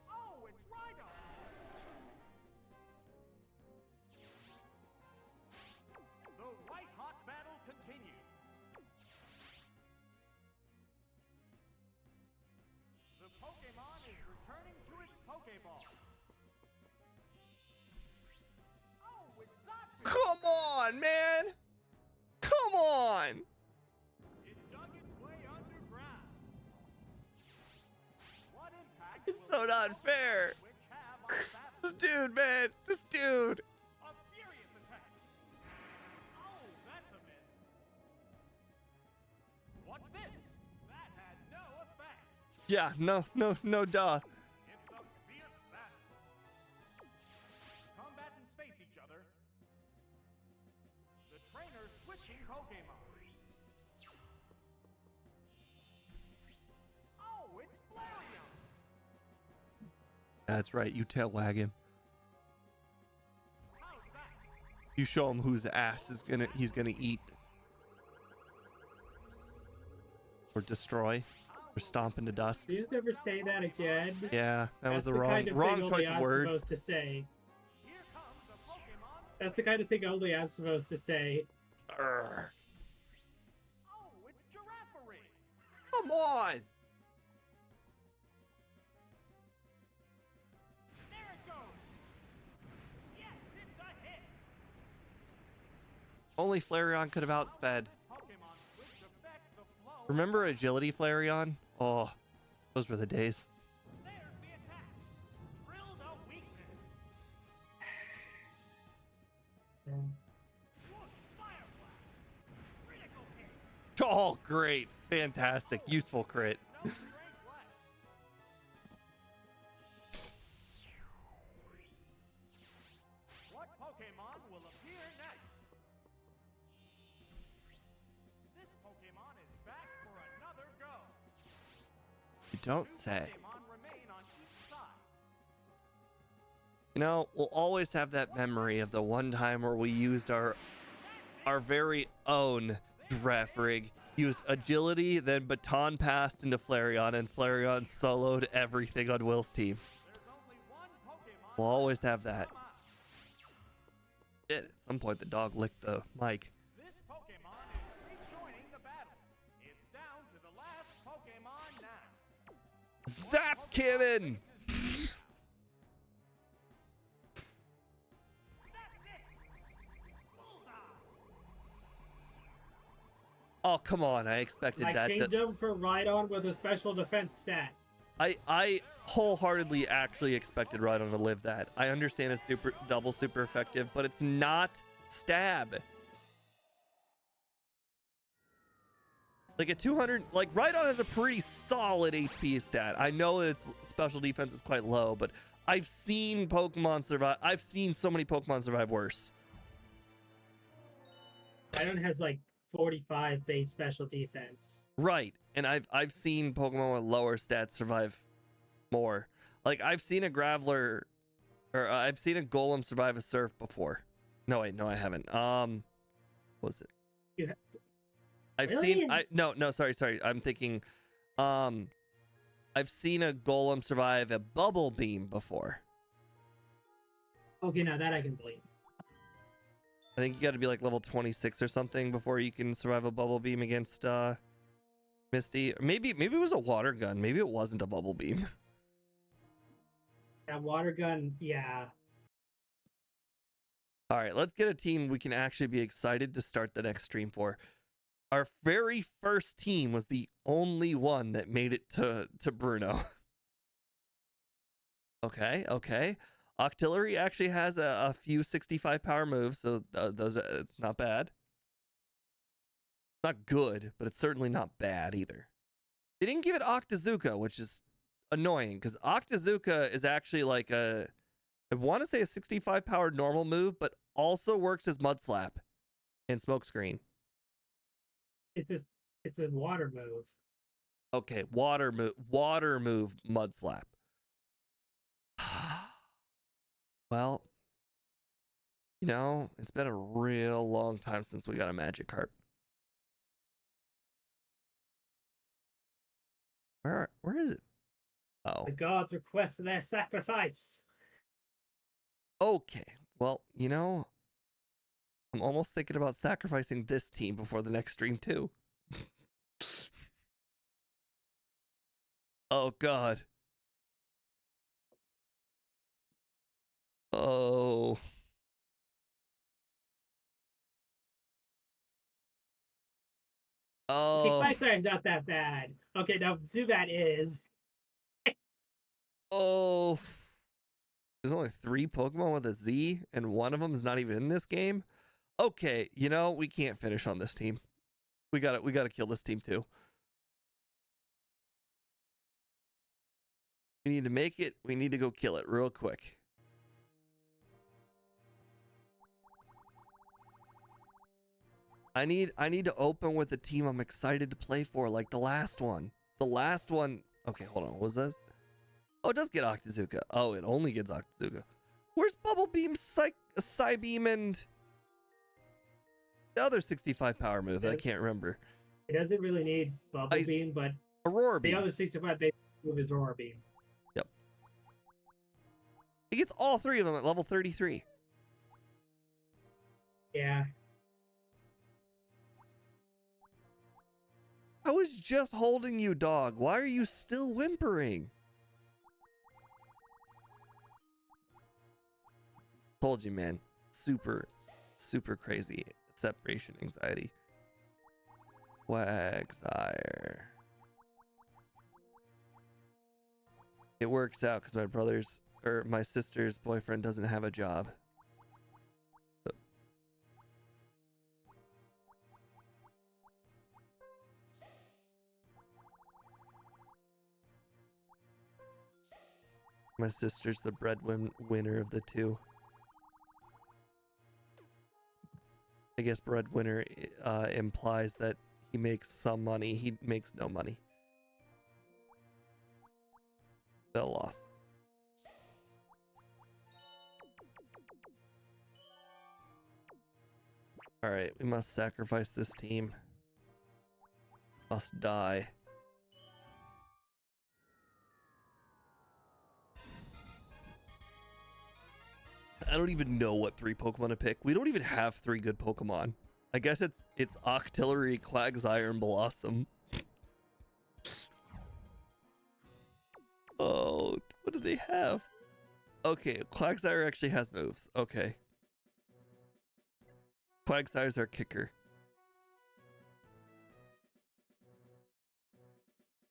Oh, it's Rhydon. The white-hot battle continues. The Pokemon is returning to its Pokeball. Oh, it's Zacian! Come on, man! Come on! It dug its way underground. What impact It's will so the not fair. Pokemon Switch have on the battle? This dude, man! This dude! A furious attack. Oh, that's a miss. What's this? That had no effect. Yeah, no, duh. It's a fierce battle. Combatants face each other. The trainers switching Pokemon. Oh, it's Flareon. That's right, you tail wag him. How's that? You show him whose ass he's gonna eat. Or destroy. Or stomp into dust. Please never say that again. Yeah, that was That's the kind of thing wrong only choice of I'm words. supposed to say. Here comes the Pokemon. That's the kind of thing only I'm supposed to say. Urgh. Oh, it's Girafarig. Come on! There it goes. Only Flareon could have outsped. Pokemon switch affect the flow. Remember Agility Flareon? Oh, those were the days. There's the attack. Drill the weakness. Whoosh, fire blast. Critical hit. Oh, great. Fantastic. Useful crit. No strength left. What Pokemon will appear next? This Pokemon is back for another go. You don't Two say. Pokemon remain on each side. You know, we'll always have that memory of the one time where we used our very own draft rig. Used agility, then baton passed into Flareon, and Flareon soloed everything on Will's team. There's only one Pokemon. We'll always have that. Come out. Shit, at some point the dog licked the mic. This Pokemon is rejoining the battle. It's down to the last Pokemon now. Zap Cannon! That's it. Bullseye. Oh, come on. I expected I that. changed him for Rhydon with a special defense stat. I wholeheartedly actually expected Rhydon to live that. I understand it's double super effective, but it's not stab. Like a 200, like Rhydon has a pretty solid HP stat. I know that its special defense is quite low, but I've seen Pokemon survive. I've seen so many Pokemon survive worse. Rhydon has like 45 base special defense. Right, and I've seen Pokemon with lower stats survive more. Like I've seen a Graveler, or I've seen a Golem survive a Surf before. No, wait, no, I haven't. What was it? You ha- I've Really? seen. No, sorry. I'm thinking. I've seen a Golem survive a Bubble Beam before. Okay, now that I can believe. I think you got to be like level 26 or something before you can survive a Bubble Beam against Misty. Or maybe it was a Water Gun. Maybe it wasn't a Bubble Beam. That water gun, yeah. All right, let's get a team we can actually be excited to start the next stream for. Our very first team was the only one that made it to Bruno. Okay. Octillery actually has a few 65 power moves, so it's not bad. Not good, but it's certainly not bad either. They didn't give it Octazooka, which is annoying, because Octazooka is actually like I want to say a 65 power normal move, but also works as Mud Slap and Smokescreen. It's a water move. Okay, water move, Mud Slap. Well, you know, it's been a real long time since we got a Magikarp. Where is it? Oh. The gods request their sacrifice. Okay. Well, you know, I'm almost thinking about sacrificing this team before the next stream too. Oh God. Oh. Okay, Oh. Quagsire is not that bad. Okay, now Zubat is. Oh. There's only 3 Pokemon with a Z, and one of them is not even in this game. Okay, you know, we can't finish on this team. We gotta kill this team too. We need to make it. We need to go kill it real quick. I need to open with a team I'm excited to play for, like the last one. The last one. Okay, hold on. What was this? Oh, it does get Octazooka. Oh, it only gets Octazooka. Where's Bubble Beam, Psybeam, and the other 65 power move that I can't remember? It doesn't really need Bubble Beam, but Aurora Beam. the other 65 base move is Aurora Beam. Yep. He gets all 3 of them at level 33. Yeah. I was just holding you, dog. Why are you still whimpering? Told you, man. Super crazy. separation anxiety. Quagsire. It works out because my brother's or my sister's boyfriend doesn't have a job. My sister's the breadwinner of the two. I guess breadwinner implies that he makes some money. He makes no money. Still lost. Alright, we must sacrifice this team. Must die. I don't even know what 3 Pokemon to pick. We don't even have 3 good Pokemon. I guess it's Octillery, Quagsire, and Blossom. Oh, what do they have? Okay, Quagsire actually has moves. Okay. Quagsire's our kicker.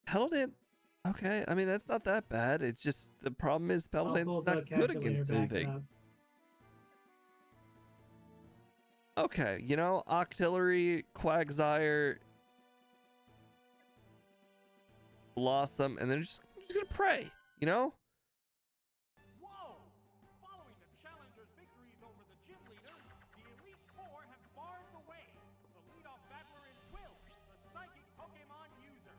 Petaldan. Okay, I mean that's not that bad. It's just the problem is Petaldan's not good against anything. Okay, you know, Octillery, Quagsire, Blossom, and then just gonna pray, you know? Whoa! Following the challengers' victories over the gym leader, the Elite Four have barred the way. The leadoff battler is Will, the psychic Pokemon user.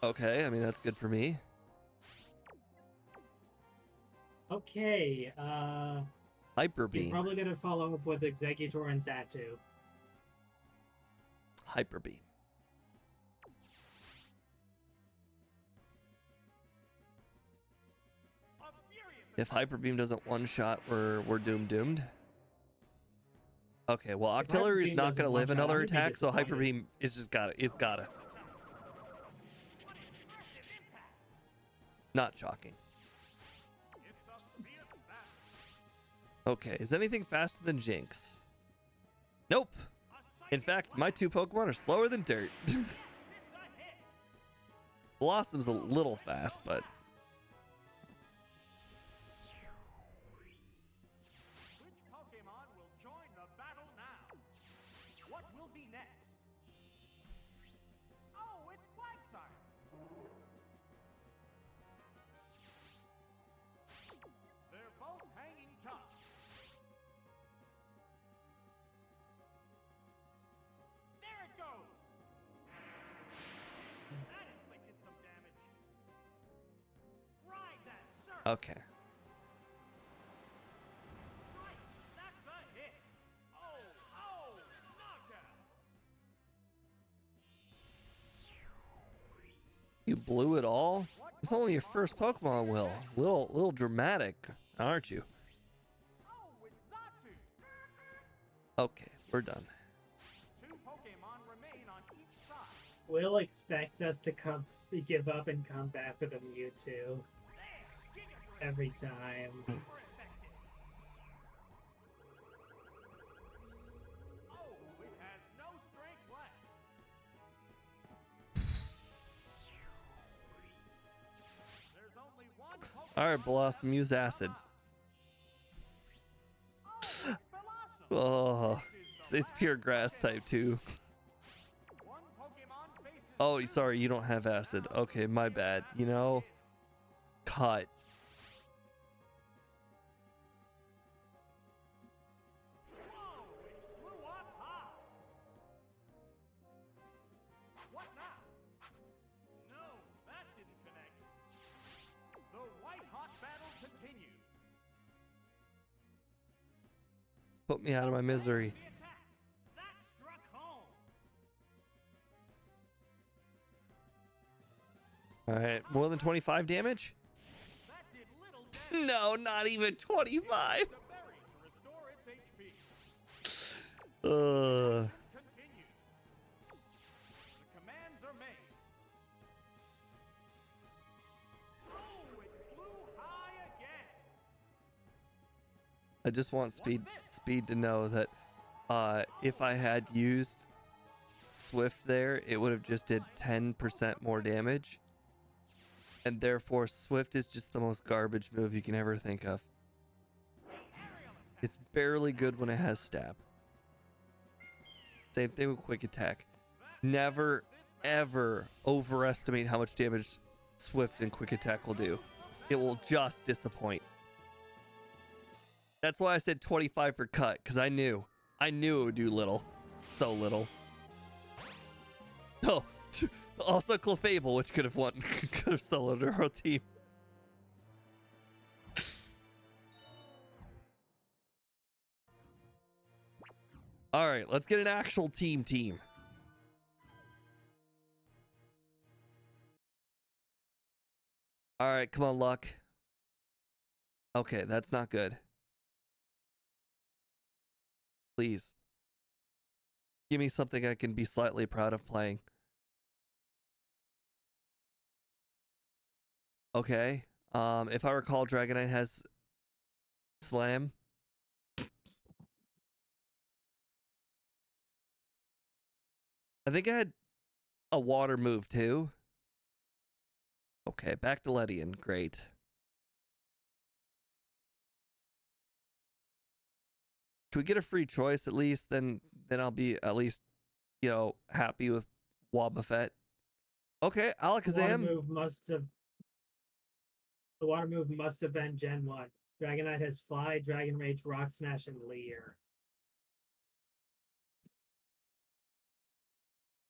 Okay, I mean that's good for me. Okay, Hyper you're Beam. probably gonna follow up with Executor and Zatu. Hyper Beam. If Hyper Beam doesn't one-shot, we're doomed. Okay, well Octillery's not gonna live another attack, so Hyper Beam is just gotta. Not shocking. Okay, is anything faster than Jinx? Nope. In fact, my 2 Pokemon are slower than dirt. Blossom's a little fast, but... Which Pokemon will join the battle now? What will be next? Oh, it's Quagsire! They're both hanging tough. There it goes! That inflicted some damage. Ride that, sir! Okay. Right, that's a hit! Oh, knockout! You blew it all? It's only your first Pokemon, Will. Little dramatic, aren't you? Oh, it's Zatu! Okay, we're done. 2 Pokemon remain on each side. Will expects us to give up and come back with a Mewtwo every time. Super effective. Oh, it has no strength left. There's only one Pokemon. Alright, Blossom, use Acid. Oh, it's Blossom. Oh, it's pure grass type too. One Pokemon faces Oh, sorry, you don't have Acid. Okay, my bad. You know, cut. Whoa, it flew up high. What now? No, that didn't connect. The white-hot battle continues. Put me out of my misery. The attack. That struck home. Alright, more than 25 damage? That did little damage. No, not even 25. The berry to restore its HP. Uh, Continues. The commands are made. I just want speed to know that if I had used Swift there, it would have just did 10% more damage. And therefore, Swift is just the most garbage move you can ever think of. It's barely good when it has stab. Same thing with quick attack. Never, ever overestimate how much damage Swift and quick attack will do. It will just disappoint. That's why I said 25 per cut, because I knew it would do little. So little. Oh, also Clefable, which could have won, could have soloed her whole team. All right, let's get an actual team. All right, come on, luck. Okay, that's not good. Please. Give me something I can be slightly proud of playing. Okay. If I recall, Dragonite has Slam. I think I had a water move too. Okay, back to Ledian. Great. Can we get a free choice at least? Then I'll be at least, you know, happy with Wobbuffet. Okay, Alakazam. The water move must have been Gen 1. Dragonite has Fly, Dragon Rage, Rock Smash, and Leer.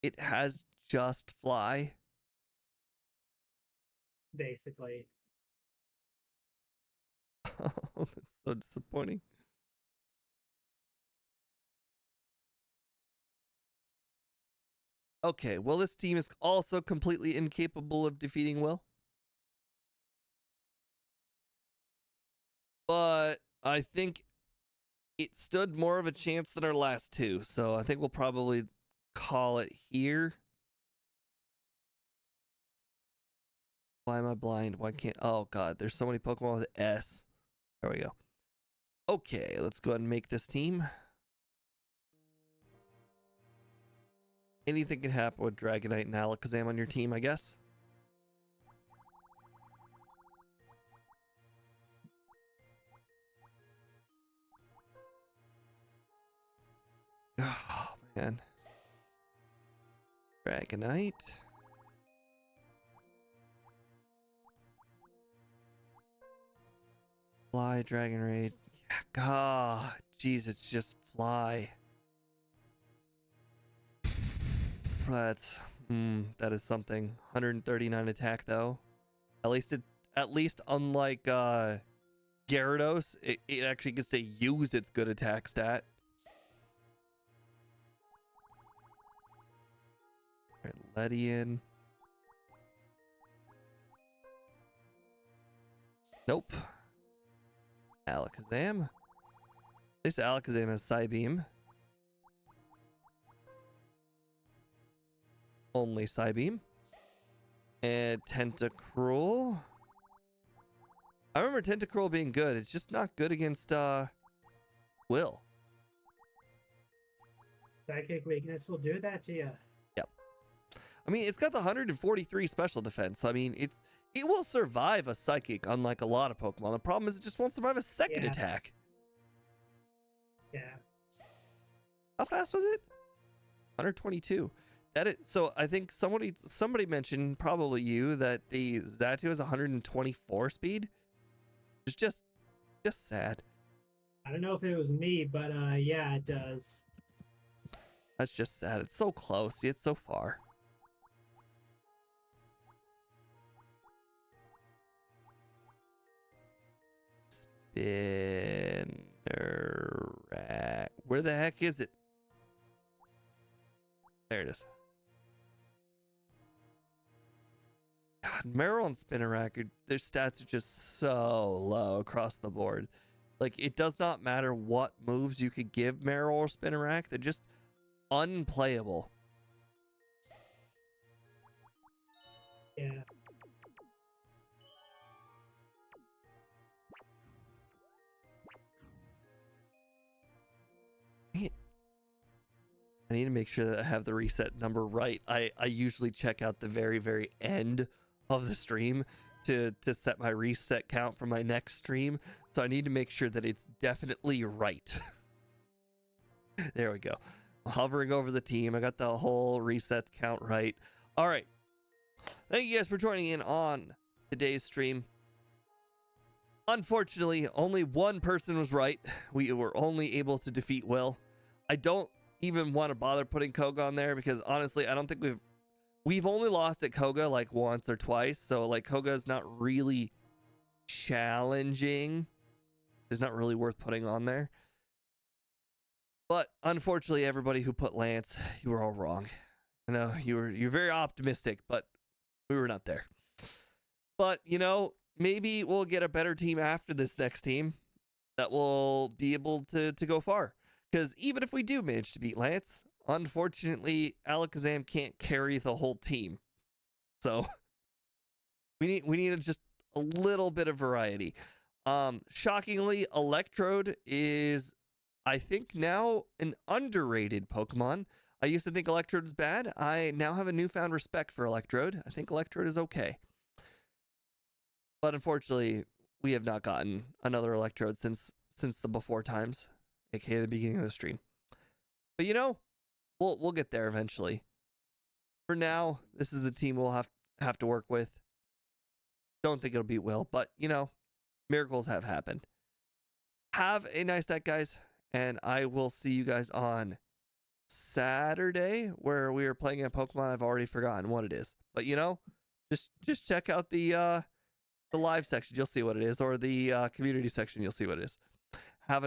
It has just Fly. Basically. Oh, that's so disappointing. Okay, well, this team is also completely incapable of defeating Will. But I think it stood more of a chance than our last two, so I think we'll probably call it here. Why am I blind? Why can't... Oh, God, there's so many Pokemon with S. There we go. Okay, let's go ahead and make this team. Anything can happen with Dragonite and Alakazam on your team, I guess. Oh, man. Dragonite. Fly, Dragon Raid. God, jeez, it's just Fly. That is something. 139 attack though. At least unlike Gyarados, it actually gets to use its good attack stat. Alright, Ledian. Nope. Alakazam. At least Alakazam has Psybeam. Only Psybeam. And Tentacruel. I remember Tentacruel being good. It's just not good against Will. Psychic weakness will do that to you. Yep. I mean, it's got the 143 special defense. So, I mean, it will survive a Psychic, unlike a lot of Pokemon. The problem is it just won't survive a second attack. Yeah. How fast was it? 122. So I think somebody mentioned, probably you, that the Xatu has 124 speed. It's just sad. I don't know if it was me, but yeah, it does. That's just sad. It's so close, yet so far. Spinner. Where the heck is it? There it is. God, Meryl and Spinnerack, their stats are just so low across the board. Like, it does not matter what moves you could give Meryl or Spinnerack, they're just unplayable. Yeah. I need to make sure that I have the reset number right. I usually check out the very, very end of the stream to set my reset count for my next stream. So I need to make sure that it's definitely right. There we go. Hovering over the team. I got the whole reset count right. All right. Thank you guys for joining in on today's stream. Unfortunately, only one person was right. We were only able to defeat Will. I don't even want to bother putting Koga on there because honestly, I don't think we've only lost at Koga like once or twice. So like Koga is not really challenging. It's not really worth putting on there. But unfortunately, everybody who put Lance, you were all wrong. I know you're very optimistic, but we were not there. But you know, maybe we'll get a better team after this next team that will be able to go far. Because even if we do manage to beat Lance, unfortunately, Alakazam can't carry the whole team. So we need just a little bit of variety. Shockingly, Electrode is, I think, now an underrated Pokemon. I used to think Electrode was bad. I now have a newfound respect for Electrode. I think Electrode is okay. But unfortunately, we have not gotten another Electrode since the before times, aka the beginning of the stream. But you know, we'll get there eventually. For now, this is the team we'll have to work with. Don't think it'll beat Will, but you know, miracles have happened. Have a nice night, guys, and I will see you guys on Saturday, where we are playing a Pokemon. I've already forgotten what it is, but you know, just check out the live section. You'll see what it is, or the community section. You'll see what it is. Have a nice